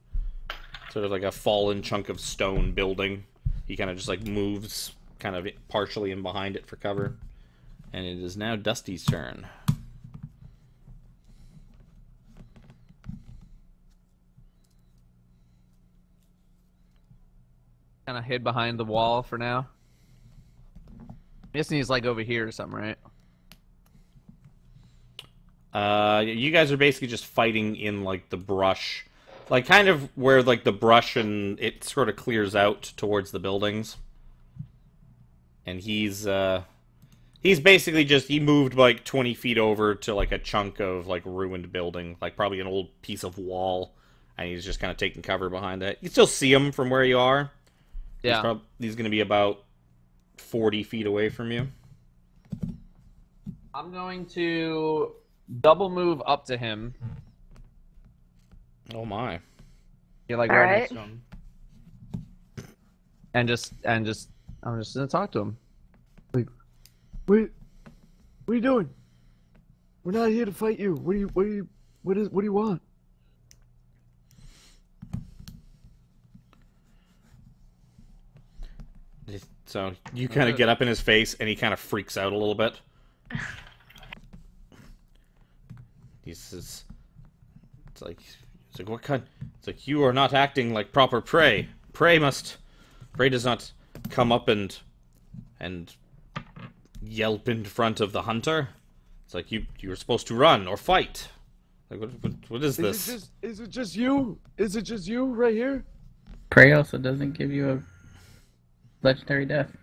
Speaker 2: sort of like a fallen chunk of stone building. He kind of just like moves kind of partially in behind it for cover. And it is now Dusty's turn.
Speaker 3: kind of hid behind the wall for now. I'm guessing he's like over here or something, right?
Speaker 2: You guys are basically just fighting in like the brush, like kind of where like the brush and it sort of clears out towards the buildings. And he's basically just, he moved like 20 feet over to like a chunk of like ruined building, like probably an old piece of wall, and he's just kind of taking cover behind that. You can still see him from where you are.
Speaker 3: Yeah.
Speaker 2: He's going to be about 40 feet away from you.
Speaker 3: I'm going to double move up to him.
Speaker 2: Oh my.
Speaker 3: You're like
Speaker 5: All
Speaker 3: right
Speaker 5: right.
Speaker 3: next to him. And I'm just gonna talk to him.
Speaker 6: Like, what are you doing? We're not here to fight you. What do you want?
Speaker 2: So you kind of get up in his face, and he kind of freaks out a little bit. He says, "It's like what kind? It's like you are not acting like proper prey. Prey does not come up and yelp in front of the hunter. It's like you're supposed to run or fight. Like what is this?
Speaker 6: Is it just you? Is it just you right here?
Speaker 1: Prey also doesn't give you a legendary death.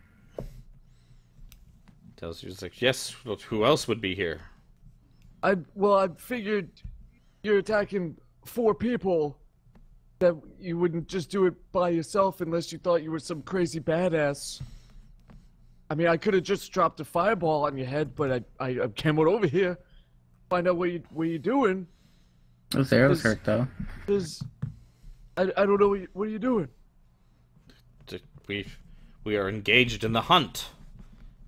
Speaker 2: Tells you, it's like, yes, well, who else would be here?
Speaker 6: I figured you're attacking 4 people, that you wouldn't just do it by yourself unless you thought you were some crazy badass. I mean, I could have just dropped a fireball on your head, but I came over here, find out what you're doing.
Speaker 1: Those arrows hurt though.
Speaker 6: I don't know what are you doing.
Speaker 2: We are engaged in the hunt.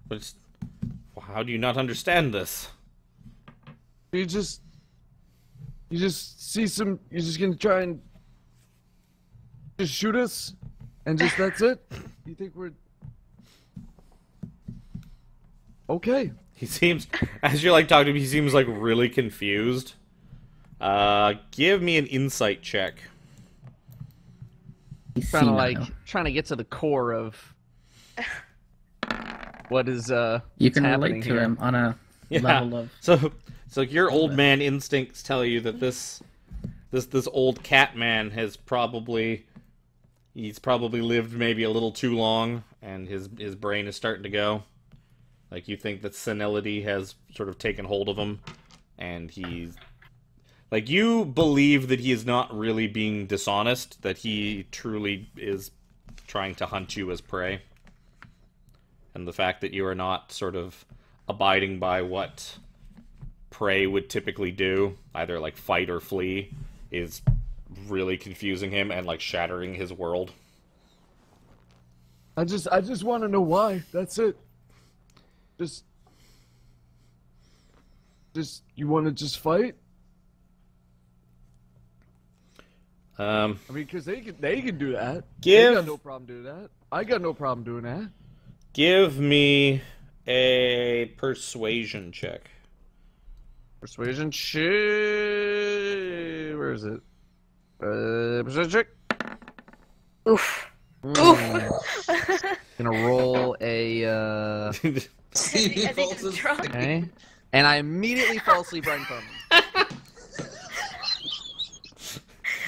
Speaker 2: But how do you not understand this?
Speaker 6: You just see some. You're just gonna try and just shoot us, and just that's it. You think we're okay?
Speaker 2: He seems, as you're like talking to him, he seems like really confused. Give me an insight check.
Speaker 1: He's
Speaker 3: Trying to
Speaker 1: senile.
Speaker 3: trying to get to the core of what is
Speaker 1: You can
Speaker 3: happening
Speaker 1: relate to
Speaker 3: here.
Speaker 1: him on a level of.
Speaker 2: So your old man instincts tell you that this old cat man has probably lived maybe a little too long, and his brain is starting to go. Like, you think that senility has sort of taken hold of him, and he's like, you believe that he is not really being dishonest, that he truly is trying to hunt you as prey. And the fact that you are not sort of abiding by what prey would typically do, either like fight or flee, is really confusing him and like shattering his world.
Speaker 6: I just want to know why. That's it. Just you want to just fight? I mean, because they can do that. They got no problem doing that. I got no problem doing that.
Speaker 2: Give me a persuasion check.
Speaker 3: Persuasion check. Where is it? Persuasion check.
Speaker 5: Oof.
Speaker 3: Gonna roll a.
Speaker 5: I think he's drunk.
Speaker 3: Okay. And I immediately fall asleep right in front of him.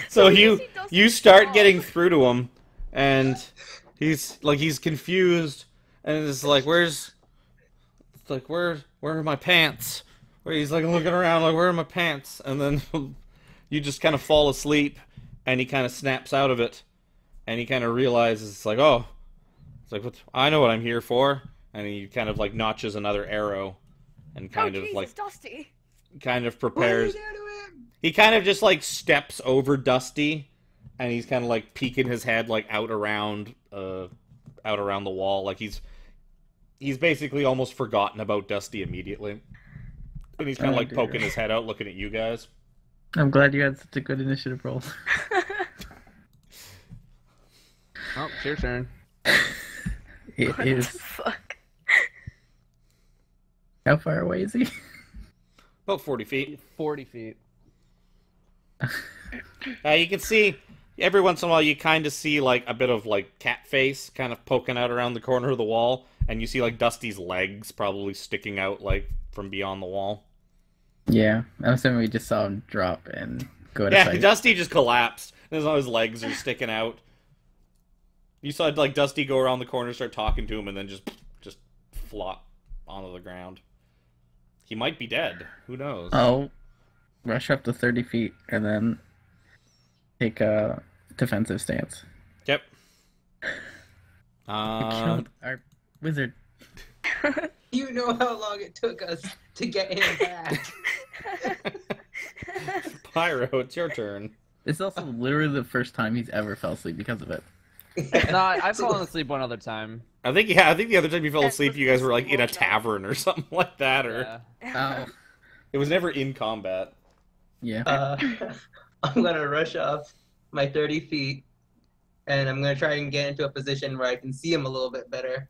Speaker 2: So
Speaker 5: he
Speaker 2: you
Speaker 5: does
Speaker 2: start
Speaker 5: fall.
Speaker 2: getting through to him, and he's confused, and it's like, where are my pants? Where he's like looking around, like, where are my pants? And then you just kind of fall asleep, and he kind of snaps out of it, and he kind of realizes, it's like, oh, it's like, I know what I'm here for, and he kind of like notches another arrow, and kind of
Speaker 5: Jesus,
Speaker 2: like
Speaker 5: Dusty.
Speaker 2: kind of prepares. He kind of just like steps over Dusty, and he's kind of like peeking his head like out around the wall, like he's basically almost forgotten about Dusty immediately, and he's kind of like poking his head out, looking at you guys.
Speaker 1: I'm glad you had such a good initiative roll.
Speaker 3: Oh, it's your turn.
Speaker 1: It
Speaker 5: What
Speaker 1: is.
Speaker 5: the fuck?
Speaker 1: How far away is he?
Speaker 2: About 40 feet.
Speaker 3: 40 feet.
Speaker 2: You can see every once in a while you kind of see like a bit of like cat face kind of poking out around the corner of the wall, and you see like Dusty's legs probably sticking out like from beyond the wall.
Speaker 1: Yeah, I'm assuming we just saw him drop and go to
Speaker 2: Yeah,
Speaker 1: fight.
Speaker 2: Dusty just collapsed. And his legs are sticking out. You saw like Dusty go around the corner, start talking to him, and then just flop onto the ground. He might be dead. Who knows?
Speaker 1: I'll rush up to 30 feet and then take a defensive stance.
Speaker 2: Yep.
Speaker 1: We killed our wizard.
Speaker 4: You know how long it took us to get him back.
Speaker 2: Pyro, it's your turn.
Speaker 1: It's also literally the first time he's ever fell asleep because of it.
Speaker 3: No, I've fallen asleep one other time.
Speaker 2: I think the other time you fell asleep, you guys were like in a tavern or something like that, or
Speaker 3: Yeah.
Speaker 1: Oh.
Speaker 2: it was never in combat.
Speaker 1: Yeah.
Speaker 4: I'm gonna rush up my 30 feet, and I'm gonna try and get into a position where I can see him a little bit better.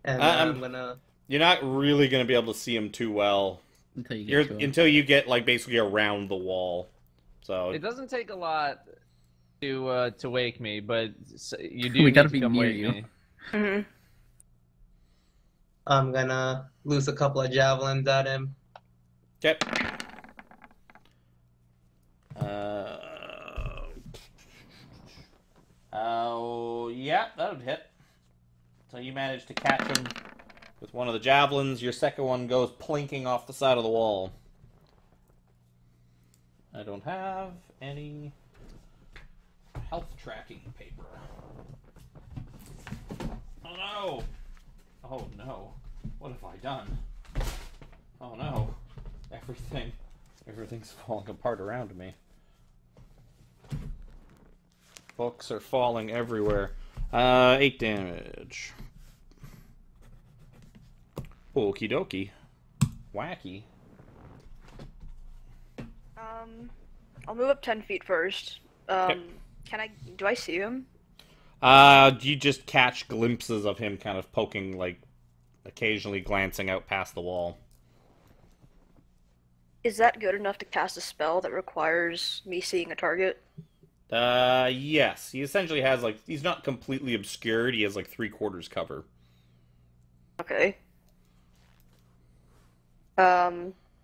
Speaker 4: And I'm gonna.
Speaker 2: You're not really gonna be able to see him too well
Speaker 1: Until you get to him.
Speaker 2: until you get like basically around the wall. So
Speaker 3: It doesn't take a lot to wake me, but you do
Speaker 1: We
Speaker 3: need
Speaker 1: gotta
Speaker 3: to
Speaker 1: be
Speaker 3: come
Speaker 1: near
Speaker 3: wake
Speaker 1: you.
Speaker 3: me.
Speaker 5: hmm
Speaker 4: I'm gonna loose a couple of javelins at him.
Speaker 2: okay. Yeah, that would hit. So you managed to catch him with one of the javelins. Your second one goes plinking off the side of the wall. I don't have any health tracking paper. Oh no! Oh no. What have I done? Oh no. Everything's falling apart around me. Books are falling everywhere. 8 damage. Okie dokie. Wacky.
Speaker 5: I'll move up 10 feet first.
Speaker 2: Okay.
Speaker 5: Do I see him?
Speaker 2: You just catch glimpses of him kind of poking, like, occasionally glancing out past the wall.
Speaker 5: Is that good enough to cast a spell that requires me seeing a target?
Speaker 2: Yes. He essentially has, like, he's not completely obscured. He has, like, 3/4 cover.
Speaker 5: Okay.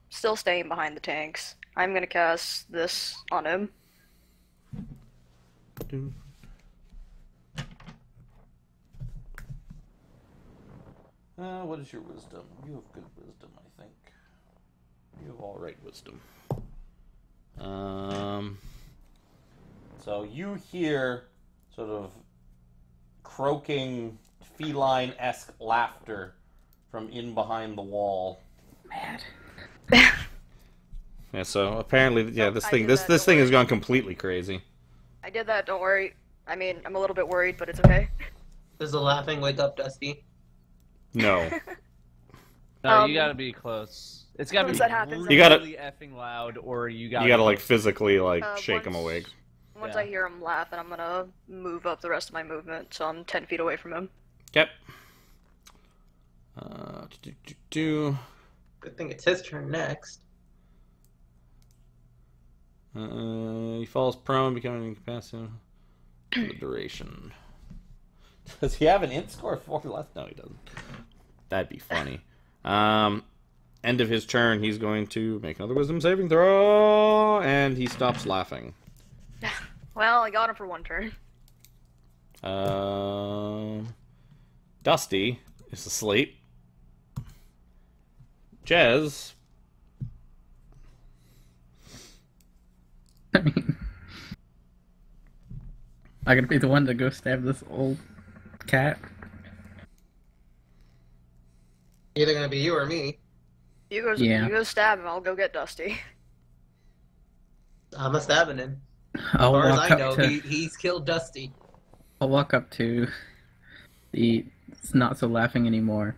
Speaker 5: Still staying behind the tanks. I'm gonna cast this on him.
Speaker 2: What is your wisdom? You have good wisdom, I think. You have all right wisdom. So you hear sort of croaking, feline-esque laughter from in behind the wall.
Speaker 1: Mad.
Speaker 2: Yeah, so apparently, yeah, this
Speaker 5: I
Speaker 2: thing,
Speaker 5: did
Speaker 2: this
Speaker 5: that,
Speaker 2: this
Speaker 5: don't
Speaker 2: thing has
Speaker 5: worry.
Speaker 2: gone completely crazy.
Speaker 5: I did that, don't worry. I mean, I'm a little bit worried, but it's okay.
Speaker 4: Does the laughing wake up Dusty?
Speaker 2: No.
Speaker 3: No, you gotta be close. It's gotta
Speaker 5: Once
Speaker 3: be
Speaker 5: that happens,
Speaker 3: really
Speaker 2: You gotta-
Speaker 3: effing loud, or you
Speaker 2: You gotta, like, physically, like, shake him
Speaker 5: once-
Speaker 2: awake.
Speaker 5: Once
Speaker 3: Yeah.
Speaker 5: I hear him laugh, and I'm gonna move up the rest of my movement, so I'm 10 feet away from him.
Speaker 2: Yep.
Speaker 4: Good thing it's his turn next.
Speaker 2: He falls prone, becoming incapacitated for the duration. Does he have an int score 4 left? No, he doesn't. That'd be funny. End of his turn, he's going to make another wisdom saving throw, and he stops laughing.
Speaker 5: Well, I got him for one turn.
Speaker 2: Dusty is asleep. Jez.
Speaker 1: I mean, I'm gonna be the one to go stab this old cat.
Speaker 4: Either gonna be you or me.
Speaker 5: You
Speaker 1: Yeah.
Speaker 5: go stab him, I'll go get Dusty.
Speaker 4: I'm a stabbing him. As
Speaker 1: I'll
Speaker 4: far as
Speaker 1: walk
Speaker 4: I
Speaker 1: up
Speaker 4: know,
Speaker 1: to.
Speaker 4: he's killed Dusty.
Speaker 1: I'll walk up to the "it's not so laughing anymore"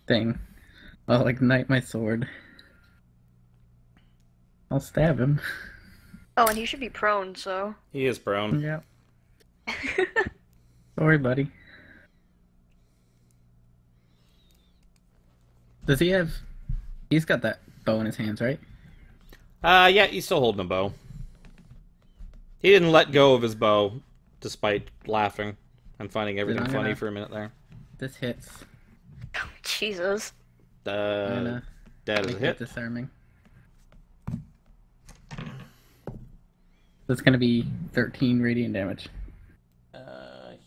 Speaker 1: thing. I'll ignite my sword. I'll stab him.
Speaker 5: Oh, and he should be prone, so.
Speaker 2: He is prone.
Speaker 1: Yep. Sorry, buddy. Does he have? He's got that bow in his hands, right?
Speaker 2: Yeah, he's still holding a bow. He didn't let go of his bow, despite laughing and finding everything
Speaker 1: I'm
Speaker 2: funny
Speaker 1: gonna-
Speaker 2: for a minute there.
Speaker 1: This hits.
Speaker 5: Jesus.
Speaker 1: I'm gonna
Speaker 2: That is a
Speaker 1: make
Speaker 2: hit.
Speaker 1: it disarming. That's gonna be 13 radiant damage.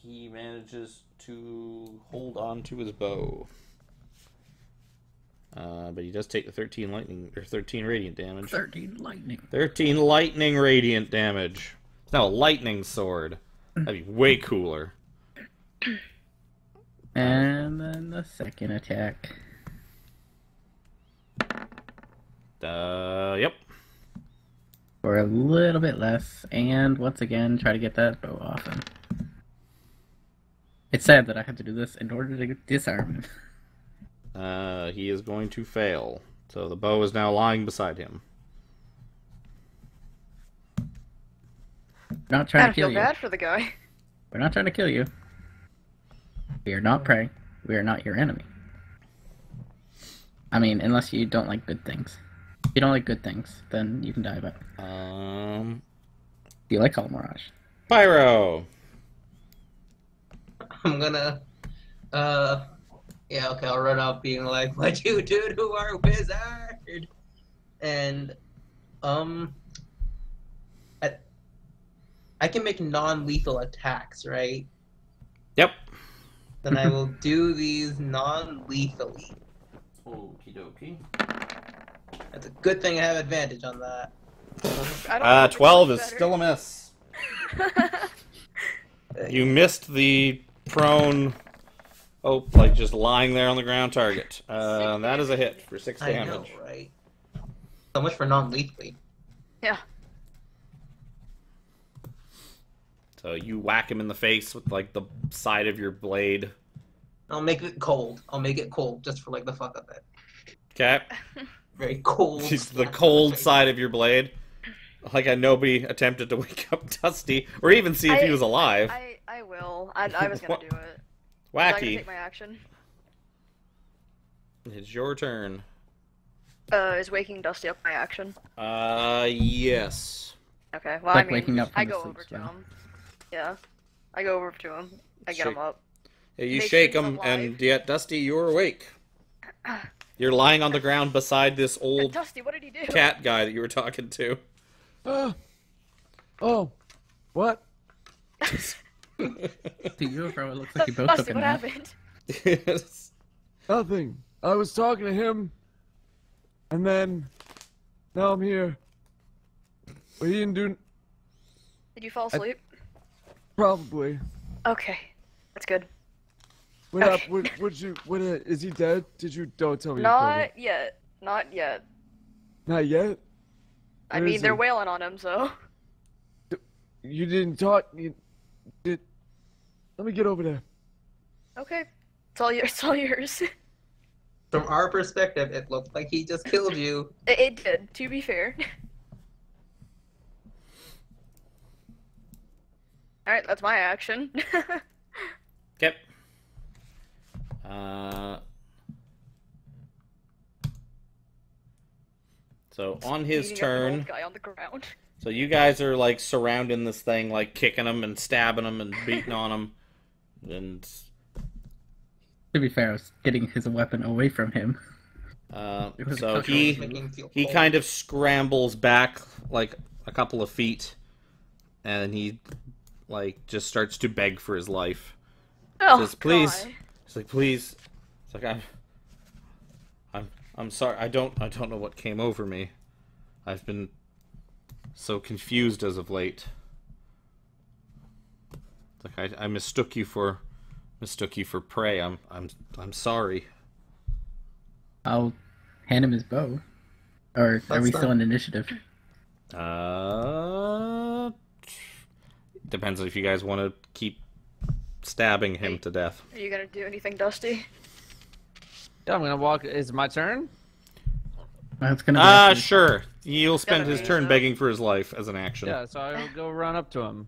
Speaker 2: He manages to hold on to his bow. But he does take the 13 radiant damage.
Speaker 1: 13 lightning.
Speaker 2: 13 lightning radiant damage. It's now a lightning sword. That'd be way cooler.
Speaker 1: And then the second attack.
Speaker 2: Yep.
Speaker 1: For a little bit less. And once again, try to get that bow off him. It's sad that I have to do this in order to disarm him.
Speaker 2: He is going to fail. So the bow is now lying beside him.
Speaker 1: We're not trying
Speaker 5: I
Speaker 1: to kill
Speaker 5: feel
Speaker 1: you.
Speaker 5: bad for the guy.
Speaker 1: We're not trying to kill you. We are not prey. We are not your enemy. I mean, unless you don't like good things. If you don't like good things, then you can die, but do you like Color Mirage?
Speaker 2: Pyro!
Speaker 4: I'm gonna, yeah, okay, I'll run up being like, what you do to our wizard? And, I can make non-lethal attacks, right?
Speaker 2: Yep.
Speaker 4: Then I will do these non-lethally.
Speaker 2: Okie dokie.
Speaker 4: That's a good thing I have advantage on that.
Speaker 5: I don't know if
Speaker 2: 12 is
Speaker 5: it's
Speaker 2: still a miss.
Speaker 5: better.
Speaker 2: You missed the prone, like just lying there on the ground target. That is a hit for 6
Speaker 4: I know,
Speaker 2: damage.
Speaker 4: right? So much for non-lethally.
Speaker 5: Yeah.
Speaker 2: So you whack him in the face with like the side of your blade.
Speaker 4: I'll make it cold. I'll make it cold just for like the fuck of it.
Speaker 2: Okay.
Speaker 4: Very cold.
Speaker 2: It's the
Speaker 4: slap
Speaker 2: cold
Speaker 4: in the face.
Speaker 2: side of your blade. Like nobody attempted to wake up Dusty or even see if he was alive.
Speaker 5: I will. I was gonna
Speaker 2: What?
Speaker 5: do it. I'm gonna
Speaker 2: Wacky.
Speaker 5: take my action.
Speaker 2: It's your turn.
Speaker 5: Is waking Dusty up my action?
Speaker 2: Yes.
Speaker 5: Okay. Well,
Speaker 1: Like
Speaker 5: I mean,
Speaker 1: waking up from
Speaker 5: I
Speaker 1: the
Speaker 5: go
Speaker 1: sleep
Speaker 5: over to
Speaker 1: spell.
Speaker 5: him. Yeah. I go over to him. I get him
Speaker 2: Shake.
Speaker 5: up.
Speaker 2: Yeah, you
Speaker 5: Make
Speaker 2: shake
Speaker 5: sure he's
Speaker 2: him,
Speaker 5: alive.
Speaker 2: and yet Dusty, you're awake. You're lying on the ground beside this old
Speaker 5: Dusty, what did he do?
Speaker 2: cat guy that you were talking to.
Speaker 6: Oh, what?
Speaker 1: To you, bro, it looks like you both
Speaker 5: Dusty,
Speaker 1: took a
Speaker 5: what
Speaker 1: nap.
Speaker 5: happened?
Speaker 2: Yes.
Speaker 6: Nothing. I was talking to him, and then now I'm here. But he didn't do
Speaker 5: Did you fall asleep?
Speaker 6: probably.
Speaker 5: Okay. That's good.
Speaker 6: What
Speaker 5: Okay.
Speaker 6: up? What? Is he dead? Don't tell me. you killed him.
Speaker 5: Not yet. Not yet.
Speaker 6: Not yet.
Speaker 5: I
Speaker 6: Where
Speaker 5: mean,
Speaker 6: is
Speaker 5: they're
Speaker 6: he?
Speaker 5: wailing on him, so.
Speaker 6: You didn't talk. You did. Let me get over there.
Speaker 5: Okay. It's all yours.
Speaker 4: From our perspective, it looked like he just killed you.
Speaker 5: It did, to be fair. Alright, that's my action.
Speaker 2: Okay. So on his
Speaker 5: Beating up an
Speaker 2: turn,
Speaker 5: old guy on the ground.
Speaker 2: so you guys are like surrounding this thing, like kicking him and stabbing him and beating on him, and
Speaker 1: To be fair, I was getting his weapon away from him. It was
Speaker 2: so
Speaker 1: a
Speaker 2: he
Speaker 4: Making him feel
Speaker 2: he
Speaker 4: cold.
Speaker 2: kind of scrambles back like a couple of feet, and he like just starts to beg for his life.
Speaker 5: Oh,
Speaker 2: Says, please.
Speaker 5: God.
Speaker 2: He's like, please. It's like I'm sorry. I don't know what came over me. I've been so confused as of late. It's like I mistook you for prey. I'm sorry.
Speaker 1: I'll hand him his bow. Or are
Speaker 4: That's
Speaker 1: we still
Speaker 4: not-
Speaker 1: in initiative?
Speaker 2: Depends if you guys want to keep stabbing him to death.
Speaker 5: Are you gonna do anything, Dusty?
Speaker 3: Yeah, I'm gonna walk. Is it my turn?
Speaker 1: That's gonna be
Speaker 2: Sure. He'll spend his
Speaker 5: be,
Speaker 2: turn
Speaker 5: so.
Speaker 2: begging for his life as an action.
Speaker 3: Yeah, so I'll go run up to him.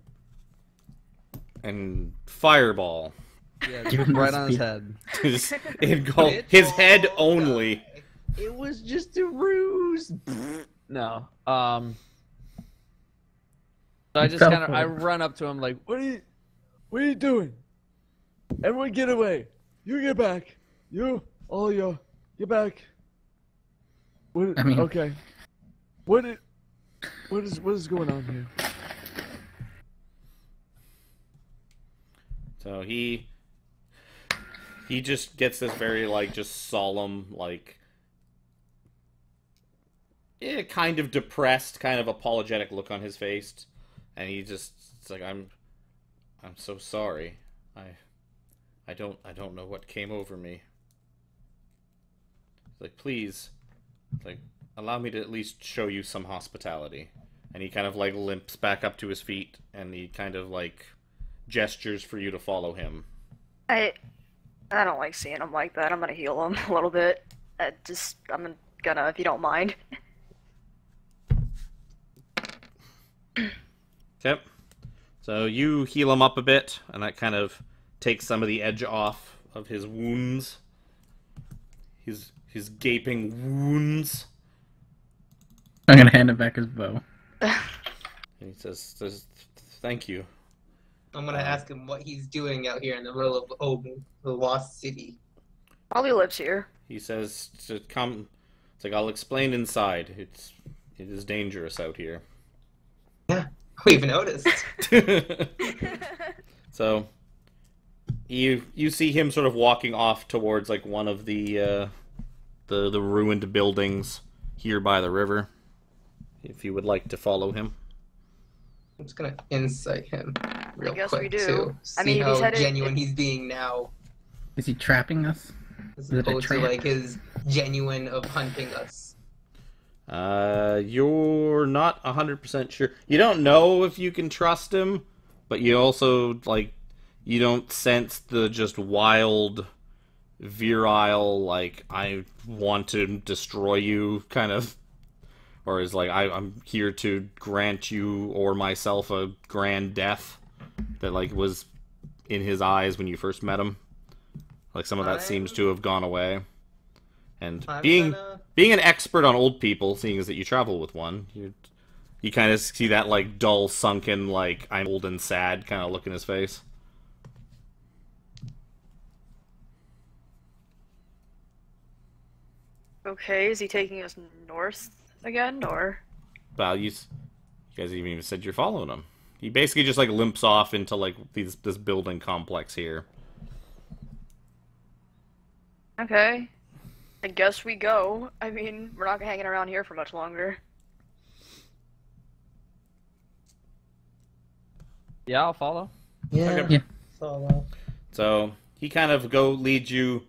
Speaker 2: And fireball.
Speaker 3: Yeah,
Speaker 1: Give him
Speaker 3: right
Speaker 1: the
Speaker 3: on his
Speaker 1: speed.
Speaker 3: head.
Speaker 2: His head only.
Speaker 3: It was just a ruse. No. So I
Speaker 1: You
Speaker 3: just
Speaker 1: fell
Speaker 3: kind of
Speaker 1: for
Speaker 3: I
Speaker 1: it.
Speaker 3: run up to him like,
Speaker 6: What are you doing? Everyone get away. You get back. Get back. What?
Speaker 1: I mean-
Speaker 6: Okay. What is going on here?
Speaker 2: So he just gets this very like just solemn like kind of depressed, kind of apologetic look on his face, and it's like I'm so sorry. I don't know what came over me. It's like, please, like, allow me to at least show you some hospitality. And he kind of like limps back up to his feet, and he kind of like gestures for you to follow him.
Speaker 5: I don't like seeing him like that. I'm gonna heal him a little bit. I'm gonna, if you don't mind.
Speaker 2: Okay. So you heal him up a bit, and that kind of takes some of the edge off of his wounds. His gaping wounds.
Speaker 1: I'm gonna hand him back his bow.
Speaker 2: And he says, thank you.
Speaker 4: I'm gonna ask him what he's doing out here in the middle of the lost city.
Speaker 5: Probably lives here.
Speaker 2: He says to come. It's like, I'll explain inside. It is dangerous out here.
Speaker 4: Yeah, we've noticed.
Speaker 2: So you see him sort of walking off towards like one of the ruined buildings here by the river. If you would like to follow him.
Speaker 4: I'm just gonna insight him real
Speaker 5: guess
Speaker 4: quick
Speaker 5: we do.
Speaker 4: too.
Speaker 5: I
Speaker 4: See
Speaker 5: mean,
Speaker 4: how
Speaker 5: he's headed-
Speaker 4: genuine he's being now,
Speaker 1: Is he trapping us?
Speaker 4: as
Speaker 1: Is it a
Speaker 4: opposed to
Speaker 1: trap?
Speaker 4: like his genuine of hunting us.
Speaker 2: You're not 100% sure. You don't know if you can trust him, but you also like you don't sense the just wild, virile like I want to destroy you kind of, or is like I'm here to grant you or myself a grand death that like was in his eyes when you first met him. Like some of that seems to have gone away. And being an expert on old people, seeing as that you travel with one, you kind of see that like dull, sunken, like I'm old and sad kind of look in his face.
Speaker 5: Okay, is he taking us north again, or?
Speaker 2: Well, you guys even said you're following him. He basically just like limps off into like this building complex here.
Speaker 5: Okay. I guess we go. I mean, we're not hanging around here for much longer.
Speaker 3: yeah, I'll follow.
Speaker 4: Yeah.
Speaker 2: Okay.
Speaker 1: Yeah.
Speaker 2: So he kind of leads you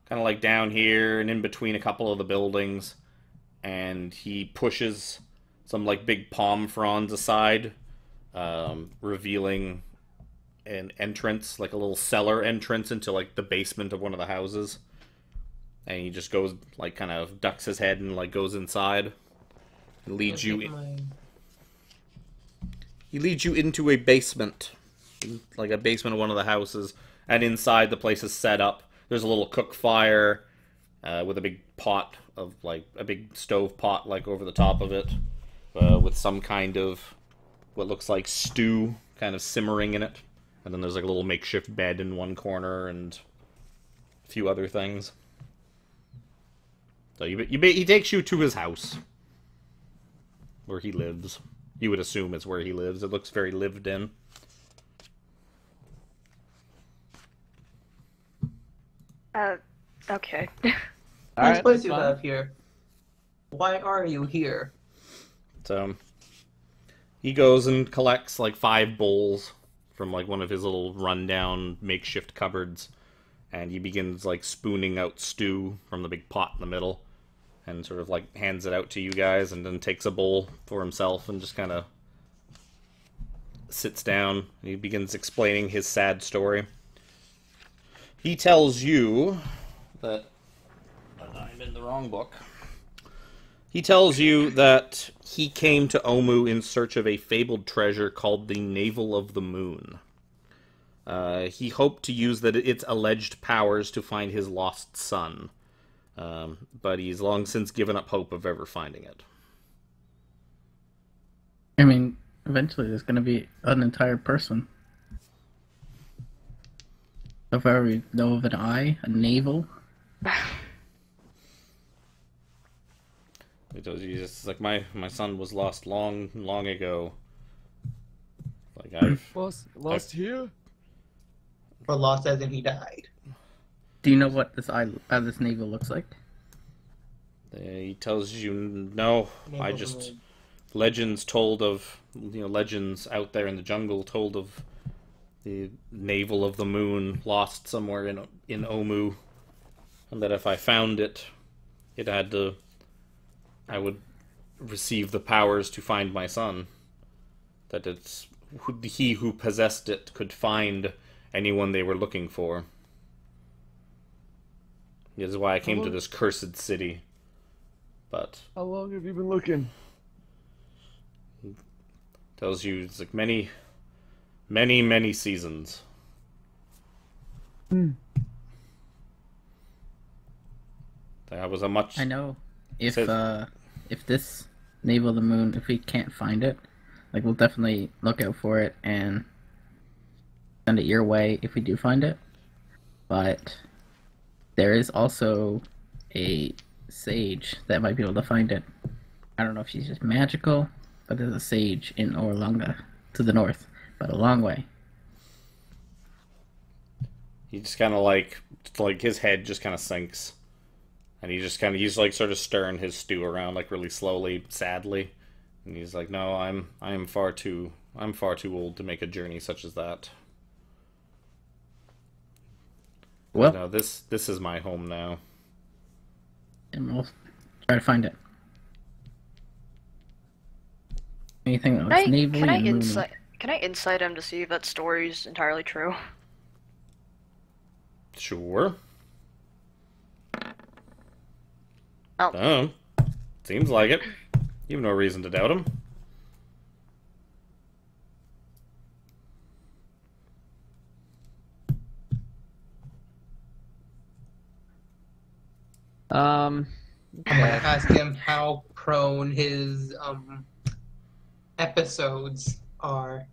Speaker 2: kind of like down here and in between a couple of the buildings, and he pushes some like big palm fronds aside, revealing an entrance, like a little cellar entrance into like the basement of one of the houses. And he just goes like kind of ducks his head and like goes inside and leads you in. He leads you into a basement, like a basement of one of the houses, and inside the place is set up. There's a little cook fire with a big pot of like a big stove pot like over the top of it, with some kind of what looks like stew kind of simmering in it, and then there's like a little makeshift bed in one corner and a few other things. So he takes you to his house where he lives. You would assume it's where he lives. It looks very lived in.
Speaker 5: Okay.
Speaker 4: Nice place you have here. Why are you here?
Speaker 2: So he goes and collects like 5 bowls from like one of his little rundown makeshift cupboards, and he begins like spooning out stew from the big pot in the middle, and sort of like hands it out to you guys, and then takes a bowl for himself and just kind of sits down. He begins explaining his sad story. He tells you that I'm in the wrong book. He tells you that he came to Omu in search of a fabled treasure called the Navel of the Moon. He hoped to use its alleged powers to find his lost son, but he's long since given up hope of ever finding it.
Speaker 1: I mean, Eventually, there's gonna be an entire person. So far, we know of an eye, a navel.
Speaker 2: It was just like my son was lost long ago. Like I've
Speaker 6: Lost here?
Speaker 4: Or lost as in he died.
Speaker 1: Do you know what this eye, this navel looks like?
Speaker 2: He tells you no. I just legends told of legends out there in the jungle told of the navel of the moon lost somewhere in Omu, and that if I found it, I would receive the powers to find my son. That he who possessed it could find anyone they were looking for. This is why I came to this cursed city. But
Speaker 6: How long have you been looking?
Speaker 2: tells you it's like many seasons. That was a much.
Speaker 1: I know. If this navel of the moon, if we can't find it, like we'll definitely look out for it and send it your way if we do find it. But there is also a sage that might be able to find it. I don't know if she's just magical, but there's a sage in Orlunga to the north, but a long way.
Speaker 2: He just kind of like his head just kind of sinks, and he's like sort of stirring his stew around like really slowly, sadly, and he's like, "No, I'm far too old to make a journey such as that.
Speaker 1: Well,
Speaker 2: No, this is my home now."
Speaker 1: and we'll try to find it. Anything that looks navel and moon.
Speaker 5: Can I insight him to see if that story's entirely true?
Speaker 2: Sure.
Speaker 5: Oh.
Speaker 2: Seems like it. You have no reason to doubt him.
Speaker 4: I'm gonna ask him how prone his episodes are.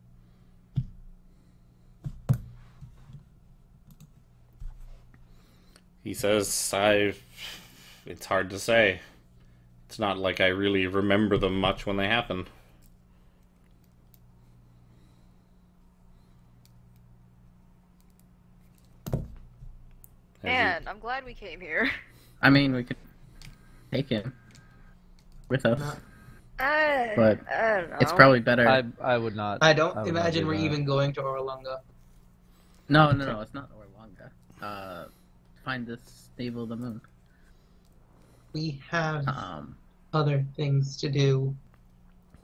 Speaker 2: He says, it's hard to say. It's not like I really remember them much when they happen.
Speaker 5: And I'm glad we came here.
Speaker 1: I mean, we could take him with us, but
Speaker 5: I don't know.
Speaker 1: it's probably better.
Speaker 3: I would not.
Speaker 4: I don't
Speaker 3: would
Speaker 4: imagine
Speaker 3: not
Speaker 4: we're
Speaker 3: do that.
Speaker 4: even going to Orlunga.
Speaker 1: No, it's not Orlunga. Find this navel of the moon.
Speaker 4: We have
Speaker 1: Um,
Speaker 4: other things to do.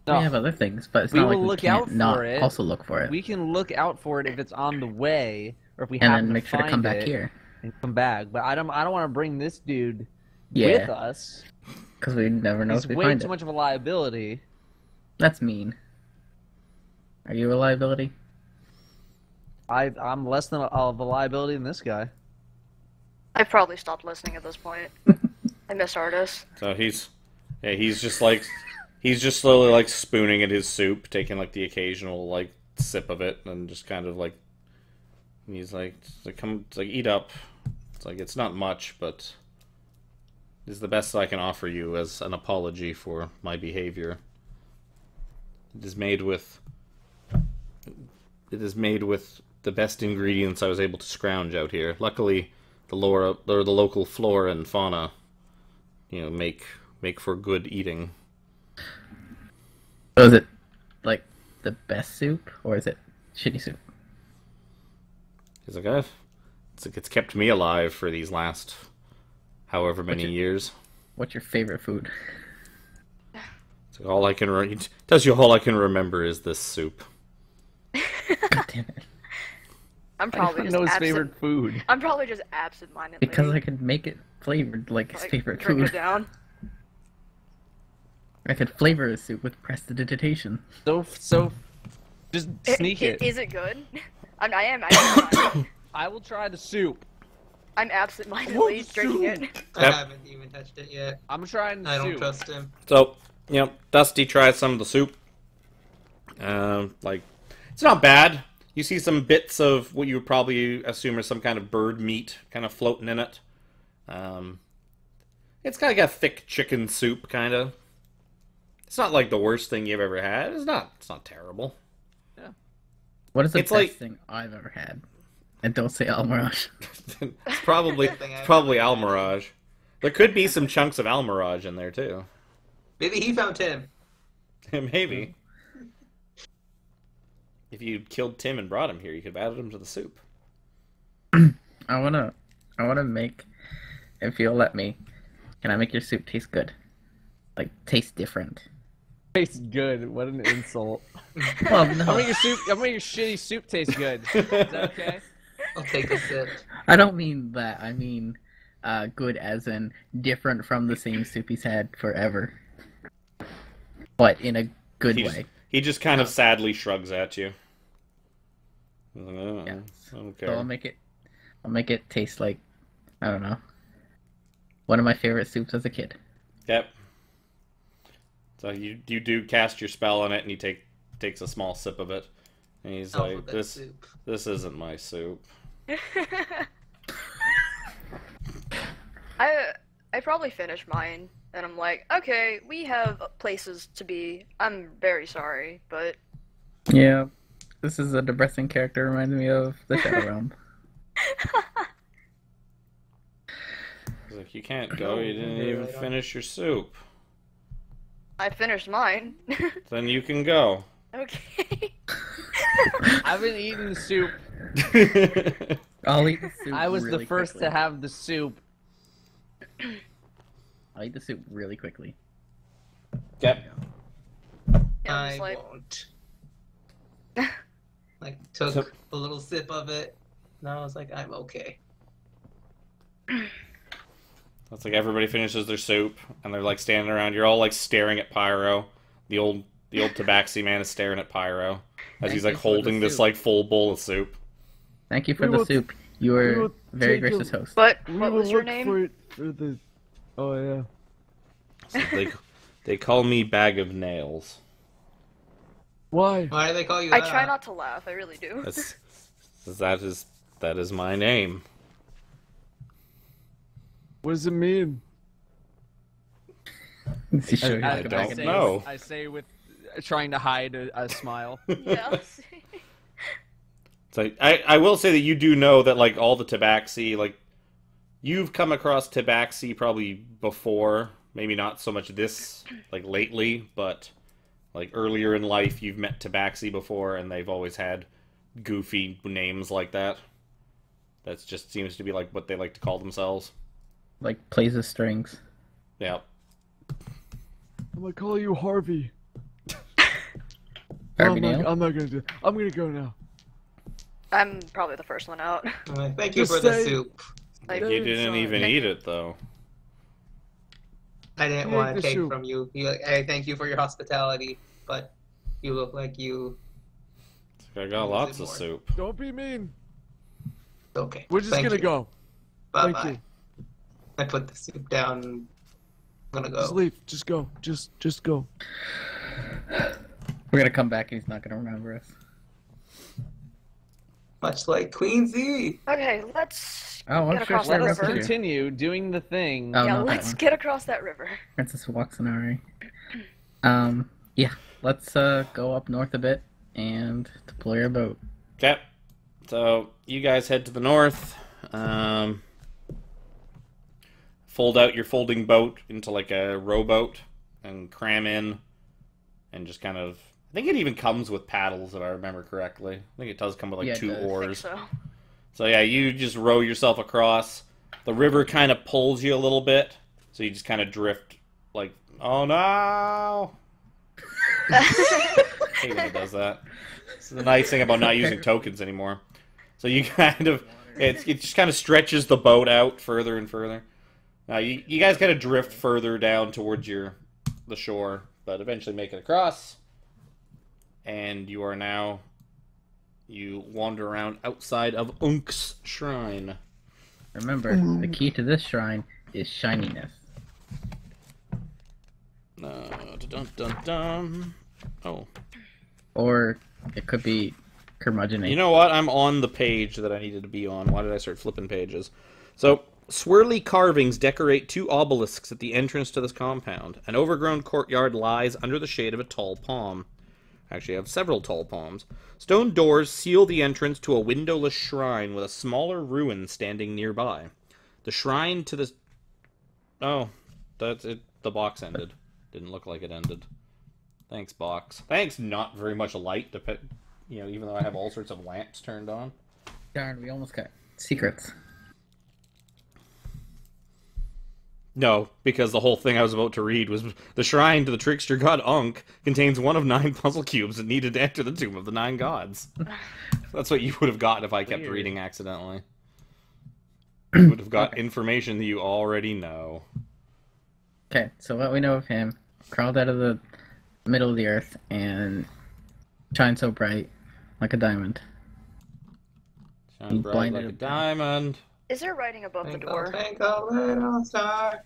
Speaker 1: we have other things, but it's
Speaker 3: We
Speaker 1: not
Speaker 3: will
Speaker 1: like we
Speaker 3: look
Speaker 1: can't
Speaker 3: out for
Speaker 1: not
Speaker 3: it.
Speaker 1: also look for it,
Speaker 3: We can look out for it if it's on the way, or if we
Speaker 1: and
Speaker 3: happen
Speaker 1: then make sure to
Speaker 3: find
Speaker 1: come back
Speaker 3: it
Speaker 1: here.
Speaker 3: and come back. But I don't want to bring this dude
Speaker 1: Yeah,
Speaker 3: with us.
Speaker 1: because we never know
Speaker 3: He's
Speaker 1: if we
Speaker 3: way
Speaker 1: find
Speaker 3: too
Speaker 1: it.
Speaker 3: much of a liability.
Speaker 1: That's mean. Are you a liability?
Speaker 3: I'm less than of a liability than this guy.
Speaker 5: I've probably stopped listening at this point. I miss Artis.
Speaker 2: So he's just slowly like spooning at his soup, taking like the occasional like sip of it, and just kind of like he's like, come, it's like, eat up. It's like, it's not much, but this is the best I can offer you as an apology for my behavior. It is made with the best ingredients I was able to scrounge out here. Luckily, the local flora and fauna, make for good eating.
Speaker 1: So is it like the best soup, or is it shitty soup?
Speaker 2: He's like, it's kept me alive for these last however many years.
Speaker 1: What's your favorite food?
Speaker 2: It's like all I can tells you all I can remember is this soup.
Speaker 1: God damn it!
Speaker 5: I'm probably just
Speaker 3: know his favorite food.
Speaker 5: I'm probably just absent-mindedly.
Speaker 1: Because I could make it flavored like his favorite
Speaker 5: drink
Speaker 1: food.
Speaker 5: it down.
Speaker 1: I could flavor his soup with prestidigitation.
Speaker 3: So, just sneak it.
Speaker 5: Is it good? I am.
Speaker 3: I will try the soup.
Speaker 5: I'm absent-mindedly drinking it.
Speaker 4: I haven't even touched it yet.
Speaker 3: I'm trying the
Speaker 4: I
Speaker 3: soup.
Speaker 4: don't trust him.
Speaker 2: So, Dusty tries some of the soup, Like, it's not bad. You see some bits of what you would probably assume are some kind of bird meat kind of floating in it. It's kind of got thick chicken soup, kind of. It's not like the worst thing you've ever had. It's not terrible.
Speaker 1: What is the
Speaker 2: It's
Speaker 1: best
Speaker 2: like-
Speaker 1: thing I've ever had? And don't say Al Mirage.
Speaker 2: It's probably Al Mirage. There could be some chunks of Al Mirage in there too.
Speaker 4: Maybe he found Tim.
Speaker 2: Maybe. If you killed Tim and brought him here, you could have added him to the soup.
Speaker 1: I wanna make, if you'll let me, can I make your soup taste good? Like, taste different.
Speaker 3: Tastes good. What an insult.
Speaker 1: Well,
Speaker 3: I'm
Speaker 1: no.
Speaker 3: gonna make your shitty soup taste good. Is that okay?
Speaker 4: I'll take a sip.
Speaker 1: I don't mean that. I mean, good as in different from the same soup he's had forever. But in a good way.
Speaker 2: He just kind of sadly shrugs at you. Oh,
Speaker 1: Yeah.
Speaker 2: Okay.
Speaker 1: So I'll make it taste like, I don't know, one of my favorite soups as a kid.
Speaker 2: Yep. So you do cast your spell on it, and he takes a small sip of it, and he's like,
Speaker 4: Alphabet soup.
Speaker 2: This isn't my soup."
Speaker 5: I probably finished mine, and I'm like, okay, we have places to be. I'm very sorry, but
Speaker 1: Yeah, this is a depressing character. Reminds me of the Shadow Realm.
Speaker 2: He's like, "You can't go. You didn't even finish your soup.
Speaker 5: I finished mine.
Speaker 2: Then you can go."
Speaker 5: Okay.
Speaker 3: I've been eating the soup.
Speaker 1: I'll eat the soup.
Speaker 3: I was the
Speaker 1: really
Speaker 3: first
Speaker 1: quickly.
Speaker 3: to have the soup.
Speaker 1: I'll eat the soup really quickly.
Speaker 2: Yep.
Speaker 5: Yeah, I'm
Speaker 4: I
Speaker 5: just like,
Speaker 4: won't. Like, took
Speaker 2: So-
Speaker 4: a little sip of it. And I was like, I'm okay.
Speaker 2: It's like everybody finishes their soup, and they're like standing around. You're all like staring at Pyro. The old Tabaxi man is staring at Pyro as
Speaker 1: Thank
Speaker 2: he's
Speaker 1: you
Speaker 2: like
Speaker 1: for the
Speaker 2: holding this
Speaker 1: soup.
Speaker 2: like full bowl of soup.
Speaker 1: Thank you for
Speaker 6: We
Speaker 1: the
Speaker 6: will-
Speaker 1: soup. You
Speaker 6: we
Speaker 1: were
Speaker 6: will
Speaker 1: very
Speaker 6: take a-
Speaker 1: gracious host.
Speaker 5: but
Speaker 6: We
Speaker 5: what
Speaker 6: will
Speaker 5: was your
Speaker 6: look
Speaker 5: name?
Speaker 6: for the. Oh yeah.
Speaker 2: So they call me Bag of Nails.
Speaker 6: Why?
Speaker 4: Why do they call you
Speaker 5: I
Speaker 4: that?
Speaker 5: try not to laugh. I really do.
Speaker 2: That is my name.
Speaker 6: What does it mean?
Speaker 1: Does he show you
Speaker 2: I
Speaker 1: like a
Speaker 2: don't
Speaker 1: bag of
Speaker 2: know.
Speaker 1: nails?
Speaker 3: I say with trying to hide a smile.
Speaker 5: Yeah.
Speaker 2: It's like I will say that you do know that like all the Tabaxi, like you've come across Tabaxi probably before, maybe not so much this like lately, but like earlier in life you've met Tabaxi before, and they've always had goofy names like that. That just seems to be like what they like to call themselves.
Speaker 1: Like plays with strings.
Speaker 2: Yeah.
Speaker 6: I'm gonna call you Harvey.
Speaker 1: Harvey
Speaker 6: I'm
Speaker 1: Nail?
Speaker 6: not gonna do. I'm gonna go now.
Speaker 5: I'm probably the first one out.
Speaker 4: I'm like, thank you
Speaker 6: Just
Speaker 4: for the
Speaker 6: say-
Speaker 4: soup.
Speaker 5: Like,
Speaker 2: You didn't
Speaker 6: sorry.
Speaker 2: even eat it though.
Speaker 4: I didn't
Speaker 6: You
Speaker 4: want
Speaker 6: ate
Speaker 4: to
Speaker 6: the
Speaker 4: take
Speaker 6: soup.
Speaker 4: from you. I thank you for your hospitality, but you look like you.
Speaker 2: I got
Speaker 4: Is
Speaker 2: lots
Speaker 4: it
Speaker 2: of
Speaker 4: more?
Speaker 2: soup.
Speaker 6: Don't be mean.
Speaker 4: Okay.
Speaker 6: We're just
Speaker 4: thank
Speaker 6: gonna
Speaker 4: you.
Speaker 6: go.
Speaker 4: Bye
Speaker 6: Thank
Speaker 4: bye.
Speaker 6: you.
Speaker 4: I put the soup down. I'm gonna go.
Speaker 6: Just leave. Just go. Just go.
Speaker 1: We're gonna come back and he's not gonna remember us.
Speaker 4: Much like Queen Z.
Speaker 5: okay, let's
Speaker 1: Oh, I'm
Speaker 5: get
Speaker 1: sure
Speaker 5: across
Speaker 1: she
Speaker 5: that
Speaker 3: Let us
Speaker 1: remembers
Speaker 5: river.
Speaker 1: you.
Speaker 3: continue doing the thing.
Speaker 1: Oh,
Speaker 5: Yeah,
Speaker 1: not that
Speaker 5: let's
Speaker 1: one.
Speaker 5: get across that river.
Speaker 1: Princess Waxanari. Yeah, let's go up north a bit and deploy our boat.
Speaker 2: Okay. So you guys head to the north. Fold out your folding boat into like a rowboat and cram in, and just kind of. I think it even comes with paddles, if I remember correctly. I think it does come with like
Speaker 1: Yeah, it
Speaker 2: 2
Speaker 1: does. I think
Speaker 5: I think
Speaker 2: oars.
Speaker 5: so.
Speaker 2: So yeah, you just row yourself across. The river kind of pulls you a little bit, so you just kind of drift. Like, oh no! I hate when it does that. It's the nice thing about not using tokens anymore. So you kind of, it just kind of stretches the boat out further and further. You guys kind of drift further down towards the shore, but eventually make it across. And you are now, you wander around outside of Unk's shrine.
Speaker 1: Remember, the key to this shrine is shininess.
Speaker 2: Dun dun dun. Oh.
Speaker 1: Or it could be curmudgeon.
Speaker 2: You know what? I'm on the page that I needed to be on. Why did I start flipping pages? So, swirly carvings decorate 2 obelisks at the entrance to this compound. An overgrown courtyard lies under the shade of a tall palm. Actually, I have several tall palms. Stone doors seal the entrance to a windowless shrine with a smaller ruin standing nearby. The shrine to this... Oh, that's it. The box ended. Didn't look like it ended. Thanks, box. Thanks, not very much light, even though I have all sorts of lamps turned on.
Speaker 1: Darn, we almost got secrets.
Speaker 2: No, because the whole thing I was about to read was the shrine to the trickster god Unk contains one of 9 puzzle cubes that needed to enter the tomb of the 9 gods. That's what you would have gotten if I kept reading accidentally. You would have got information that you already know.
Speaker 1: Okay, so what we know of him, crawled out of the middle of the earth and shine so bright like a diamond.
Speaker 2: Shine bright like a diamond.
Speaker 5: Is there writing above the door?
Speaker 4: Twinkle, little star.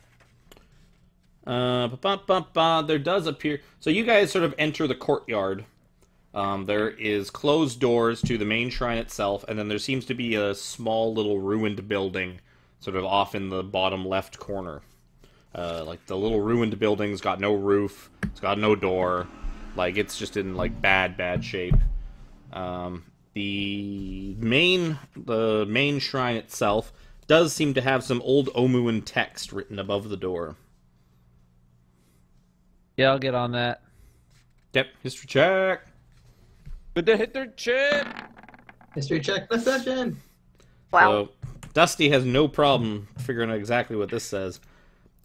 Speaker 2: There does appear... So you guys sort of enter the courtyard. There is closed doors to the main shrine itself, and then there seems to be a small little ruined building sort of off in the bottom left corner. Like, the little ruined building's got no roof, it's got no door. Like, it's just in, like, bad shape. The main shrine itself does seem to have some old Omuan text written above the door.
Speaker 3: Yeah, I'll get on that.
Speaker 2: Yep, history check.
Speaker 3: Good to hit their chin.
Speaker 4: History check the session.
Speaker 5: Wow.
Speaker 2: So, Dusty has no problem figuring out exactly what this says.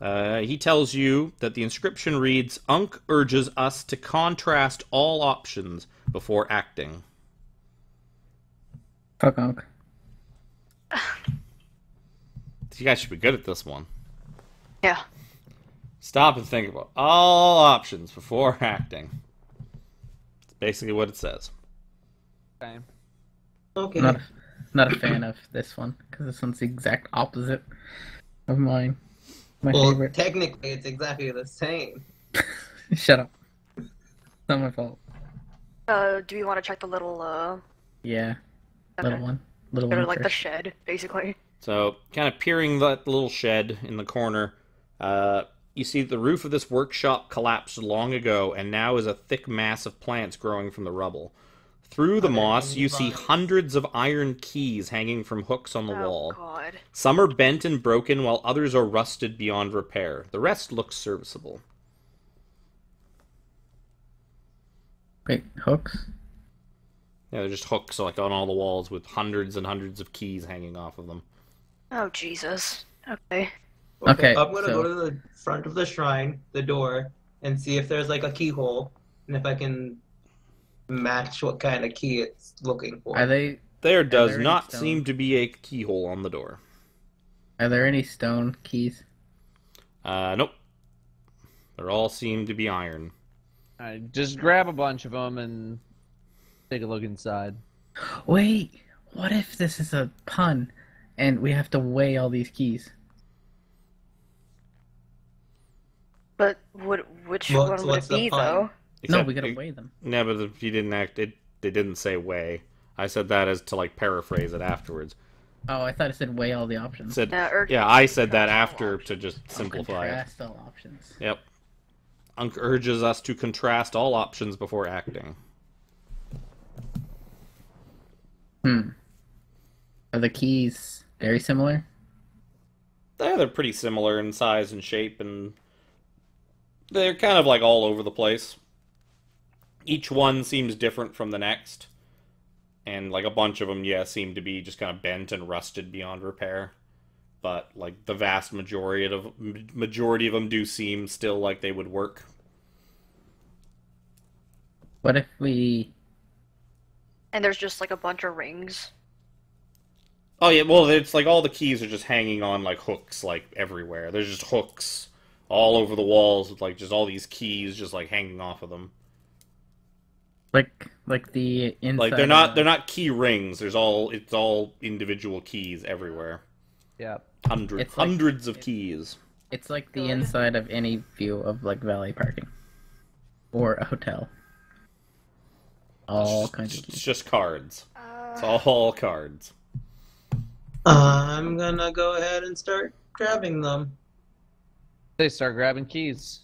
Speaker 2: He tells you that the inscription reads, Unk urges us to contrast all options before acting.
Speaker 1: Fuck Unk.
Speaker 2: You guys should be good at this one.
Speaker 5: Yeah.
Speaker 2: Stop and think about all options before acting. That's basically what it says.
Speaker 3: Okay.
Speaker 4: Okay.
Speaker 1: Not a fan of this one, because this one's the exact opposite of mine. My
Speaker 4: Well,
Speaker 1: favorite.
Speaker 4: technically, it's exactly the same.
Speaker 1: Shut up. It's not my fault.
Speaker 5: Do we want to check the little,
Speaker 1: Yeah.
Speaker 5: Okay.
Speaker 1: Little one. Little
Speaker 5: Or
Speaker 1: one
Speaker 5: like the
Speaker 1: first.
Speaker 5: shed, basically?
Speaker 2: So, kind of peering that little shed in the corner, you see the roof of this workshop collapsed long ago, and now is a thick mass of plants growing from the rubble. Through the moss, you see hundreds of iron keys hanging from hooks on the wall.
Speaker 5: Oh, God.
Speaker 2: Some are bent and broken, while others are rusted beyond repair. The rest looks serviceable.
Speaker 1: Wait, hooks?
Speaker 2: Yeah, they're just hooks like on all the walls with hundreds and hundreds of keys hanging off of them.
Speaker 5: Oh, Jesus. Okay.
Speaker 1: Okay,
Speaker 4: I'm gonna
Speaker 1: so-
Speaker 4: go to the front of the shrine, the door, and see if there's like a keyhole, and if I can match what kind of key it's looking for.
Speaker 1: Are they?
Speaker 2: There does
Speaker 1: there any
Speaker 2: not
Speaker 1: stone?
Speaker 2: seem to be a keyhole on the door.
Speaker 1: Are there any stone keys?
Speaker 2: Nope. They all seem to be iron.
Speaker 3: Alright, just grab a bunch of them and take a look inside.
Speaker 1: Wait, what if this is a pun, and we have to weigh all these keys?
Speaker 5: But which one would
Speaker 4: what's
Speaker 5: it
Speaker 4: the
Speaker 5: be,
Speaker 4: pun?
Speaker 5: though?
Speaker 1: No,
Speaker 2: Except
Speaker 1: we gotta
Speaker 2: it-
Speaker 1: weigh them.
Speaker 2: No, but if you didn't act, they didn't say weigh. I said that as to like paraphrase it afterwards.
Speaker 1: Oh, I thought it said weigh all the options.
Speaker 2: Said,
Speaker 5: Urge
Speaker 2: yeah, I said that
Speaker 5: contrast all
Speaker 2: after
Speaker 5: options.
Speaker 2: to just simplify it.
Speaker 1: Contrast all options.
Speaker 2: Yep. Unk urges us to contrast all options before acting.
Speaker 1: Are the keys very similar?
Speaker 2: Yeah, they're pretty similar in size and shape, and they're kind of like all over the place. Each one seems different from the next, and like a bunch of them, yeah, seem to be just kind of bent and rusted beyond repair. But like the vast majority of them do seem still like they would work.
Speaker 1: What if we...
Speaker 5: And there's just like a bunch of rings.
Speaker 2: Oh yeah, well it's like all the keys are just hanging on like hooks like everywhere. There's just hooks all over the walls with like just all these keys just like hanging off of them.
Speaker 1: Like the inside...
Speaker 2: Like they're not key rings. It's all individual keys everywhere.
Speaker 3: Yeah.
Speaker 1: It's like-
Speaker 2: Hundreds of keys.
Speaker 1: It's like the inside of any view of like valet parking. Or a hotel. All kinds of
Speaker 2: It's
Speaker 1: keys.
Speaker 2: just cards. It's all cards.
Speaker 4: I'm gonna go ahead and start grabbing them.
Speaker 3: They start grabbing keys.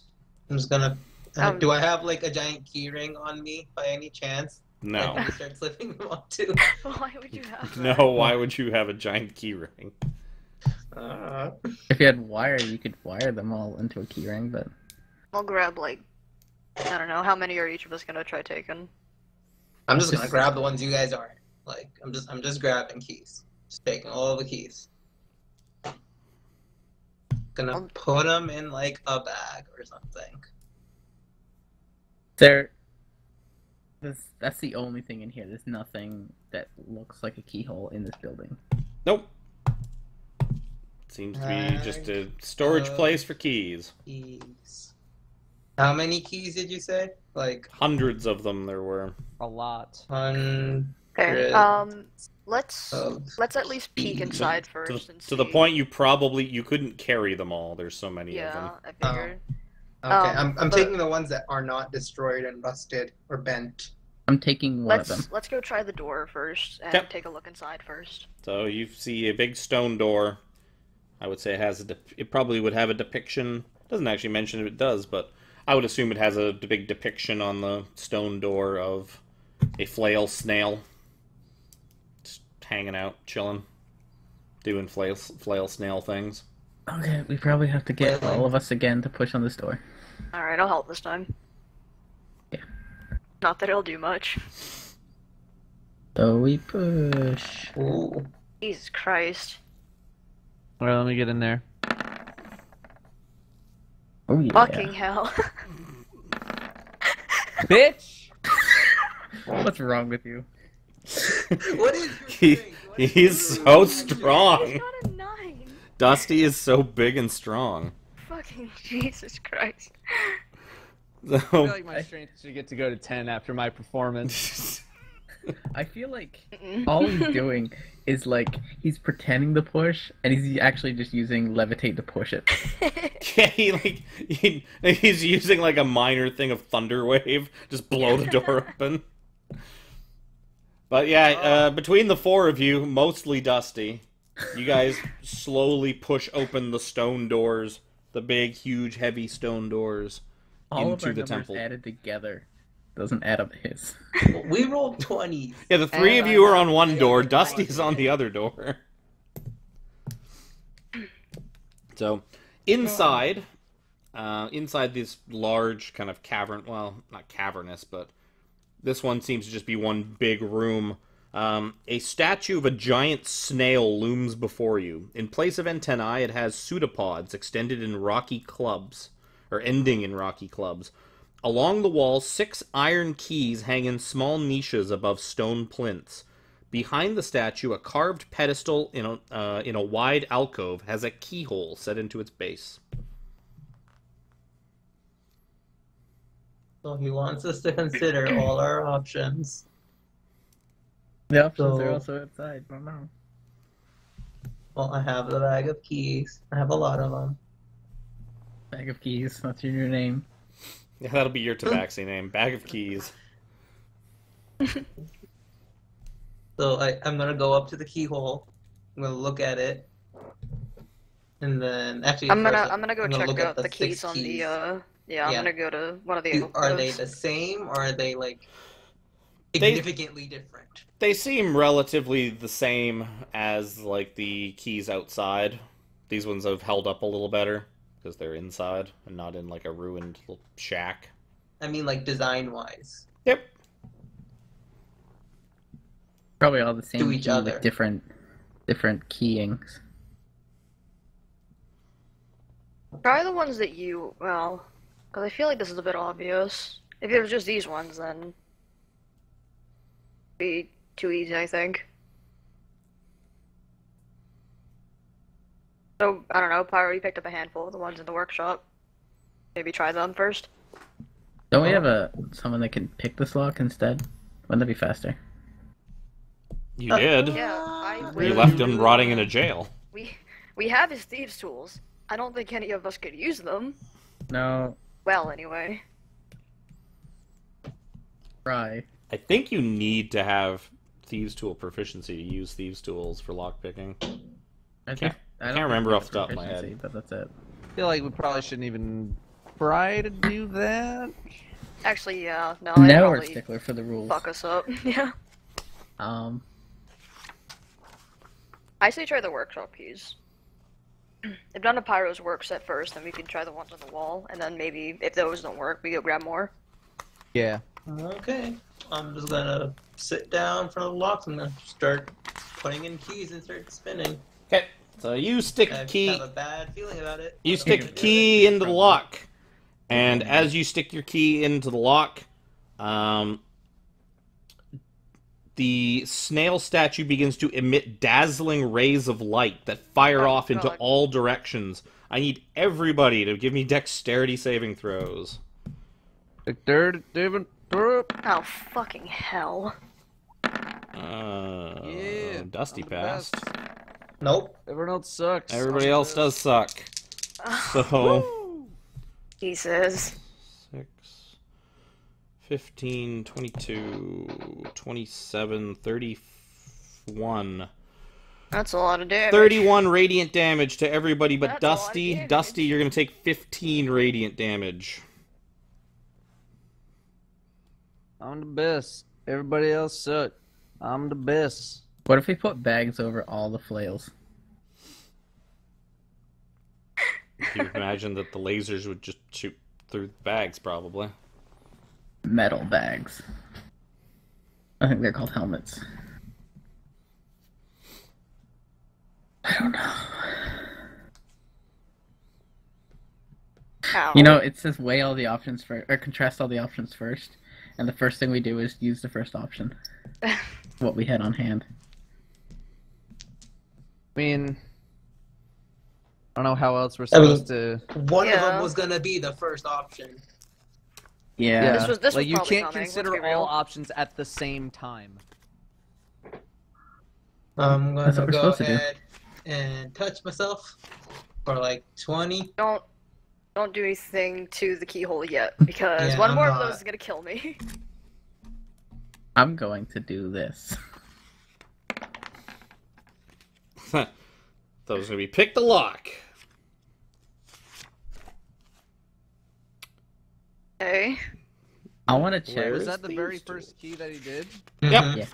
Speaker 4: I'm just gonna.
Speaker 5: Um,
Speaker 4: Do I have like a giant key ring on me by any chance? I
Speaker 2: No.
Speaker 4: can just start slipping them on too.
Speaker 5: Why would you have that?
Speaker 2: No, why would you have a giant key ring?
Speaker 1: If you had wire, you could wire them all into a keyring, but
Speaker 5: I'll grab like, I don't know, how many are each of us gonna try taking?
Speaker 4: I'm just gonna grab the ones you guys are. Like I'm just grabbing keys. Just taking all the keys. Gonna put them in like a bag or something.
Speaker 1: that's the only thing in here. There's nothing that looks like a keyhole in this building.
Speaker 2: Nope. Seems to be just a storage place for keys.
Speaker 4: Keys. How many keys did you say? Like
Speaker 2: Hundreds of them there were.
Speaker 3: A lot.
Speaker 4: 100.
Speaker 5: Okay. Let's at least peek inside first and see.
Speaker 2: To the point you couldn't carry them all. There's so many of them.
Speaker 5: Yeah, I figured.
Speaker 4: Okay, I'm taking the ones that are not destroyed and rusted or bent.
Speaker 1: I'm taking one of them.
Speaker 5: Let's go try the door first and
Speaker 2: Yep.
Speaker 5: take a look inside first.
Speaker 2: So you see a big stone door. I would say it has it probably would have a depiction. It doesn't actually mention if it does, but I would assume it has a big depiction on the stone door of a flail snail. Just hanging out, chilling, doing flail snail things.
Speaker 1: Okay, we probably have to get all of us again to push on this door.
Speaker 5: Alright, I'll help this time.
Speaker 1: Yeah.
Speaker 5: Not that it'll do much.
Speaker 1: So we push.
Speaker 4: Ooh.
Speaker 5: Jesus Christ.
Speaker 3: Alright, let me get in there.
Speaker 1: Oh yeah.
Speaker 5: Fucking hell.
Speaker 3: Bitch!
Speaker 1: What's wrong with you?
Speaker 4: What is your strength? What is
Speaker 2: He's
Speaker 4: your
Speaker 2: so
Speaker 4: strength?
Speaker 2: strong.
Speaker 5: It's not a 9.
Speaker 2: Dusty is so big and strong.
Speaker 5: Fucking Jesus Christ.
Speaker 3: I feel
Speaker 2: So,
Speaker 3: like my strength should get to go to 10 after my performance.
Speaker 1: I feel like
Speaker 5: Mm-mm.
Speaker 1: all he's doing is like he's pretending to push, and he's actually just using levitate to push it.
Speaker 2: yeah, he's using like a minor thing of thunder wave, just blow the door open. But yeah, between the four of you, mostly Dusty, you guys slowly push open the stone doors, the big, huge, heavy stone doors
Speaker 1: All of
Speaker 2: into
Speaker 1: our
Speaker 2: the
Speaker 1: numbers
Speaker 2: temple.
Speaker 1: added together doesn't add up to his.
Speaker 4: We rolled 20s.
Speaker 2: Yeah, the three
Speaker 4: And
Speaker 2: of you
Speaker 4: I
Speaker 2: are
Speaker 4: have
Speaker 2: on one door,
Speaker 4: negative
Speaker 2: Dusty's
Speaker 4: 20.
Speaker 2: on the other door. So, inside this large kind of cavern, well, not cavernous, but this one seems to just be one big room. A statue of a giant snail looms before you. In place of antennae, it has pseudopods extended in rocky clubs, or ending in rocky clubs. Along the wall, 6 iron keys hang in small niches above stone plinths. Behind the statue, a carved pedestal in a wide alcove has a keyhole set into its base.
Speaker 4: So he wants us to consider all our options.
Speaker 1: The options
Speaker 4: So-
Speaker 1: are also outside. Oh no.
Speaker 4: Well, I have the bag of keys. I have a lot of them.
Speaker 1: Bag of keys. That's your new name.
Speaker 2: Yeah, that'll be your tabaxi name. Bag of keys.
Speaker 4: So I'm gonna go up to the keyhole. I'm gonna look at it, and then actually
Speaker 5: I'm
Speaker 4: first,
Speaker 5: gonna go check
Speaker 4: look at
Speaker 5: out the
Speaker 4: six
Speaker 5: keys on the I'm
Speaker 4: Yeah.
Speaker 5: gonna go to one of the
Speaker 4: Are they
Speaker 5: alcoves.
Speaker 4: the same or are they like
Speaker 2: They-
Speaker 4: significantly different?
Speaker 2: They seem relatively the same as, like, the keys outside. These ones have held up a little better, because they're inside, and not in, like, a ruined little shack.
Speaker 4: I mean, like design-wise.
Speaker 2: Yep.
Speaker 1: Probably all the same
Speaker 4: To each
Speaker 1: key
Speaker 4: other.
Speaker 1: with different keyings.
Speaker 5: Try the ones that you, well, because I feel like this is a bit obvious. If it was just these ones, then it'd be too easy, I think. So, I don't know, Pyro, you picked up a handful of the ones in the workshop. Maybe try them first.
Speaker 1: Don't we have someone that can pick this lock instead? Wouldn't that be faster?
Speaker 2: You did.
Speaker 5: Yeah,
Speaker 2: You left him rotting in a jail.
Speaker 5: we have his thieves' tools. I don't think any of us could use them.
Speaker 1: No.
Speaker 5: Well, anyway.
Speaker 1: Try.
Speaker 2: I think you need to have Thieves' Tool proficiency to use Thieves' Tools for lockpicking.
Speaker 1: I
Speaker 2: Can't
Speaker 1: don't
Speaker 2: remember
Speaker 1: think
Speaker 2: off the top of my
Speaker 1: proficiency,
Speaker 2: head.
Speaker 1: but that's it.
Speaker 3: I feel like we probably shouldn't even try to do that.
Speaker 5: Actually, yeah. No, I'd
Speaker 1: Now we're a
Speaker 5: probably
Speaker 1: stickler for the rules.
Speaker 5: fuck us up. Yeah. I say try the workshop keys. If none of Pyro's works at first, then we can try the ones on the wall, and then maybe if those don't work, we go grab more.
Speaker 3: Yeah.
Speaker 4: Okay. I'm just gonna sit down in front of the locks and start putting in keys and start spinning.
Speaker 2: Okay, so you stick a
Speaker 4: I
Speaker 2: key.
Speaker 4: have a bad feeling about it.
Speaker 2: You
Speaker 4: but
Speaker 2: stick
Speaker 4: I'm
Speaker 2: a
Speaker 4: gonna do
Speaker 2: key
Speaker 4: it.
Speaker 2: into the lock, and as you stick your key into the lock, the snail statue begins to emit dazzling rays of light that fire
Speaker 5: Oh,
Speaker 2: off into
Speaker 5: God.
Speaker 2: all directions. I need everybody to give me dexterity saving throws.
Speaker 5: Oh, fucking hell.
Speaker 3: Yeah,
Speaker 2: Dusty
Speaker 3: I'm the
Speaker 2: passed.
Speaker 3: best.
Speaker 4: Nope.
Speaker 3: Everyone else sucks.
Speaker 2: Everybody
Speaker 3: I'm the
Speaker 2: else
Speaker 3: best.
Speaker 2: does suck. So,
Speaker 5: Jesus.
Speaker 2: 6, 15, 22, 27, 31.
Speaker 5: That's a lot of damage.
Speaker 2: 31 radiant damage to everybody but
Speaker 5: That's a lot of
Speaker 2: Dusty.
Speaker 5: damage.
Speaker 2: Dusty, you're going to take 15 radiant damage.
Speaker 3: I'm the best. Everybody else suck. I'm the best.
Speaker 1: What if we put bags over all the flails?
Speaker 2: You imagine that the lasers would just shoot through the bags, probably.
Speaker 1: Metal bags. I think they're called helmets. I don't know.
Speaker 5: Ow.
Speaker 1: You know, it says weigh all the options first, or contrast all the options first, and the first thing we do is use the first option. What we had on hand.
Speaker 3: I mean, I don't know how else we're supposed to.
Speaker 4: One of
Speaker 5: Yeah.
Speaker 4: them was gonna be the first option.
Speaker 1: Yeah.
Speaker 5: This was
Speaker 3: Like, you
Speaker 5: probably
Speaker 3: can't
Speaker 5: coming, let's
Speaker 3: consider
Speaker 5: be real.
Speaker 3: all options at the same time.
Speaker 4: I'm
Speaker 1: That's what
Speaker 4: gonna
Speaker 1: we're
Speaker 4: go
Speaker 1: supposed to do.
Speaker 4: ahead and touch myself for like 20.
Speaker 5: Don't do anything to the keyhole yet, because
Speaker 4: Yeah,
Speaker 5: one
Speaker 4: I'm
Speaker 5: more of
Speaker 4: not.
Speaker 5: those is gonna kill me.
Speaker 1: I'm going to do this.
Speaker 2: Those are going to be pick the lock.
Speaker 5: Okay.
Speaker 1: I want to check.
Speaker 2: Where
Speaker 3: Was
Speaker 2: is
Speaker 3: that the
Speaker 2: these
Speaker 3: very
Speaker 2: two?
Speaker 3: first key that he did?
Speaker 2: Yep.
Speaker 1: Yeah.
Speaker 4: It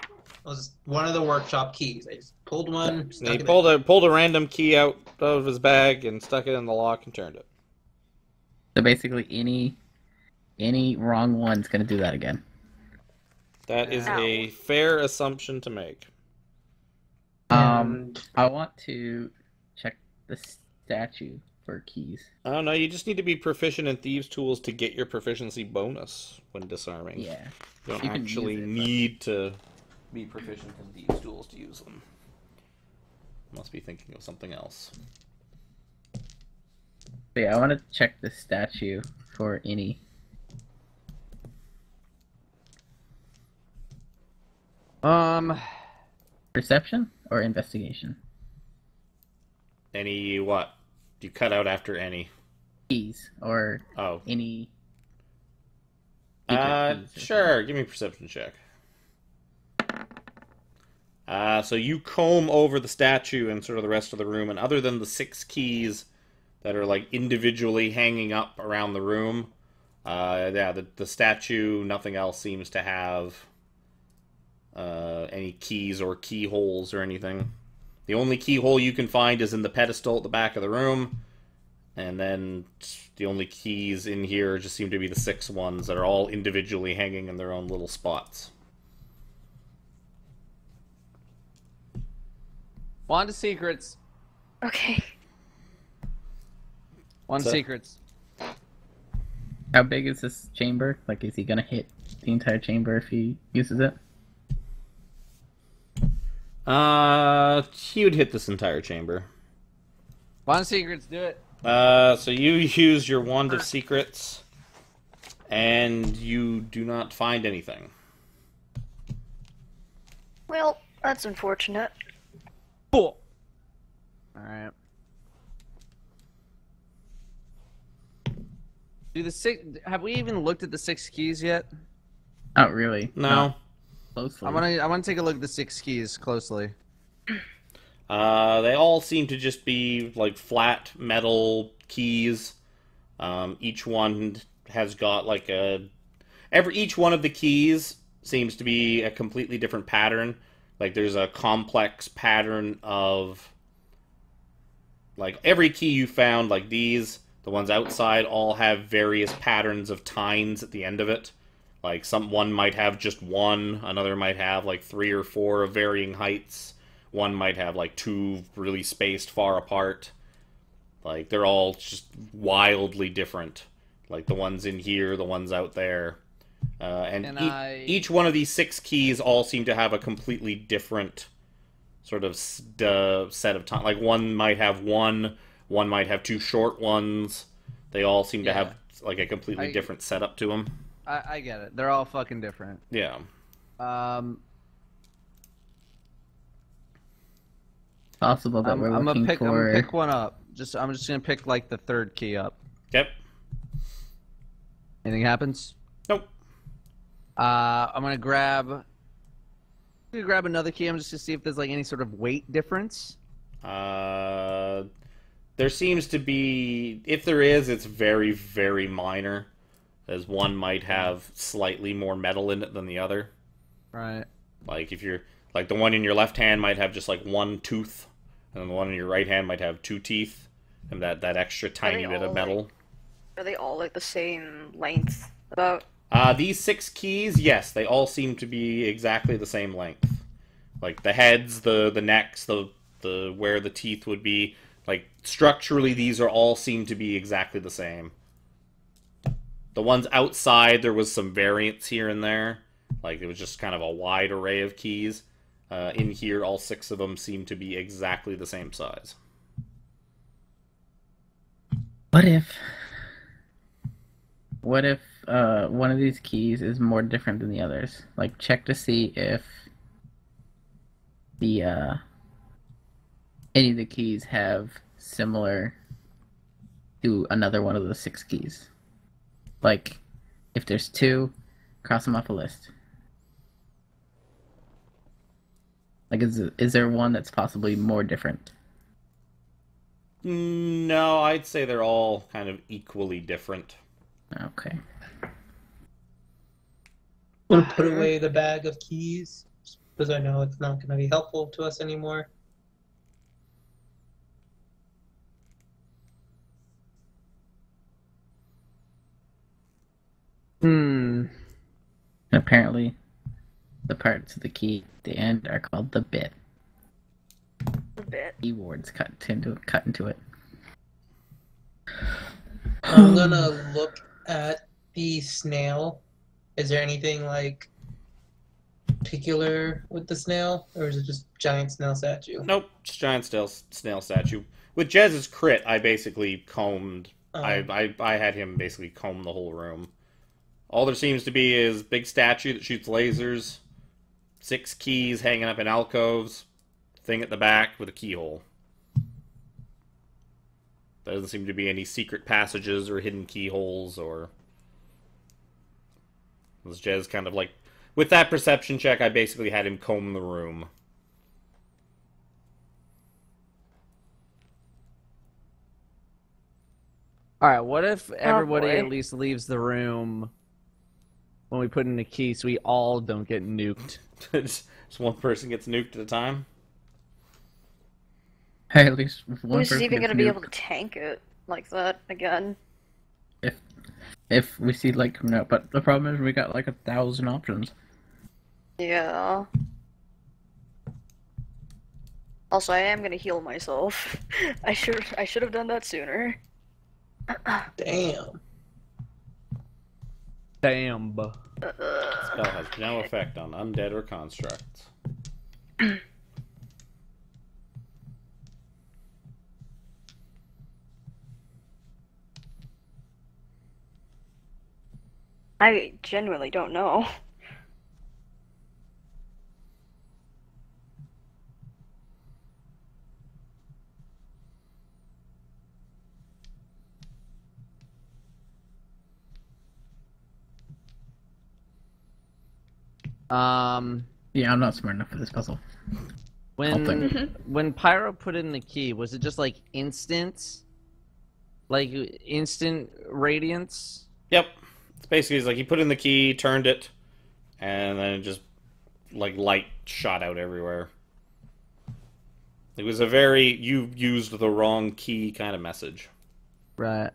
Speaker 4: was one of the workshop keys. I just pulled one.
Speaker 2: He
Speaker 4: Stuck it
Speaker 2: pulled a random key out of his bag and stuck it in the lock and turned it.
Speaker 1: So basically, any wrong one's gonna do that again.
Speaker 2: That is
Speaker 5: Ow.
Speaker 2: a fair assumption to make.
Speaker 4: And
Speaker 1: I want to check the statue for keys.
Speaker 2: Oh no, you just need to be proficient in Thieves' Tools to get your proficiency bonus when disarming.
Speaker 1: Yeah.
Speaker 2: You don't
Speaker 1: You can
Speaker 2: actually
Speaker 1: use it, but-
Speaker 2: need to be proficient in Thieves' Tools to use them. Must be thinking of something else.
Speaker 1: So yeah, I want to check the statue for any. Perception or investigation?
Speaker 2: Any what? You cut out after any.
Speaker 1: Keys or
Speaker 2: Oh.
Speaker 1: any. secret keys or
Speaker 2: Sure. Give me a perception check. So you comb over the statue and sort of the rest of the room, and other than the 6 keys that are like individually hanging up around the room, the statue, nothing else seems to have any keys or keyholes or anything. The only keyhole you can find is in the pedestal at the back of the room, and then the only keys in here just seem to be the 6 ones that are all individually hanging in their own little spots.
Speaker 3: Wand of Secrets.
Speaker 5: Okay.
Speaker 3: Wand of
Speaker 2: So-
Speaker 3: Secrets.
Speaker 1: How big is this chamber? Like, is he gonna hit the entire chamber if he uses it?
Speaker 2: He would hit this entire chamber.
Speaker 3: Wand of Secrets, do it.
Speaker 2: So you use your Wand of Secrets, and you do not find anything.
Speaker 5: Well, that's unfortunate.
Speaker 3: Cool. Alright. Do the 6... Have we even looked at the 6 keys yet?
Speaker 1: Not really.
Speaker 2: No.
Speaker 1: closely.
Speaker 3: I want to take a look at the 6 keys closely.
Speaker 2: They all seem to just be like flat metal keys. Each one has got like each one of the keys seems to be a completely different pattern. Like there's a complex pattern of like every key you found, like these, the ones outside, all have various patterns of tines at the end of it. Like one might have just one, another might have like 3 or 4 of varying heights. One might have like 2 really spaced far apart. Like they're all just wildly different. Like the ones in here, the ones out there. Each one of these 6 keys all seem to have a completely different sort of set of time. Like one might have one might have 2 short ones. They all seem to have like a completely different setup to them.
Speaker 3: I get it. They're all fucking different.
Speaker 2: Yeah.
Speaker 1: Possible that
Speaker 3: I'm gonna pick one up. I'm just gonna pick like the 3rd key up.
Speaker 2: Yep.
Speaker 3: Anything happens?
Speaker 2: Nope.
Speaker 3: I'm gonna grab another key. I'm just to see if there's like any sort of weight difference.
Speaker 2: There seems to be, if there is, it's very, very minor. As one might have slightly more metal in it than the other.
Speaker 3: Right.
Speaker 2: Like if you're like the one in your left hand might have just like 1 tooth, and the one in your right hand might have 2 teeth, and that extra tiny bit of metal.
Speaker 5: Are they all like the same length? About.
Speaker 2: These 6 keys, yes, they all seem to be exactly the same length. Like the heads, the necks, the where the teeth would be. Like structurally, these all seem to be exactly the same. The ones outside, there was some variance here and there. Like, it was just kind of a wide array of keys. In here, all 6 of them seem to be exactly the same size.
Speaker 1: What if one of these keys is more different than the others? Like, check to see if the any of the keys have similar to another one of the 6 keys. Like, if there's 2, cross them off a list. Like, is there one that's possibly more different?
Speaker 2: No, I'd say they're all kind of equally different.
Speaker 1: Okay.
Speaker 4: I'm gonna put away the bag of keys because I know it's not gonna be helpful to us anymore.
Speaker 1: Apparently, the parts of the key at the end are called the bit.
Speaker 5: The bit.
Speaker 1: Keywords cut into it.
Speaker 4: I'm gonna look at the snail. Is there anything like particular with the snail, or is it just giant snail statue?
Speaker 2: Nope, just giant snail statue. With Jez's crit, I basically combed. I had him basically comb the whole room. All there seems to be is big statue that shoots lasers, 6 keys hanging up in alcoves, thing at the back with a keyhole. There doesn't seem to be any secret passages or hidden keyholes or... This Jez kind of like... With that perception check, I basically had him comb the room.
Speaker 3: Alright, what if everybody
Speaker 5: boy.
Speaker 3: at least leaves the room when we put in a key so we all don't get nuked?
Speaker 2: Just one person gets nuked at a time?
Speaker 1: Hey, at least if one
Speaker 5: Who's
Speaker 1: person
Speaker 5: even
Speaker 1: gets
Speaker 5: gonna be able to
Speaker 1: nuked,
Speaker 5: tank it like that again?
Speaker 1: if we see like no, but the problem is we got like 1,000 options.
Speaker 5: Yeah. Also, I am gonna heal myself. I should have done that sooner.
Speaker 4: Damn.
Speaker 3: Damn.
Speaker 2: Spell has no effect on undead or constructs.
Speaker 5: I genuinely don't know.
Speaker 1: Yeah, I'm not smart enough for this puzzle.
Speaker 3: When Pyro put in the key, was it just like instant? Like instant radiance?
Speaker 2: Yep. It's basically like he put in the key, turned it, and then it just like light shot out everywhere. It was a very you used the wrong key kind of message.
Speaker 3: Right.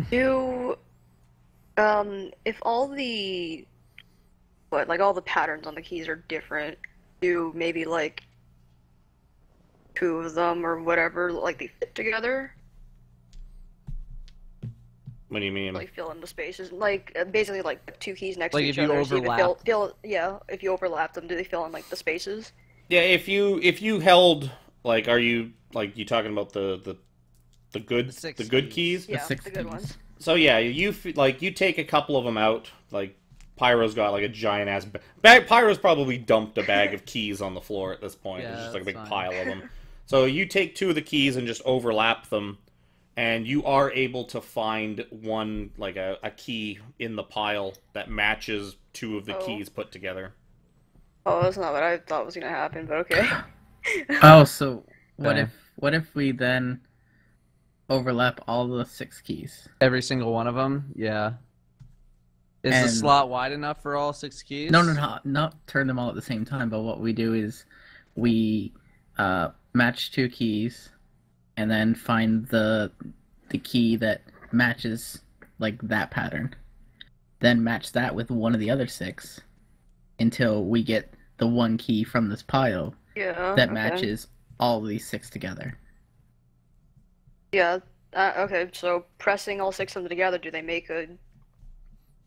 Speaker 5: Do if all the all the patterns on the keys are different, do maybe like two of them or whatever like they fit together?
Speaker 2: What do you mean?
Speaker 5: Like fill in the spaces, like basically like two keys next
Speaker 3: Like
Speaker 5: to
Speaker 3: if
Speaker 5: each
Speaker 3: you
Speaker 5: other. So
Speaker 3: overlap.
Speaker 5: If you overlap them, do they fill in like the spaces?
Speaker 2: Yeah, if you held like, are you like you talking about the good
Speaker 3: six
Speaker 2: the good
Speaker 3: keys.
Speaker 2: keys?
Speaker 5: Yeah,
Speaker 1: six
Speaker 5: the good
Speaker 1: keys.
Speaker 5: ones.
Speaker 2: So yeah, you take a couple of them out. Like Pyro's got like a giant ass bag. Pyro's probably dumped a bag of keys on the floor at this point.
Speaker 3: Yeah,
Speaker 2: There's just like a big
Speaker 3: that's
Speaker 2: pile of them. So you take two of the keys and just overlap them, and you are able to find one like a key in the pile that matches two of the
Speaker 5: Oh.
Speaker 2: keys put together.
Speaker 5: Oh, that's not what I thought was gonna happen, but okay.
Speaker 1: Oh, so what
Speaker 3: Okay.
Speaker 1: if we then overlap all the 6 keys?
Speaker 3: Every single one of them? Yeah. Is the
Speaker 1: And-
Speaker 3: slot wide enough for all 6 keys?
Speaker 1: No, not turn them all at the same time. But what we do is we match 2 keys, and then find the key that matches like that pattern. Then match that with one of the other 6 until we get the one key from this pile
Speaker 5: Yeah.
Speaker 1: that
Speaker 5: okay.
Speaker 1: matches all these 6 together.
Speaker 5: Yeah. Okay. So pressing all 6 of them together, do they make a?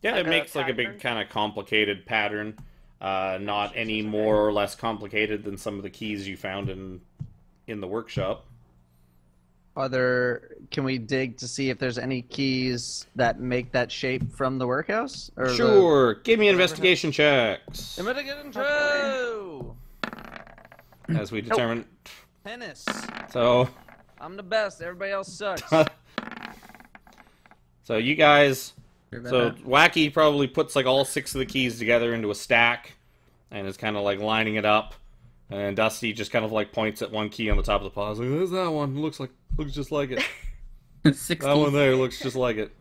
Speaker 2: Yeah,
Speaker 5: Like
Speaker 2: it
Speaker 5: a
Speaker 2: makes like a
Speaker 5: pattern?
Speaker 2: big kind of complicated pattern. Not any more or less complicated than some of the keys you found in the workshop.
Speaker 3: Can we dig to see if there's any keys that make that shape from the workhouse? Or
Speaker 2: Sure, give me investigation checks.
Speaker 3: Investigation true!
Speaker 2: As we determine.
Speaker 3: Tennis.
Speaker 2: So,
Speaker 3: I'm the best. Everybody else sucks.
Speaker 2: so you guys.
Speaker 1: Sure about
Speaker 2: So
Speaker 1: that?
Speaker 2: Wacky probably puts like all 6 of the keys together into a stack, and is kind of like lining it up. And Dusty just kind of like points at one key on the top of the pile. He's like, "There's that one. Looks just like it.
Speaker 1: 6
Speaker 2: That one
Speaker 1: keys.
Speaker 2: there looks just like it."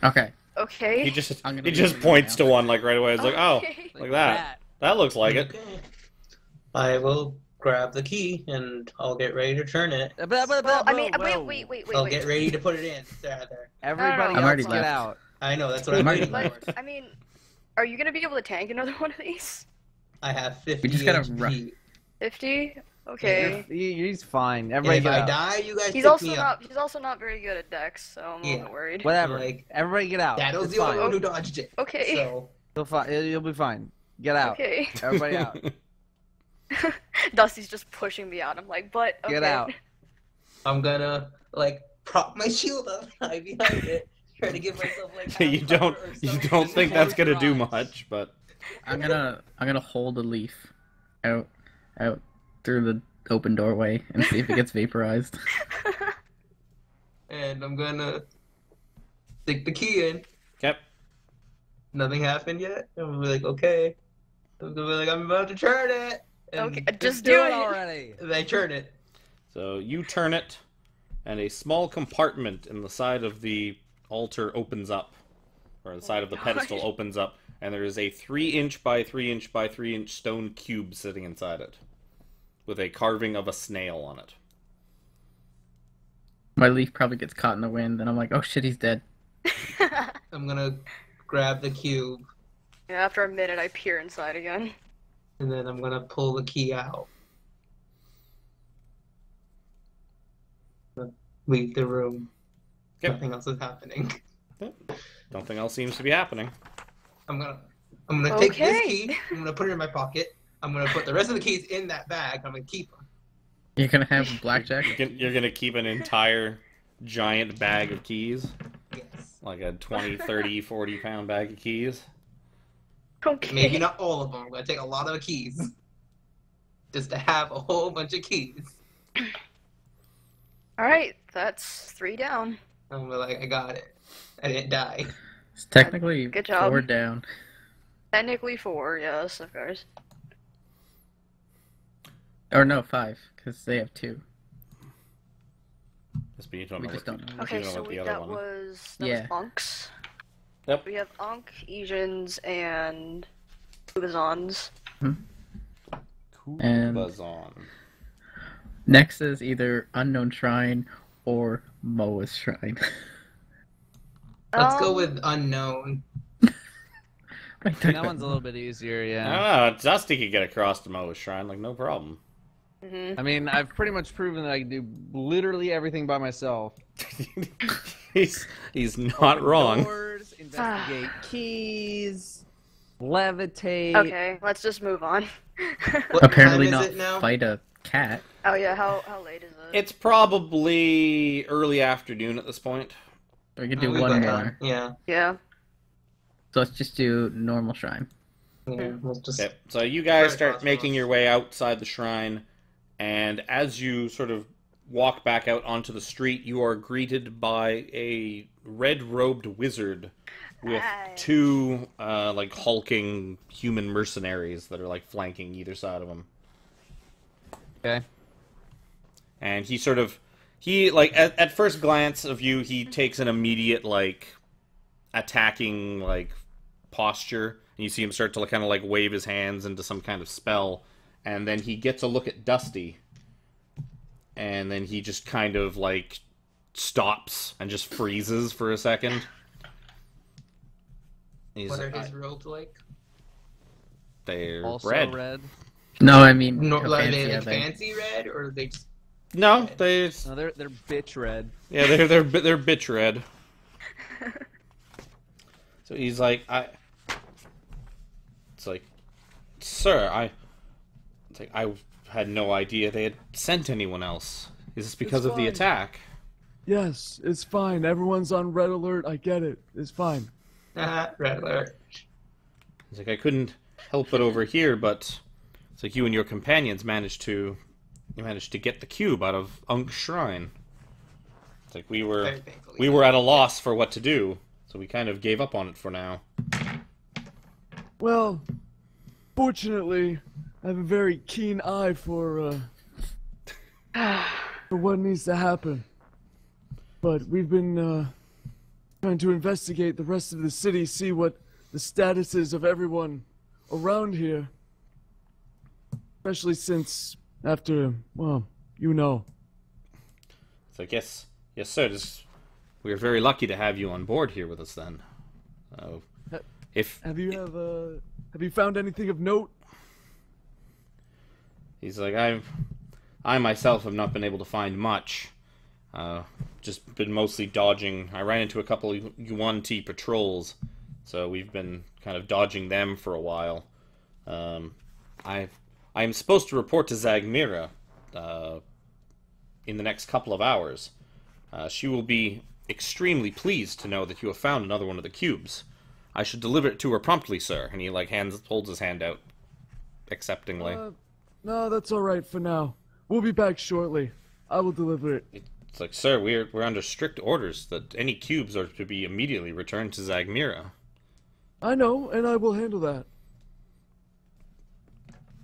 Speaker 1: Okay.
Speaker 5: Okay.
Speaker 2: He just
Speaker 1: I'm gonna
Speaker 2: he
Speaker 1: leave
Speaker 2: just
Speaker 1: it
Speaker 2: points to
Speaker 1: now.
Speaker 2: one like right away. It's like, oh,
Speaker 5: Okay.
Speaker 2: like that. That looks like it.
Speaker 4: Okay. I will grab the key and I'll get ready to turn it.
Speaker 5: Well, I mean,
Speaker 3: Whoa.
Speaker 5: wait.
Speaker 4: I'll get ready to put it in. Rather.
Speaker 3: Everybody
Speaker 5: I'm
Speaker 1: already
Speaker 3: else get
Speaker 1: left.
Speaker 3: out.
Speaker 4: I know that's what I'm
Speaker 1: I'm already
Speaker 4: waiting
Speaker 1: left.
Speaker 4: for.
Speaker 5: But I mean, are you gonna be able to tank another one of these?
Speaker 4: I have 50
Speaker 1: We just gotta
Speaker 4: HP.
Speaker 5: 50. Okay.
Speaker 3: He's fine.
Speaker 4: And
Speaker 3: Everybody
Speaker 4: if
Speaker 3: get
Speaker 4: I
Speaker 3: out.
Speaker 4: die, you guys
Speaker 5: He's
Speaker 4: pick
Speaker 5: also
Speaker 4: me
Speaker 5: not.
Speaker 4: up.
Speaker 5: He's also not very good at Dex, so I'm a little
Speaker 4: Yeah.
Speaker 5: bit worried.
Speaker 3: Whatever.
Speaker 4: Like,
Speaker 3: Everybody get out.
Speaker 4: That was
Speaker 3: It's
Speaker 4: the only
Speaker 3: fine.
Speaker 4: one who dodged it.
Speaker 5: Okay.
Speaker 4: So
Speaker 3: You'll be fine. Get out.
Speaker 5: Okay.
Speaker 3: Everybody out.
Speaker 5: Dusty's just pushing me out. I'm like, but okay.
Speaker 3: Get out.
Speaker 4: I'm gonna like prop my shield up high behind it, try to give myself like.
Speaker 2: you
Speaker 4: half
Speaker 2: don't
Speaker 4: cover or
Speaker 2: you
Speaker 4: something.
Speaker 2: don't think that's gonna do
Speaker 4: Rise.
Speaker 2: much, but
Speaker 1: I'm gonna hold a leaf out through the open doorway and see if it gets vaporized.
Speaker 4: And I'm gonna stick the key in.
Speaker 2: yep.
Speaker 4: Nothing happened yet. I'm gonna be like, okay. I'm gonna be like, I'm about to turn it. And
Speaker 5: Okay,
Speaker 3: Just
Speaker 5: just
Speaker 3: do
Speaker 5: do
Speaker 3: it
Speaker 5: it.
Speaker 3: already.
Speaker 4: And I turn it.
Speaker 2: So you turn it, and a small compartment in the side of the altar opens up, or the side of the
Speaker 5: gosh.
Speaker 2: pedestal opens up, and there is a 3-inch by 3-inch by 3-inch stone cube sitting inside it, with a carving of a snail on it.
Speaker 1: My leaf probably gets caught in the wind, and I'm like, oh shit, he's dead.
Speaker 4: I'm gonna grab the cube,
Speaker 5: Yeah, after a minute, I peer inside again.
Speaker 4: and then I'm gonna pull the key out. Leave the room.
Speaker 2: Yep.
Speaker 4: Nothing else is happening.
Speaker 2: Nothing else seems to be happening.
Speaker 4: I'm gonna take this
Speaker 5: Okay.
Speaker 4: key. I'm gonna put it in my pocket. I'm gonna put the rest of the keys in that bag. I'm gonna keep them.
Speaker 1: You're gonna have blackjack.
Speaker 2: You're gonna keep an entire giant bag of keys,
Speaker 4: Yes.
Speaker 2: like a 20, 30, 40-pound bag of keys.
Speaker 5: Okay.
Speaker 4: Maybe not all of them. I'm gonna take a lot of the keys. just to have a whole bunch of keys.
Speaker 5: Alright, that's 3 down.
Speaker 4: I'm like, I got it. I didn't die.
Speaker 1: It's technically
Speaker 5: Good job.
Speaker 1: 4 down.
Speaker 5: Technically 4, yes, of course.
Speaker 1: Or no, 5, because they have 2.
Speaker 2: Yes, but you don't
Speaker 1: We
Speaker 2: know
Speaker 1: just
Speaker 2: what,
Speaker 1: don't know.
Speaker 2: you
Speaker 5: Okay,
Speaker 2: don't know
Speaker 5: so
Speaker 2: what the other
Speaker 5: that
Speaker 2: one.
Speaker 5: was
Speaker 1: Yeah.
Speaker 5: Unks.
Speaker 2: Yep.
Speaker 5: We have Unk, Asians, and Kubazons.
Speaker 1: And-
Speaker 2: Kubazon.
Speaker 1: Next is either Unknown Shrine or Moa's Shrine.
Speaker 4: Let's go with unknown.
Speaker 1: Right,
Speaker 3: That one's a little bit easier,
Speaker 2: I
Speaker 3: yeah.
Speaker 2: don't know. Dusty could get across to Moa's Shrine, like, no problem.
Speaker 5: Mm-hmm.
Speaker 3: I mean, I've pretty much proven that I can do literally everything by myself.
Speaker 2: He's not
Speaker 3: Open
Speaker 2: wrong.
Speaker 3: Doors, investigate keys, levitate.
Speaker 5: Okay, let's just move on.
Speaker 4: What
Speaker 1: Apparently
Speaker 4: time is
Speaker 1: not
Speaker 4: it now?
Speaker 1: fight a cat.
Speaker 5: Oh yeah, how late is it?
Speaker 2: It's probably early afternoon at this point.
Speaker 1: We can do
Speaker 4: We
Speaker 1: one
Speaker 4: got
Speaker 1: more.
Speaker 4: time. Yeah.
Speaker 5: Yeah.
Speaker 1: So let's just do normal shrine.
Speaker 4: Yeah. Let's just.
Speaker 2: Okay, so you guys
Speaker 4: Very
Speaker 2: start
Speaker 4: fast
Speaker 2: making
Speaker 4: ones.
Speaker 2: your way outside the shrine, and as you sort of walk back out onto the street, you are greeted by a red-robed wizard with
Speaker 5: Hi.
Speaker 2: 2 like hulking human mercenaries that are like flanking either side of him.
Speaker 3: Okay.
Speaker 2: And he like at first glance of you, he takes an immediate like attacking like posture, and you see him start to kind of like wave his hands into some kind of spell, and then he gets a look at Dusty, and then he just kind of like stops and just freezes for a second. He's
Speaker 4: What are
Speaker 2: like,
Speaker 4: his robes like?
Speaker 2: they're
Speaker 3: Also
Speaker 2: red.
Speaker 3: red.
Speaker 1: No, I mean,
Speaker 4: No,
Speaker 1: how
Speaker 4: are
Speaker 1: fancy
Speaker 4: they
Speaker 1: are
Speaker 4: like
Speaker 1: they?
Speaker 4: fancy red or are they just?
Speaker 2: No, they
Speaker 3: No, they're bitch red.
Speaker 2: yeah, they're bitch red. So he's like, it's like, sir, it's like, I had no idea they had sent anyone else. Is this because
Speaker 6: It's
Speaker 2: of the
Speaker 6: fine.
Speaker 2: attack?
Speaker 6: Yes, it's fine. Everyone's on red alert. I get it. It's fine.
Speaker 4: Red alert.
Speaker 2: He's like, I couldn't help but overhear, but it's like you and your companions managed to get the cube out of Unk's shrine. It's like we were
Speaker 4: Very thankfully.
Speaker 2: we were at a loss for what to do, so we kind of gave up on it for now.
Speaker 6: Well, fortunately, I have a very keen eye for what needs to happen. But we've been trying to investigate the rest of the city, see what the status is of everyone around here. Especially since after, well, you know.
Speaker 2: It's like, yes, sir. We are very lucky to have you on board here with us. Then, if
Speaker 6: Have you found anything of note?
Speaker 2: he's like, I myself have not been able to find much. Just been mostly dodging. I ran into a couple of Yuan-Ti patrols, so we've been kind of dodging them for a while. I am supposed to report to Zagmira in the next couple of hours. She will be extremely pleased to know that you have found another one of the cubes. I should deliver it to her promptly, sir. And he like holds his hand out acceptingly.
Speaker 6: No, that's all right for now. We'll be back shortly. I will deliver it.
Speaker 2: It's like, sir, we're under strict orders that any cubes are to be immediately returned to Zagmira.
Speaker 6: I know, and I will handle that.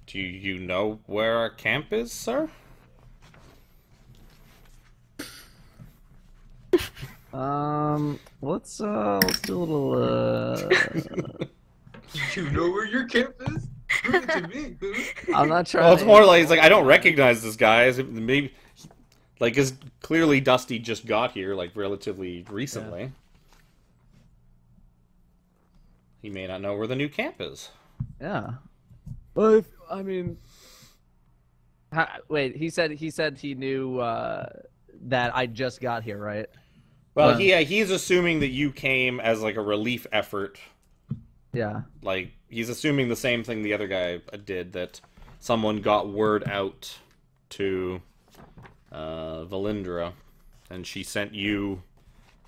Speaker 2: Do you know where our camp is, sir?
Speaker 3: Let's do a little.
Speaker 4: You know where your camp is? Prove it to me.
Speaker 3: I'm not trying.
Speaker 2: Well, it's
Speaker 3: to
Speaker 2: more like, it's like, I don't recognize this guy. Maybe, like, is clearly Dusty just got here, like, relatively recently. He may not know where the new camp is.
Speaker 3: Yeah.
Speaker 6: Well, I mean,
Speaker 3: Wait, he said he knew that I just got here, right?
Speaker 2: Well, he's assuming that you came as, like, a relief effort.
Speaker 3: Yeah.
Speaker 2: Like, he's assuming the same thing the other guy did, that someone got word out to Valindra, and she sent you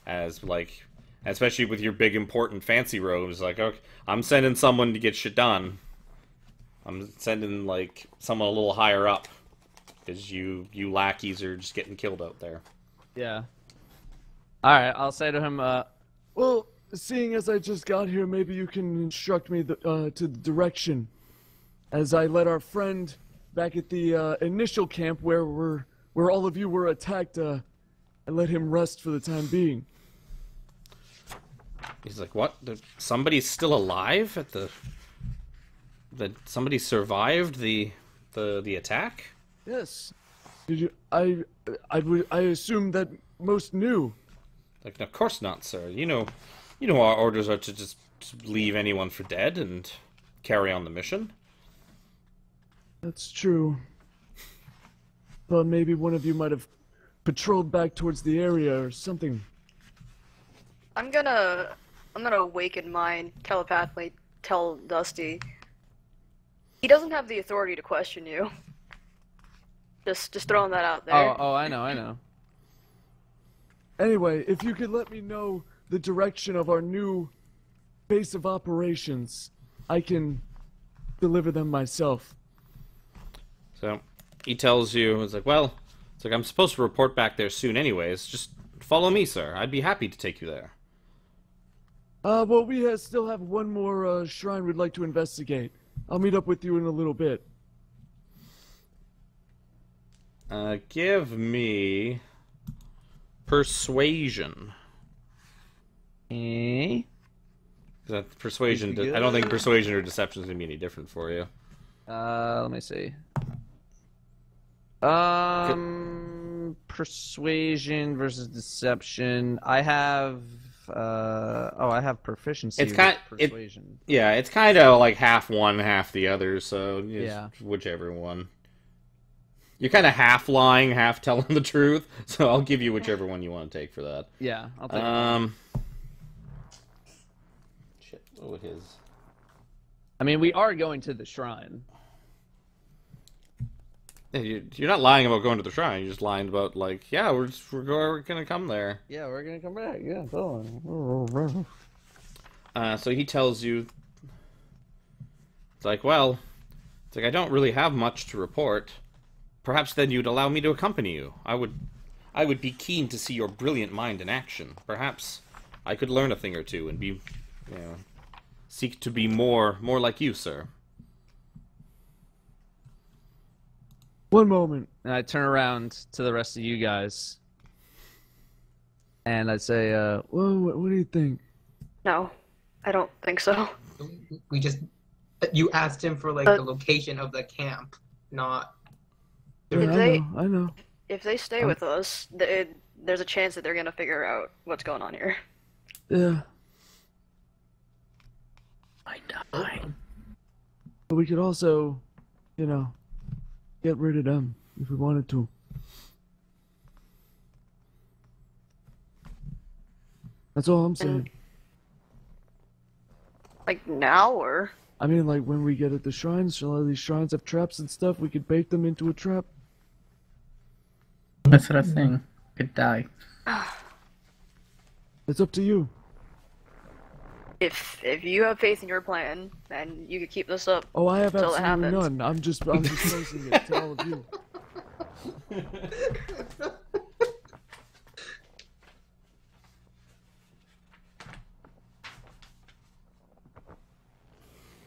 Speaker 2: as, like, especially with your big, important fancy robes, like, okay, I'm sending someone to get shit done. I'm sending, like, someone a little higher up. Because you lackeys are just getting killed out there.
Speaker 3: Yeah. Alright, I'll say to him,
Speaker 6: Well, seeing as I just got here, maybe you can instruct me to the direction. As I led our friend back at the initial camp where all of you were attacked, I let him rest for the time being.
Speaker 2: He's like, what? Somebody's still alive at the... somebody survived the attack?
Speaker 6: Yes. Did you? I assume that most knew.
Speaker 2: Like, of course not, sir. You know our orders are to just leave anyone for dead and carry on the mission.
Speaker 6: That's true. But maybe one of you might have patrolled back towards the area or something.
Speaker 5: I'm gonna awaken mind, telepathically tell Dusty. He doesn't have the authority to question you. Just throwing that out there.
Speaker 3: oh, I know.
Speaker 6: Anyway, if you could let me know the direction of our new base of operations, I can deliver them myself.
Speaker 2: So, he tells you, it's like, well, it's like, I'm supposed to report back there soon anyways. Just follow me, sir. I'd be happy to take you there.
Speaker 6: Well, we still have one more shrine we'd like to investigate. I'll meet up with you in a little bit.
Speaker 2: Give me persuasion.
Speaker 3: Eh?
Speaker 2: That persuasion. I don't think persuasion or deception is gonna be any different for you.
Speaker 3: Let me see. Persuasion versus deception. I have. I have proficiency.
Speaker 2: It's
Speaker 3: with persuasion.
Speaker 2: Yeah, it's kind of like half one, half the other. So
Speaker 3: Yeah.
Speaker 2: whichever one. You're kind of half lying, half telling the truth. So I'll give you whichever one you want to take for that.
Speaker 3: Yeah, I'll take it.
Speaker 2: Shit. What his?
Speaker 3: I mean, we are going to the shrine.
Speaker 2: Yeah, you're not lying about going to the shrine. You're just lying about, like, yeah, we're gonna come there.
Speaker 3: Yeah, we're gonna come back. Yeah, go on.
Speaker 2: So he tells you, it's like, well, it's like, I don't really have much to report. Perhaps then you'd allow me to accompany you. I would be keen to see your brilliant mind in action. Perhaps I could learn a thing or two and be, seek to be more like you, sir.
Speaker 6: One moment.
Speaker 3: And I turn around to the rest of you guys, and I say,
Speaker 6: Well, what do you think?
Speaker 5: No, I don't think so.
Speaker 4: You asked him for, like, the location of the camp, not...
Speaker 6: Yeah, I know.
Speaker 5: If they stay with us, there's a chance that they're gonna figure out what's going on here.
Speaker 6: Yeah.
Speaker 1: I die.
Speaker 6: But we could also, get rid of them if we wanted to. That's all I'm saying.
Speaker 5: Like now, or?
Speaker 6: I mean, like, when we get at the shrines, a lot of these shrines have traps and stuff, we could bait them into a trap.
Speaker 1: That's what I was saying. Could die.
Speaker 6: It's up to you.
Speaker 5: If you have faith in your plan, then you could keep this up.
Speaker 6: Oh, I have
Speaker 5: Until it
Speaker 6: absolutely
Speaker 5: happens.
Speaker 6: none. I'm just posing it to all of you.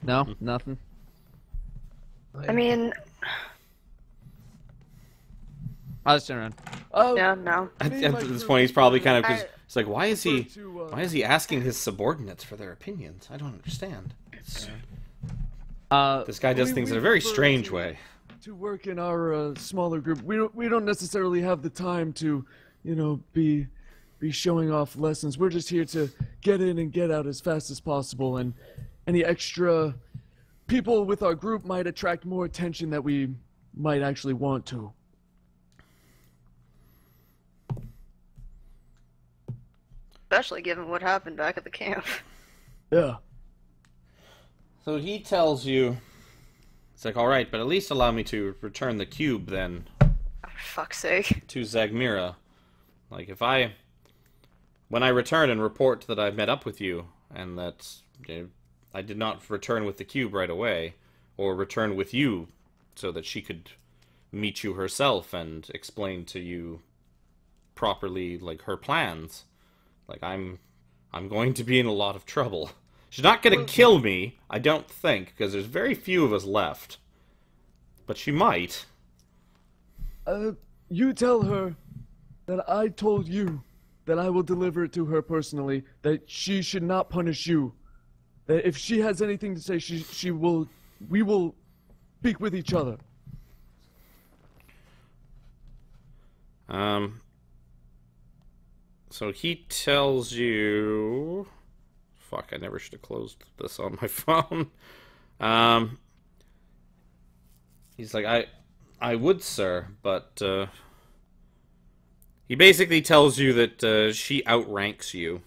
Speaker 3: no, nothing.
Speaker 5: I mean,
Speaker 3: I'll just turn around.
Speaker 6: Oh,
Speaker 5: yeah, no.
Speaker 2: At
Speaker 6: Me and my
Speaker 2: this
Speaker 6: group
Speaker 2: point, he's probably kind of,
Speaker 5: I-
Speaker 2: cause it's like, why is he
Speaker 6: to,
Speaker 2: asking his subordinates for their opinions? I don't understand. This guy does
Speaker 6: we-
Speaker 2: things in
Speaker 6: we
Speaker 2: a very
Speaker 6: prefer
Speaker 2: strange
Speaker 6: to-
Speaker 2: way.
Speaker 6: to work in our smaller group. We don't necessarily have the time to, be showing off lessons. We're just here to get in and get out as fast as possible, and any extra people with our group might attract more attention that we might actually want to.
Speaker 5: Especially given what happened back at the camp.
Speaker 6: Yeah.
Speaker 2: So he tells you, it's like, all right, but at least allow me to return the cube then
Speaker 5: For fuck's sake.
Speaker 2: to Zagmira. Like, when I return and report that I've met up with you and that I did not return with the cube right away, or return with you so that she could meet you herself and explain to you properly, like, her plans. Like, I'm going to be in a lot of trouble. She's not going to kill me, I don't think, because there's very few of us left. But she might.
Speaker 6: You tell her that I told you that I will deliver it to her personally, that she should not punish you. That if she has anything to say, we will speak with each other.
Speaker 2: So he tells you... Fuck, I never should have closed this on my phone. He's like, I would, sir, but, he basically tells you that, she outranks you.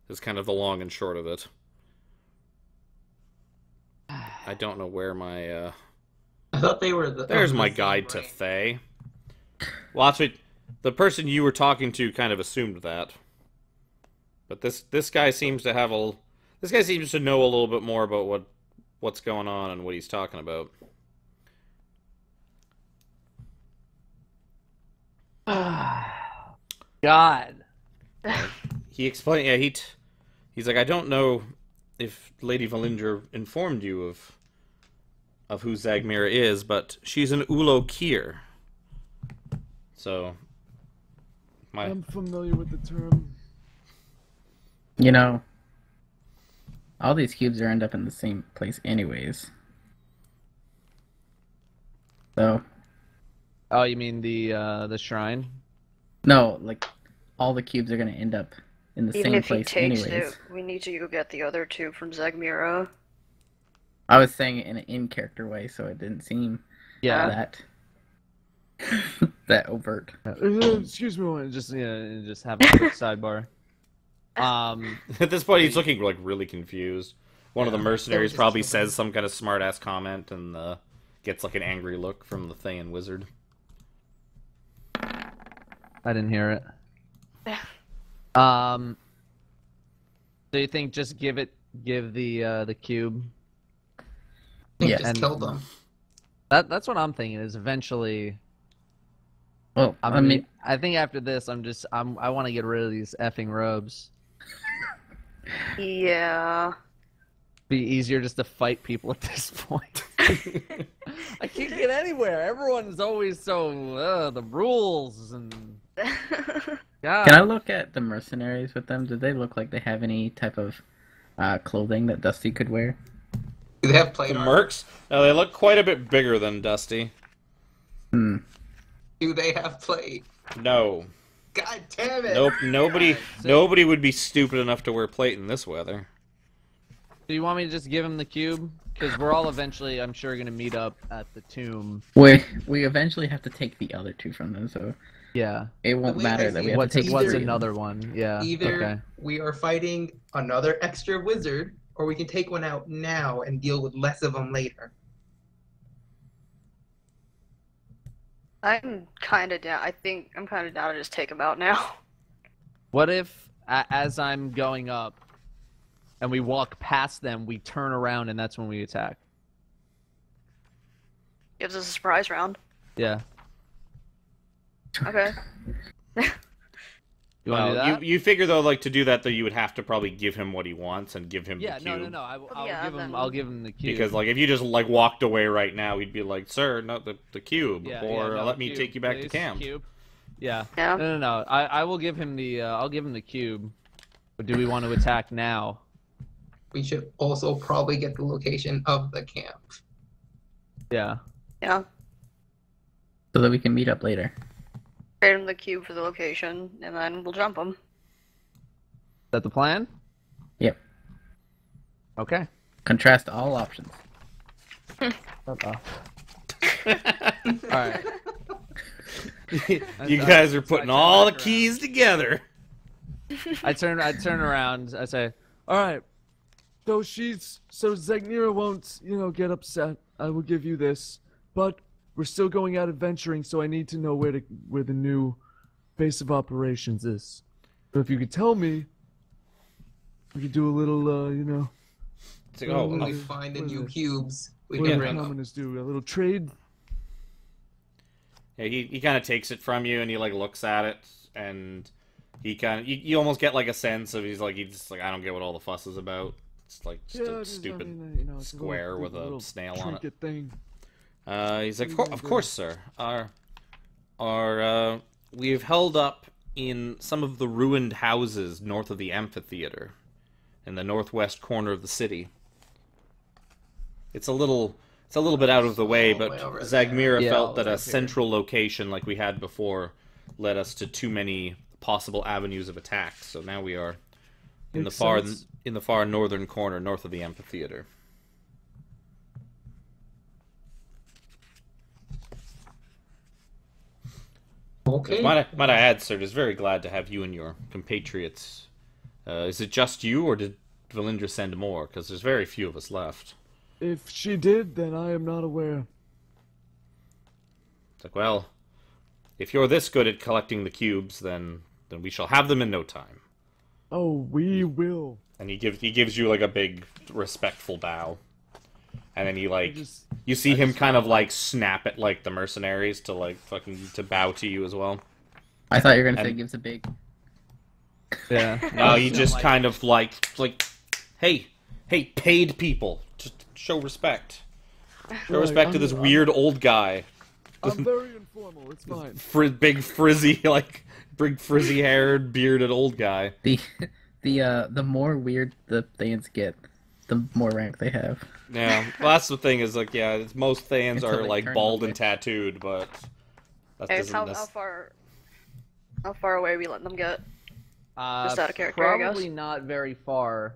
Speaker 2: Is kind of the long and short of it. I don't know where my,
Speaker 4: I thought they were the...
Speaker 2: There's my guide to Thay. Watch it. The person you were talking to kind of assumed that. But this guy seems to have a... This guy seems to know a little bit more about what's going on and what he's talking about.
Speaker 3: God.
Speaker 2: He explained... Yeah, he's like, I don't know if Lady Valinger informed you of who Zagmira is, but she's an Ulo Kier. So...
Speaker 6: I'm familiar with the term.
Speaker 1: You know, all these cubes are end up in the same place anyways. So...
Speaker 3: Oh, you mean the shrine?
Speaker 1: No, like, all the cubes are gonna end up in the
Speaker 5: Even
Speaker 1: same
Speaker 5: if he
Speaker 1: place
Speaker 5: takes
Speaker 1: anyways.
Speaker 5: it, we need to go get the other two from Zagmira.
Speaker 1: I was saying it in an in-character way, so it didn't seem that that overt.
Speaker 6: Excuse me, one.
Speaker 3: Just have a quick sidebar.
Speaker 2: At this point, he's looking, like, really confused. One of the mercenaries probably says some kind of smart-ass comment and gets, like, an angry look from the Thayan wizard.
Speaker 3: I didn't hear it. So you think just give the cube?
Speaker 1: Yeah,
Speaker 4: just kill them.
Speaker 3: That's what I'm thinking. Is eventually.
Speaker 1: Well, I mean,
Speaker 3: I think after this, I want to get rid of these effing robes.
Speaker 5: Yeah.
Speaker 3: Be easier just to fight people at this point. I can't get anywhere. Everyone's always so the rules and. God.
Speaker 1: can I look at the mercenaries with them? Do they look like they have any type of clothing that Dusty could wear?
Speaker 4: Do they have plate
Speaker 2: The
Speaker 4: armor?
Speaker 2: mercs? No, they look quite a bit bigger than Dusty.
Speaker 1: Hmm.
Speaker 4: Do they have plate?
Speaker 2: No.
Speaker 4: God damn it!
Speaker 2: Nope. Nobody would be stupid enough to wear plate in this weather.
Speaker 3: Do you want me to just give him the cube? Because we're all eventually, I'm sure, going to meet up at the tomb.
Speaker 1: We eventually have to take the other two from them, so
Speaker 3: Yeah.
Speaker 1: it won't
Speaker 4: Wait,
Speaker 1: matter
Speaker 4: I
Speaker 1: that
Speaker 4: see.
Speaker 1: we have
Speaker 3: What's
Speaker 1: to take
Speaker 3: what's
Speaker 1: three of them.
Speaker 3: another one? Yeah.
Speaker 4: Either
Speaker 3: Okay.
Speaker 4: we are fighting another extra wizard, or we can take one out now and deal with less of them later.
Speaker 5: I'm kind of down. I think I'm kind of down to just take him out now.
Speaker 3: What if, as I'm going up, and we walk past them, we turn around and that's when we attack?
Speaker 5: Gives us a surprise round.
Speaker 3: Yeah.
Speaker 5: Okay.
Speaker 3: You want to do that?
Speaker 2: You figure though, like to do that though, you would have to probably give him what he wants and give him
Speaker 3: Yeah.
Speaker 2: the cube.
Speaker 3: No. I'll
Speaker 5: Yeah,
Speaker 3: give him.
Speaker 5: then-
Speaker 3: I'll give him the cube.
Speaker 2: Because like if you just like walked away right now, he'd be like, "Sir, not the cube," or
Speaker 3: no,
Speaker 2: "Let me
Speaker 3: cube,
Speaker 2: take you back to
Speaker 3: please,
Speaker 2: camp."
Speaker 3: Cube. Yeah.
Speaker 5: Yeah.
Speaker 3: No. I will give him the. I'll give him the cube. But do we want to attack now?
Speaker 4: We should also probably get the location of the camp.
Speaker 3: Yeah.
Speaker 5: Yeah.
Speaker 1: so that we can meet up later.
Speaker 5: Trade him the cube for the location, and then we'll jump him.
Speaker 3: Is that the plan?
Speaker 1: Yep.
Speaker 3: Okay.
Speaker 1: Contrast all options.
Speaker 3: All right.
Speaker 2: You guys are putting all the keys together.
Speaker 3: I turn around. I say,
Speaker 6: All right. So Zagnira won't, get upset. I will give you this, but we're still going out adventuring, so I need to know where the new base of operations is. But if you could tell me, we could do a little,
Speaker 2: It's like,
Speaker 6: Well,
Speaker 2: oh,
Speaker 4: When
Speaker 6: what
Speaker 4: we
Speaker 6: is-
Speaker 4: find the
Speaker 6: what is
Speaker 4: new
Speaker 6: it?
Speaker 4: cubes, we
Speaker 6: What
Speaker 4: can
Speaker 6: do
Speaker 4: bring
Speaker 6: the
Speaker 4: them.
Speaker 6: commoners do? A little trade?
Speaker 2: yeah, he kind of takes it from you and he like looks at it and he kind of you almost get like a sense of he's just like I don't get what all the fuss is about. It's like just a stupid
Speaker 6: it's
Speaker 2: square with a
Speaker 6: little
Speaker 2: snail on it.
Speaker 6: trinket thing.
Speaker 2: He's like, of course, sir. We've held up in some of the ruined houses north of the amphitheater, in the northwest corner of the city. It's a little bit out of the way, but
Speaker 4: way over
Speaker 2: Zagmira
Speaker 3: Yeah,
Speaker 2: felt that
Speaker 3: over
Speaker 2: a
Speaker 3: here.
Speaker 2: central location like we had before led us to too many possible avenues of attack. So now we are in
Speaker 6: Makes
Speaker 2: the far
Speaker 6: sense.
Speaker 2: in the far northern corner, north of the amphitheater.
Speaker 4: Okay.
Speaker 2: Might I add, sir, is very glad to have you and your compatriots. Is it just you, or did Valindra send more? Because there's very few of us left.
Speaker 6: If she did, then I am not aware.
Speaker 2: It's like, well, if you're this good at collecting the cubes, then we shall have them in no time.
Speaker 6: Oh, we will.
Speaker 2: And he gives you like a big respectful bow, and then
Speaker 6: just-
Speaker 2: you see him kind of like snap at like the mercenaries to like fucking to bow to you as well.
Speaker 1: I thought you were gonna say
Speaker 2: And-
Speaker 1: gives a big.
Speaker 3: Yeah.
Speaker 2: No, he just kind of like, hey, paid people, just show respect. Show
Speaker 6: Right,
Speaker 2: respect to this weird old guy.
Speaker 6: I'm very informal. It's fine.
Speaker 2: Big frizzy haired, bearded old guy.
Speaker 1: The more weird the Thans get, the more rank they have.
Speaker 2: Yeah, well, that's the thing is like, yeah, most Thans
Speaker 1: Until
Speaker 2: are
Speaker 1: they
Speaker 2: like
Speaker 1: turn
Speaker 2: bald
Speaker 1: the
Speaker 2: and
Speaker 1: witch.
Speaker 2: tattooed, but that
Speaker 5: Hey,
Speaker 2: doesn't
Speaker 5: how far away are we letting them get? Just out of character, I guess.
Speaker 3: Probably not very far.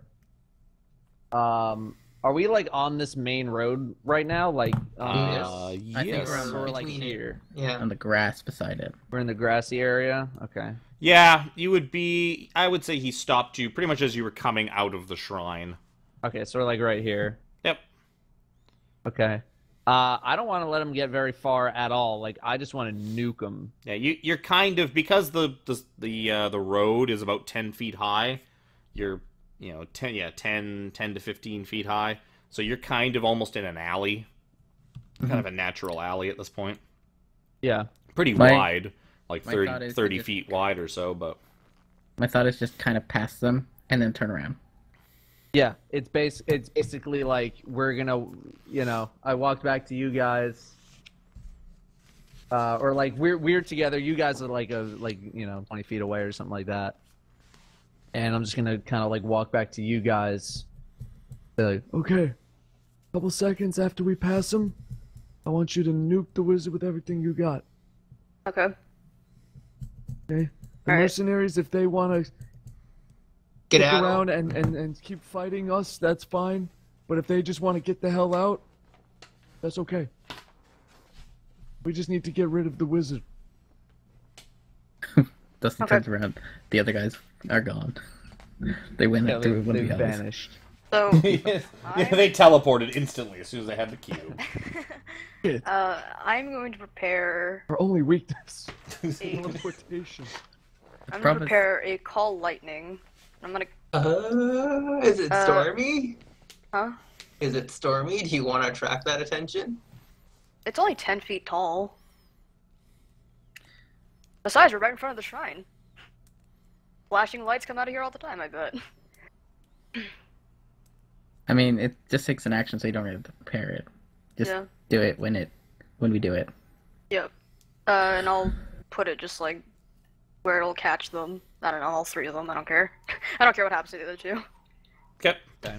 Speaker 3: Are we like on this main road right now? Like,
Speaker 1: I think
Speaker 2: yes.
Speaker 1: we're on
Speaker 3: or like
Speaker 4: Between it.
Speaker 3: here?
Speaker 4: Yeah.
Speaker 1: On the grass beside it.
Speaker 3: We're in the grassy area. Okay.
Speaker 2: Yeah, you would be. I would say he stopped you pretty much as you were coming out of the shrine.
Speaker 3: Okay, so we're like right here.
Speaker 2: Yep.
Speaker 3: Okay. I don't want to let him get very far at all. Like, I just want to nuke him.
Speaker 2: Yeah, you're kind of because the road is about 10 feet high. You're 10 to 15 feet high. So you're kind of almost in an alley, kind of a natural alley at this point.
Speaker 3: Yeah.
Speaker 2: Pretty
Speaker 1: My-
Speaker 2: wide, like
Speaker 1: my
Speaker 2: 30,
Speaker 1: thought is to
Speaker 2: 30
Speaker 1: just-
Speaker 2: feet wide or so. But
Speaker 1: My thought is just kind of pass them and then turn around.
Speaker 3: Yeah, it's basically like we're gonna, I walked back to you guys, or like we're together. You guys are like 20 feet away or something like that, and I'm just gonna kind of like walk back to you guys. Be like,
Speaker 6: Okay. Couple seconds after we pass him, I want you to nuke the wizard with everything you got.
Speaker 5: Okay.
Speaker 6: Okay? The
Speaker 5: Alright.
Speaker 6: mercenaries, if they want to
Speaker 4: Get
Speaker 6: stick
Speaker 4: out.
Speaker 6: around and keep fighting us, that's fine. But if they just want to get the hell out, that's okay. We just need to get rid of the wizard.
Speaker 1: Dustin
Speaker 5: Okay.
Speaker 1: turns around. The other guys are gone. They went
Speaker 3: yeah,
Speaker 1: through one
Speaker 3: they
Speaker 1: of the others.
Speaker 3: vanished.
Speaker 5: So,
Speaker 2: they teleported instantly as soon as they had the cube.
Speaker 5: I'm going to prepare.
Speaker 6: Our only weakness.
Speaker 5: A,
Speaker 6: Teleportation.
Speaker 5: I'm going
Speaker 1: Promise-
Speaker 5: to prepare a call lightning. I'm gonna.
Speaker 4: Is it stormy?
Speaker 5: Huh?
Speaker 4: Is it stormy? Do you want to attract that attention?
Speaker 5: It's only 10 feet tall. Besides, we're right in front of the shrine. Flashing lights come out of here all the time, I bet.
Speaker 1: I mean, it just takes an action, so you don't really have to prepare it. Just
Speaker 5: Yeah.
Speaker 1: do it when we do it.
Speaker 5: Yep. And I'll put it just like where it'll catch them. I don't know, all three of them. I don't care. I don't care what happens to the other two.
Speaker 2: Okay.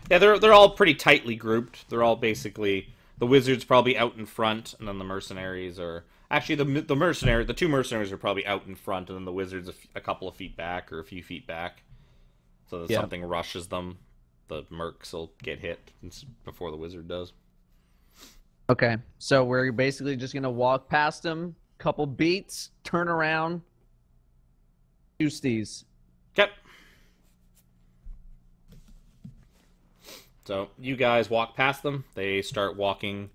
Speaker 2: Yeah, they're all pretty tightly grouped. They're all basically the wizard's probably out in front, and then the mercenaries are actually the two mercenaries are probably out in front, and then the wizard's a couple of feet back or a few feet back. So that
Speaker 3: Yeah.
Speaker 2: something rushes them, the mercs will get hit before the wizard does.
Speaker 3: Okay, so we're basically just gonna walk past him, couple beats, turn around, juice these.
Speaker 2: Okay. So you guys walk past them. They start walking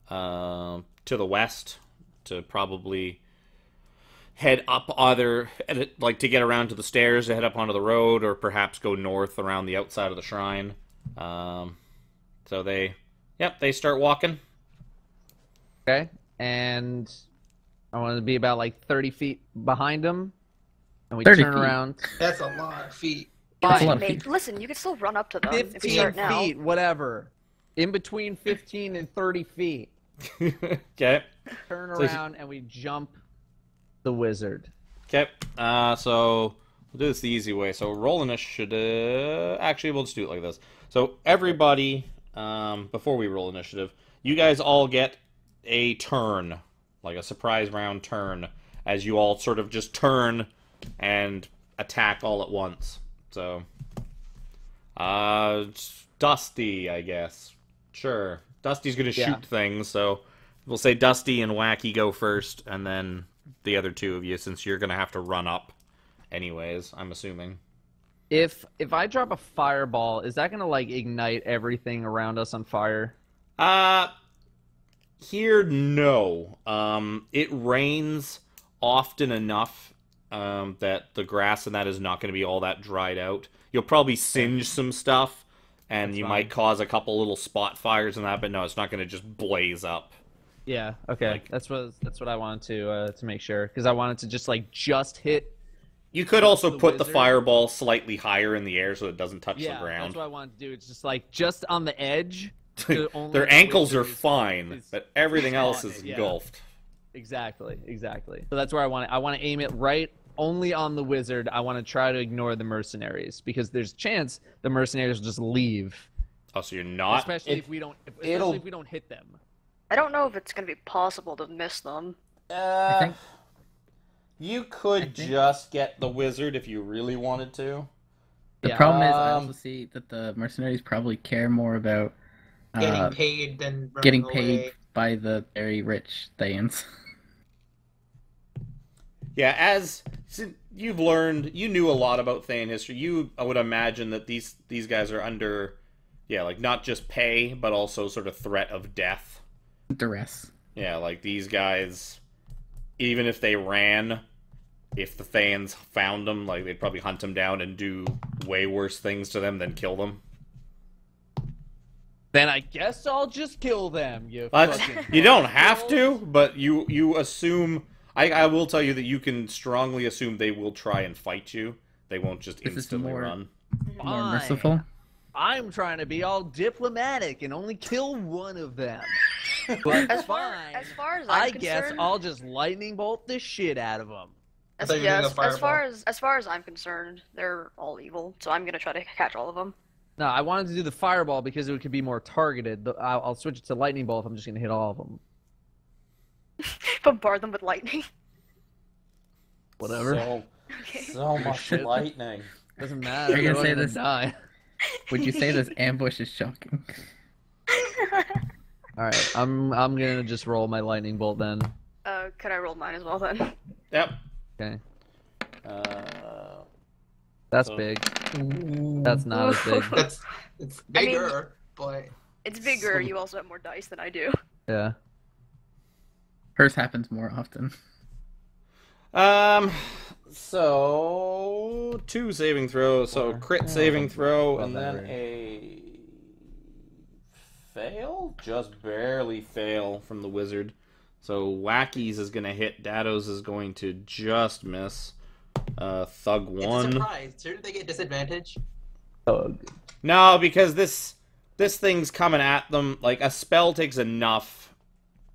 Speaker 2: to the west to probably head up either like to get around to the stairs to head up onto the road, or perhaps go north around the outside of the shrine. So they start walking.
Speaker 3: Okay, and I want to be about like 30 feet behind him, and we
Speaker 1: 30
Speaker 3: turn
Speaker 1: feet.
Speaker 3: around.
Speaker 4: That's a lot of feet.
Speaker 1: That's a
Speaker 5: Fine,
Speaker 1: lot of
Speaker 5: mate.
Speaker 1: feet.
Speaker 5: Listen, you can still run up to them if you
Speaker 3: 15
Speaker 5: start now.
Speaker 3: feet, whatever. In between 15 and 30 feet.
Speaker 2: Okay.
Speaker 3: Turn
Speaker 2: So
Speaker 3: around and we jump the wizard.
Speaker 2: Okay. So we'll do this the easy way. So roll initiative. Actually, we'll just do it like this. So everybody, before we roll initiative, you guys all get a turn, like a surprise round turn, as you all sort of just turn and attack all at once. So, Dusty, I guess. Sure. Dusty's gonna shoot things, so we'll say Dusty and Wacky go first, and then the other two of you, since you're gonna have to run up anyways, I'm assuming.
Speaker 3: If I drop a fireball, is that gonna like ignite everything around us on fire?
Speaker 2: Here, no. It rains often enough that the grass and that is not going to be all that dried out. You'll probably singe some stuff, and
Speaker 3: That's
Speaker 2: you
Speaker 3: fine.
Speaker 2: might cause a couple little spot fires and that, but no, it's not going to just blaze up.
Speaker 3: Yeah. Okay.
Speaker 2: Like-
Speaker 3: that's what I wanted to make sure, because I wanted to just hit.
Speaker 2: You could also
Speaker 3: the
Speaker 2: put the
Speaker 3: wizard.
Speaker 2: fireball slightly higher in the air so it doesn't touch
Speaker 3: Yeah,
Speaker 2: the ground.
Speaker 3: that's what I wanted to do. It's just on the edge. the only
Speaker 2: Their
Speaker 3: the
Speaker 2: ankles are
Speaker 3: wizard is-
Speaker 2: fine,
Speaker 3: is-
Speaker 2: but everything else
Speaker 3: on
Speaker 2: is
Speaker 3: it, yeah.
Speaker 2: engulfed.
Speaker 3: Exactly. So that's where I want it. I want to aim it right only on the wizard. I want to try to ignore the mercenaries, because there's a chance the mercenaries will just leave,
Speaker 2: Oh, so you're not...
Speaker 3: especially if we don't hit them.
Speaker 5: I don't know if it's gonna be possible to miss them.
Speaker 1: I think
Speaker 2: You could just get the wizard if you really wanted to.
Speaker 1: the
Speaker 3: Yeah.
Speaker 1: problem is I also see that the mercenaries probably care more about
Speaker 4: Getting paid than running
Speaker 1: getting
Speaker 4: away.
Speaker 1: paid by the very rich Thayans.
Speaker 2: Yeah, since you've learned, you knew a lot about Thayan history. I would imagine that these guys are under, like not just pay, but also sort of threat of death.
Speaker 1: Duress.
Speaker 2: Yeah, like these guys, even if they ran, if the Thayans found them, like they'd probably hunt them down and do way worse things to them than kill them.
Speaker 3: Then I guess I'll just kill them. You
Speaker 2: But
Speaker 3: fucking
Speaker 2: you don't have
Speaker 3: assholes.
Speaker 2: to, but you assume... I will tell you that you can strongly assume they will try and fight you. They won't just
Speaker 1: This is
Speaker 2: instantly
Speaker 1: more-
Speaker 2: run.
Speaker 1: More
Speaker 3: Fine.
Speaker 1: merciful.
Speaker 3: I'm trying to be all diplomatic and only kill one of them. But
Speaker 5: As far
Speaker 3: fine.
Speaker 5: as I'm
Speaker 3: I
Speaker 5: concerned,
Speaker 3: guess I'll just lightning bolt the shit out of them.
Speaker 4: I thought you were doing a
Speaker 5: as far as I'm concerned, they're all evil. So I'm gonna try to catch all of them.
Speaker 3: No, I wanted to do the fireball because it could be more targeted. I'll switch it to lightning bolt if I'm just gonna hit all of them.
Speaker 5: Bombard them with lightning.
Speaker 3: Whatever.
Speaker 2: So much
Speaker 3: Shit.
Speaker 2: lightning.
Speaker 3: Doesn't matter.
Speaker 1: Are you gonna
Speaker 3: They're
Speaker 1: say
Speaker 3: gonna
Speaker 1: this?
Speaker 3: Die.
Speaker 1: Would you say this ambush is shocking?
Speaker 3: All right, I'm gonna just roll my lightning bolt then.
Speaker 5: Can I roll mine as well then?
Speaker 2: Yep.
Speaker 3: Okay,
Speaker 2: Uh,
Speaker 3: that's
Speaker 2: So-
Speaker 3: big. That's not as big.
Speaker 4: It's
Speaker 5: I mean-
Speaker 4: bigger, but
Speaker 5: It's bigger. You also have more dice than I do.
Speaker 3: Yeah.
Speaker 1: Hers happens more often.
Speaker 2: So 2 saving throws. So
Speaker 3: Four.
Speaker 2: crit
Speaker 3: Yeah,
Speaker 2: saving throw,
Speaker 3: above
Speaker 2: and then
Speaker 3: average.
Speaker 2: a fail, just barely fail from the wizard. So Wacky's is gonna hit. Dado's is going to just miss. Thug
Speaker 4: it's a
Speaker 2: 1.
Speaker 4: surprise. Shouldn't they get disadvantage?
Speaker 2: No, because this thing's coming at them. Like, a spell takes enough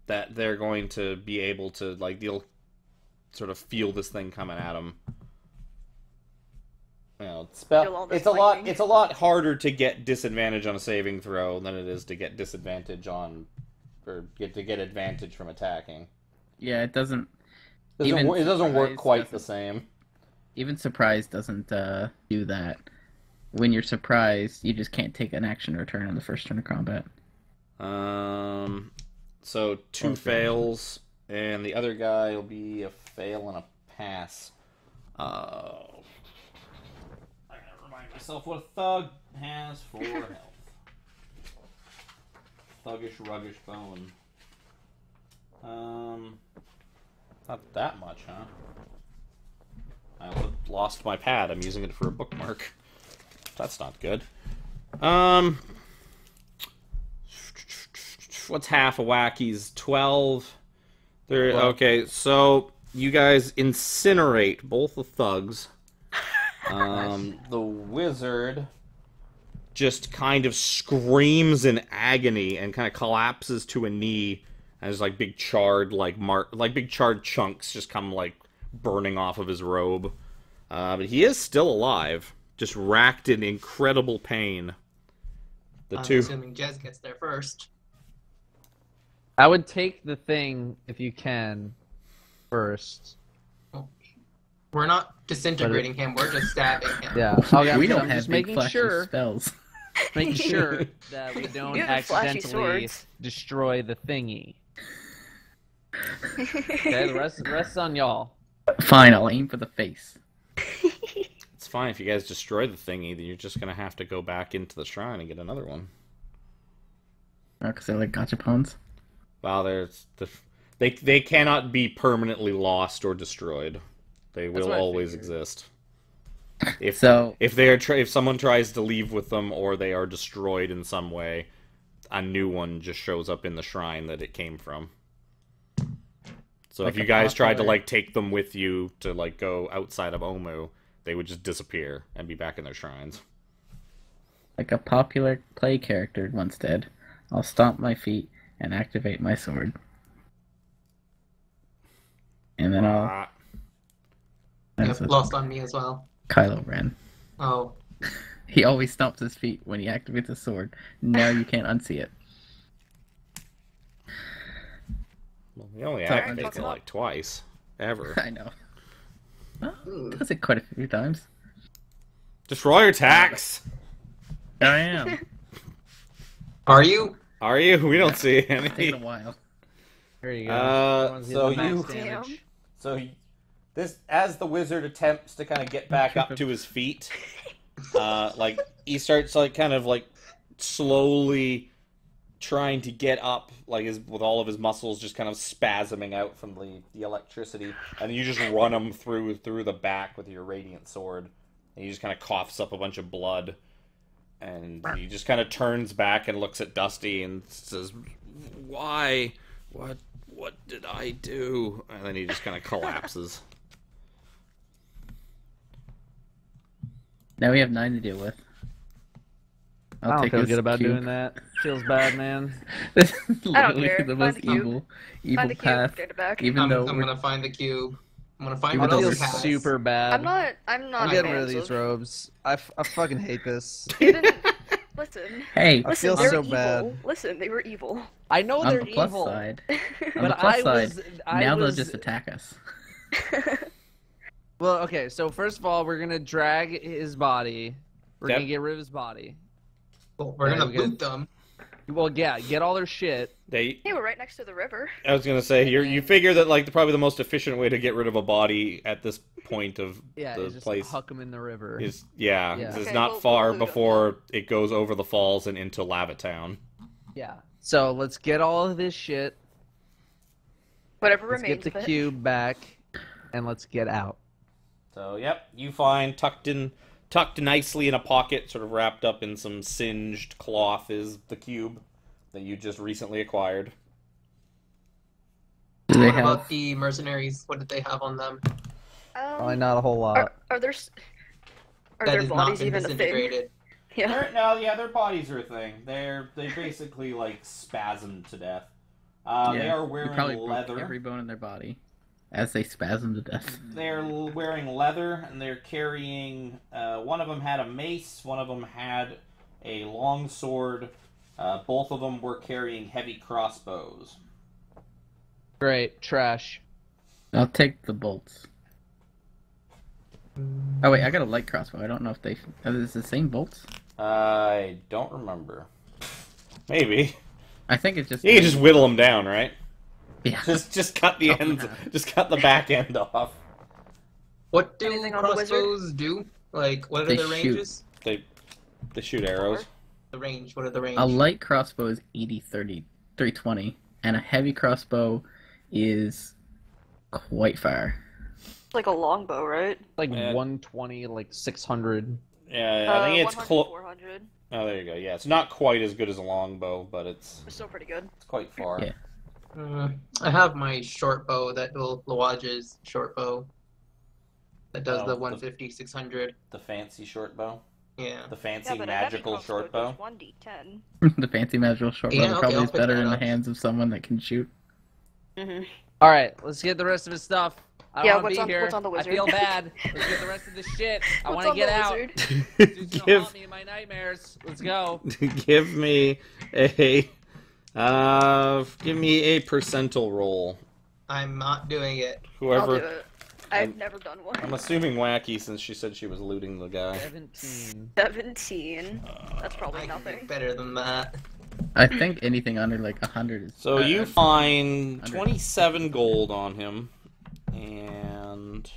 Speaker 2: that they're going to be able to, like, they'll sort of feel this thing coming at them. You know,
Speaker 5: Feel all this
Speaker 2: it's a lot.
Speaker 5: lightning.
Speaker 2: It's a lot harder to get disadvantage on a saving throw than it is to get disadvantage on, or to get advantage from attacking.
Speaker 1: Yeah, it doesn't.
Speaker 2: It
Speaker 1: Even
Speaker 2: doesn't work
Speaker 1: surprise
Speaker 2: quite the
Speaker 1: doesn't-
Speaker 2: same.
Speaker 1: Even surprise doesn't do that. When you're surprised, you just can't take an action or turn on the first turn of combat.
Speaker 2: So 2
Speaker 1: Okay.
Speaker 2: fails, and the other guy will be a fail and a pass. I gotta remind myself what a thug has for health. Thuggish, ruggish bone. Not that much, huh? I also lost my pad. I'm using it for a bookmark. That's not good. what's half a whack? He's 12. Okay, so you guys incinerate both the thugs. The wizard just kind of screams in agony and kind of collapses to a knee as like big charred big charred chunks just come like burning off of his robe. But he is still alive, just racked in incredible pain.
Speaker 4: I'm assuming Jez gets there first.
Speaker 3: I would take the thing if you can first.
Speaker 4: We're not disintegrating him. We're just stabbing him.
Speaker 3: Yeah. Okay,
Speaker 1: we don't
Speaker 3: I'm
Speaker 1: have
Speaker 3: just
Speaker 1: big
Speaker 3: making
Speaker 1: flashy
Speaker 3: sure,
Speaker 1: spells.
Speaker 3: making sure that we don't
Speaker 5: You have flashy
Speaker 3: accidentally
Speaker 5: swords.
Speaker 3: destroy the thingy. Okay, the rest's on y'all.
Speaker 1: Fine, I'll aim for the face.
Speaker 2: It's fine if you guys destroy the thingy, then you're just gonna have to go back into the shrine and get another one.
Speaker 1: Oh, because they're like gachapons.
Speaker 2: Well, they cannot be permanently lost or destroyed. They will
Speaker 3: what I
Speaker 2: always
Speaker 3: figured.
Speaker 2: exist. If someone tries to leave with them or they are destroyed in some way, a new one just shows up in the shrine that it came from. So
Speaker 1: Like
Speaker 2: if you
Speaker 1: a
Speaker 2: guys tried to
Speaker 1: popular-
Speaker 2: like take them with you to like go outside of Omu, they would just disappear and be back in their shrines.
Speaker 1: Like a popular play character once did. I'll stomp my feet and activate my sword. And then I'll...
Speaker 2: Ah,
Speaker 1: That's
Speaker 4: Yep, lost on me as well.
Speaker 1: Kylo Ren.
Speaker 4: Oh,
Speaker 1: He always stomps his feet when he activates his sword. Now you can't unsee it.
Speaker 2: well, he only
Speaker 1: Sorry,
Speaker 2: activates it like twice. Ever.
Speaker 1: I know. Well, does it quite a few times.
Speaker 2: Just roll your attacks!
Speaker 1: I am.
Speaker 4: are you?
Speaker 2: Are you? We don't see
Speaker 1: It's
Speaker 2: any.
Speaker 1: taken a while.
Speaker 3: Here you go. Everyone's
Speaker 2: So
Speaker 3: getting max
Speaker 2: you-
Speaker 3: damage.
Speaker 2: So as the wizard attempts to kind of get back up to his feet, like he starts like kind of like slowly trying to get up, like with all of his muscles just kind of spasming out from the electricity, and you just run him through the back with your radiant sword, and he just kind of coughs up a bunch of blood, and he just kind of turns back and looks at Dusty and says, "Why? What did I do?" And then he just kind of collapses.
Speaker 1: Now we have 9 to deal with.
Speaker 3: I don't feel
Speaker 1: his
Speaker 3: good about
Speaker 1: cube.
Speaker 3: doing that. Feels bad, man.
Speaker 1: This is
Speaker 5: I don't
Speaker 1: literally
Speaker 5: care.
Speaker 1: the
Speaker 5: Find
Speaker 1: most
Speaker 5: the cube.
Speaker 1: evil
Speaker 5: Find the cube,
Speaker 1: path.
Speaker 5: get it back.
Speaker 1: Even
Speaker 4: I'm
Speaker 1: though
Speaker 4: gonna
Speaker 1: we're...
Speaker 4: find the cube. I'm gonna find
Speaker 1: Even
Speaker 4: what
Speaker 3: I
Speaker 1: though
Speaker 3: feel
Speaker 4: else
Speaker 1: we're
Speaker 4: he has.
Speaker 3: super bad.
Speaker 5: I'm not
Speaker 3: I'm
Speaker 5: a
Speaker 3: getting rid
Speaker 5: fan
Speaker 3: of these robes. I fucking hate this.
Speaker 5: Listen,
Speaker 1: Hey,
Speaker 3: I
Speaker 5: listen,
Speaker 3: feel
Speaker 5: they were
Speaker 3: so
Speaker 5: evil.
Speaker 3: bad.
Speaker 5: Listen, they were evil.
Speaker 3: I know
Speaker 1: on
Speaker 3: they're
Speaker 1: the plus
Speaker 3: evil,
Speaker 1: side,
Speaker 3: but
Speaker 1: on the plus
Speaker 3: I
Speaker 1: side,
Speaker 3: was.
Speaker 1: now they'll just attack us.
Speaker 3: Well, okay. So first of all, we're gonna drag his body. We're
Speaker 2: Yep.
Speaker 3: gonna get rid of his body.
Speaker 4: Well, we're
Speaker 3: Yeah,
Speaker 4: gonna
Speaker 3: we gotta-
Speaker 4: boot them.
Speaker 3: Well, yeah, get all their shit.
Speaker 2: They,
Speaker 5: Hey, we're right next to the river.
Speaker 2: I was gonna say you figure that like probably the most efficient way to get rid of a body at this point of
Speaker 3: Yeah,
Speaker 2: the
Speaker 3: it's just
Speaker 2: place
Speaker 3: huck them in the river.
Speaker 2: is
Speaker 3: Yeah.
Speaker 2: it's
Speaker 5: Okay,
Speaker 2: not
Speaker 5: we'll
Speaker 2: far
Speaker 5: loot 'em.
Speaker 2: before it goes over the falls and into Lava Town.
Speaker 3: Yeah. So let's get all of this shit.
Speaker 5: Whatever
Speaker 3: Let's
Speaker 5: remains
Speaker 3: get the
Speaker 5: of it.
Speaker 3: cube back, and let's get out.
Speaker 2: So yep, you find tucked nicely in a pocket, sort of wrapped up in some singed cloth, is the cube that you just recently acquired.
Speaker 1: Do they
Speaker 4: What
Speaker 1: have...
Speaker 4: about the mercenaries? What did they have on them?
Speaker 3: Probably not a whole lot.
Speaker 5: Are there
Speaker 4: That
Speaker 5: their
Speaker 4: has not
Speaker 5: bodies
Speaker 4: been
Speaker 5: even a thing?
Speaker 4: disintegrated.
Speaker 5: Yeah.
Speaker 2: Their bodies are a thing. They basically like spasmed to death.
Speaker 1: Yeah,
Speaker 2: They are
Speaker 1: they
Speaker 2: wearing
Speaker 1: probably broke
Speaker 2: leather.
Speaker 1: every bone in their body as they spasm to death.
Speaker 2: They're wearing leather, and they're carrying. One of them had a mace. One of them had a long sword. Both of them were carrying heavy crossbows.
Speaker 3: Great trash.
Speaker 1: I'll take the bolts. Oh wait, I got a light crossbow. I don't know if they... Are these the same bolts?
Speaker 2: I don't remember. Maybe
Speaker 1: I think it's just...
Speaker 2: you can just whittle them down, right?
Speaker 1: Yeah.
Speaker 2: Just cut the
Speaker 1: Chop 'em
Speaker 2: ends.
Speaker 1: half.
Speaker 2: Just cut the back end off.
Speaker 4: What do
Speaker 5: Anything on the wizard?
Speaker 4: crossbows do? Like, what are
Speaker 1: They
Speaker 4: the
Speaker 1: shoot.
Speaker 4: ranges?
Speaker 2: They shoot arrows.
Speaker 4: The range. What are the range?
Speaker 1: A light crossbow is 80-30, 320, and a heavy crossbow is quite far.
Speaker 5: Like a longbow, right?
Speaker 3: Like
Speaker 2: Yeah.
Speaker 3: 120, like 600.
Speaker 2: Yeah, I think it's
Speaker 5: 100,
Speaker 2: close.
Speaker 5: 400.
Speaker 2: Oh, there you go. Yeah, it's not quite as good as a longbow, but it's
Speaker 5: It's still pretty good.
Speaker 2: quite far.
Speaker 1: Yeah.
Speaker 4: I have my short bow, that little Lawage's short bow. That does the 150, 600.
Speaker 2: The fancy short bow.
Speaker 4: Yeah.
Speaker 2: The fancy
Speaker 5: Yeah, but
Speaker 2: magical short bow.
Speaker 5: 1d10.
Speaker 1: The fancy magical short bow
Speaker 4: Yeah, okay,
Speaker 1: probably
Speaker 4: I'll
Speaker 1: is
Speaker 4: pick
Speaker 1: better
Speaker 4: that
Speaker 1: in the
Speaker 4: up.
Speaker 1: hands of someone that can shoot.
Speaker 5: Mm-hmm.
Speaker 3: All right, let's get the rest of his stuff. I
Speaker 5: Yeah,
Speaker 3: don't want
Speaker 5: what's
Speaker 3: to be here.
Speaker 5: what's on the
Speaker 3: I
Speaker 5: wizard?
Speaker 3: feel bad. Let's get the rest of this shit. I
Speaker 5: What's
Speaker 3: want to
Speaker 5: on
Speaker 3: get
Speaker 5: the
Speaker 3: out.
Speaker 5: wizard?
Speaker 3: Dude's gonna
Speaker 2: Give-
Speaker 3: haunt me in my nightmares. Let's go.
Speaker 2: Give me a percentile roll.
Speaker 4: I'm not doing it.
Speaker 5: I'll do
Speaker 2: Whoever.
Speaker 5: it. I've never done one.
Speaker 2: I'm assuming wacky since she said she was looting the guy.
Speaker 3: 17.
Speaker 5: 17. That's probably
Speaker 4: I can
Speaker 5: nothing.
Speaker 4: do better than that.
Speaker 1: I think anything under like 100 is.
Speaker 2: So you find
Speaker 1: 100.
Speaker 2: 27 gold on him, and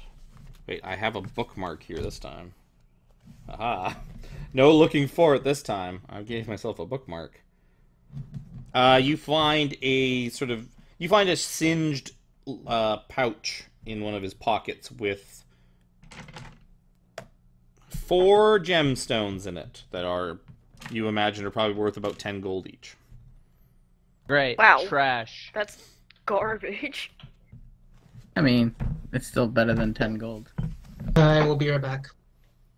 Speaker 2: wait, I have a bookmark here this time. Aha! No looking for it this time. I gave myself a bookmark. You find a singed pouch in one of his pockets with 4 gemstones in it that are, you imagine, are probably worth about 10 gold each.
Speaker 3: Great.
Speaker 5: Wow.
Speaker 3: Trash.
Speaker 5: That's garbage.
Speaker 1: I mean, it's still better than 10 gold.
Speaker 4: I will be right back.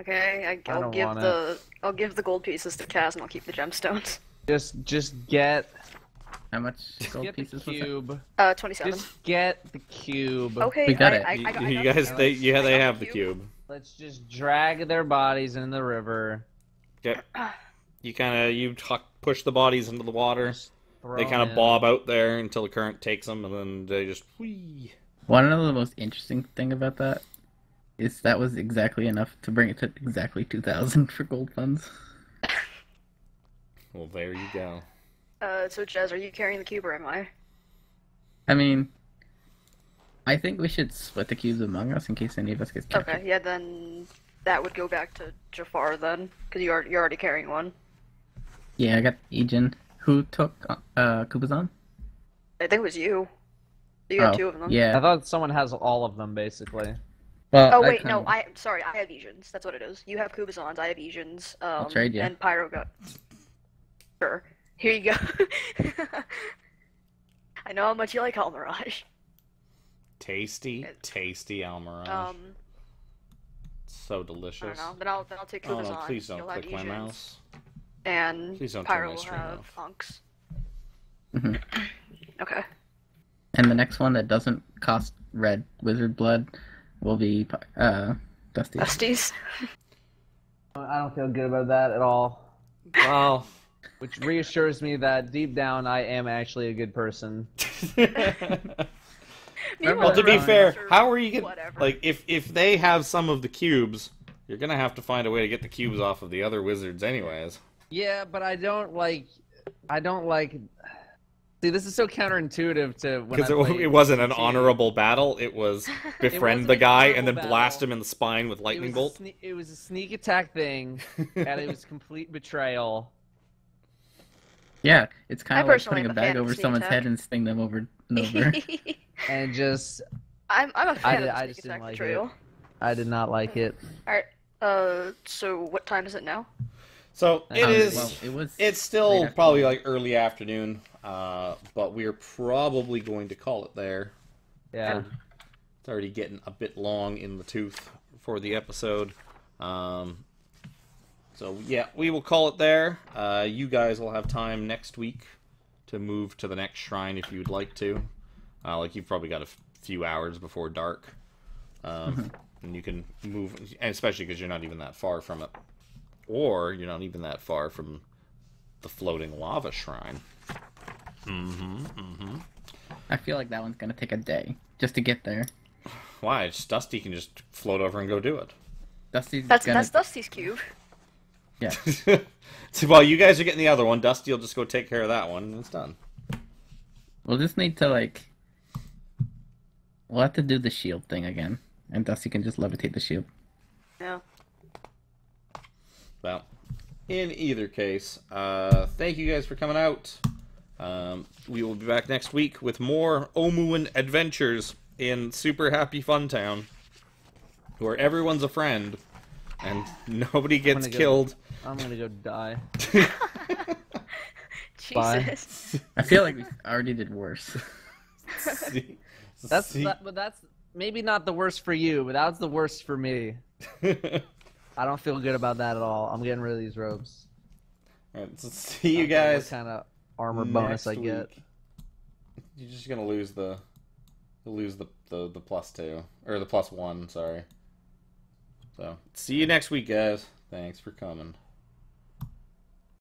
Speaker 5: Okay,
Speaker 3: I
Speaker 5: I'll
Speaker 3: don't
Speaker 5: give
Speaker 3: want
Speaker 5: I'll give the gold pieces to Chaz and I'll keep the gemstones.
Speaker 3: Just get
Speaker 1: How much gold
Speaker 3: get the
Speaker 1: pieces was it?
Speaker 3: cube.
Speaker 5: 27.
Speaker 3: Just get the cube.
Speaker 5: Okay,
Speaker 1: We got it.
Speaker 5: I got
Speaker 2: You
Speaker 5: the
Speaker 2: guys,
Speaker 5: cube.
Speaker 2: they
Speaker 5: I got
Speaker 2: have the cube.
Speaker 3: Let's just drag their bodies in the river.
Speaker 2: Yep. You push the bodies into the water.
Speaker 3: Throw
Speaker 2: They kind of
Speaker 3: in.
Speaker 2: bob out there until the current takes them, and then they just whee.
Speaker 1: One of the most interesting thing about that is that was exactly enough to bring it to exactly 2,000 for gold funds.
Speaker 2: Well, there you go.
Speaker 5: So Chaz, are you carrying the cube or am I?
Speaker 1: I mean, I think we should split the cubes among us in case any of us gets captured.
Speaker 5: Okay, yeah, then that would go back to Jafar then, because you're already carrying one.
Speaker 1: Yeah, I got Ejin. Who took Kubazan?
Speaker 5: I think it was you. You got 2 of them.
Speaker 3: I
Speaker 1: Yeah.
Speaker 3: thought someone has all of them, basically.
Speaker 1: Well,
Speaker 5: Oh
Speaker 1: I
Speaker 5: wait,
Speaker 1: kinda-
Speaker 5: no, sorry, I have Ejins. That's what it is. You have Kubazans, I have Ejins.
Speaker 1: I'll trade ya.
Speaker 5: And Pyro got. Sure. Here you go. I know how much you like Almirage.
Speaker 2: Tasty Almirage. So
Speaker 5: I
Speaker 2: delicious.
Speaker 5: don't know. Then I'll take
Speaker 2: Oh
Speaker 5: Kubazan.
Speaker 2: no! Please don't
Speaker 5: You'll have
Speaker 2: click my
Speaker 5: Ejins,
Speaker 2: mouse.
Speaker 5: And
Speaker 2: Please don't turn
Speaker 5: Pyro
Speaker 2: my
Speaker 5: will
Speaker 2: stream
Speaker 5: have
Speaker 2: off.
Speaker 5: Unks.
Speaker 1: Mhm.
Speaker 5: Okay.
Speaker 1: And the next one that doesn't cost red wizard blood will be Dusty.
Speaker 5: Besties.
Speaker 3: I don't feel good about that at all.
Speaker 2: Well,
Speaker 3: Which reassures me that deep down I am actually a good person.
Speaker 2: well, to be fair, how are you gonna
Speaker 5: Whatever.
Speaker 2: like if they have some of the cubes? You're gonna have to find a way to get the cubes off of the other wizards, anyways.
Speaker 3: Yeah, but I don't like. See, this is so counterintuitive to when
Speaker 2: Because
Speaker 3: I play
Speaker 2: it wasn't an
Speaker 3: D&D.
Speaker 2: honorable battle. It was befriend
Speaker 3: wasn't
Speaker 2: the
Speaker 3: an
Speaker 2: guy
Speaker 3: honorable
Speaker 2: and then blast
Speaker 3: battle.
Speaker 2: him in the spine with lightning bolt.
Speaker 3: It was a sneak attack thing, and it was complete betrayal.
Speaker 1: Yeah, it's kind
Speaker 5: I
Speaker 1: of like
Speaker 5: personally
Speaker 1: putting a
Speaker 5: am a
Speaker 1: bag
Speaker 5: fan of
Speaker 1: over
Speaker 5: sneak
Speaker 1: someone's
Speaker 5: attack.
Speaker 1: head and sting them over and over.
Speaker 3: And just,
Speaker 5: I'm a fan
Speaker 3: I
Speaker 5: of
Speaker 3: just
Speaker 5: sneak
Speaker 3: didn't
Speaker 5: attack
Speaker 3: like
Speaker 5: betrayal.
Speaker 3: it. I did not like it.
Speaker 5: Alright, so what time is it now?
Speaker 2: So it is.
Speaker 1: Well, it was
Speaker 2: It's
Speaker 1: late
Speaker 2: still
Speaker 1: afternoon.
Speaker 2: probably like early afternoon, but we're probably going to call it there.
Speaker 3: Yeah.
Speaker 2: It's already getting a bit long in the tooth for the episode. So yeah, we will call it there. You guys will have time next week to move to the next shrine if you'd like to. Like you've probably got a few hours before dark, and you can move, and especially because you're not even that far from it, or you're not even that far from the floating lava shrine.
Speaker 1: I feel like that one's gonna take a day just to get there.
Speaker 2: Why? It's Dusty can just float over and go do it.
Speaker 1: Dusty's
Speaker 5: That's
Speaker 1: gonna.
Speaker 5: Dusty's cube.
Speaker 1: Yeah.
Speaker 2: So while you guys are getting the other one, Dusty will just go take care of that one, and it's done.
Speaker 1: We'll just need to like. We'll have to do the shield thing again, and Dusty can just levitate the shield.
Speaker 5: Yeah.
Speaker 2: Well, in either case, thank you guys for coming out. We will be back next week with more Omuan adventures in Super Happy Fun Town, where everyone's a friend, and nobody gets
Speaker 3: go-
Speaker 2: killed.
Speaker 3: I'm gonna go die.
Speaker 5: Jesus.
Speaker 1: I feel like we already did worse.
Speaker 2: See-
Speaker 3: But that's maybe not the worst for you, but that's the worst for me. I don't feel good about that at all. I'm getting rid of these robes.
Speaker 2: Alright, so see you
Speaker 3: I don't know
Speaker 2: guys
Speaker 3: what kind of armor bonus I
Speaker 2: next
Speaker 3: get.
Speaker 2: week. You're just gonna lose the +2 or the +1. Sorry. So see you next week, guys. Thanks for coming.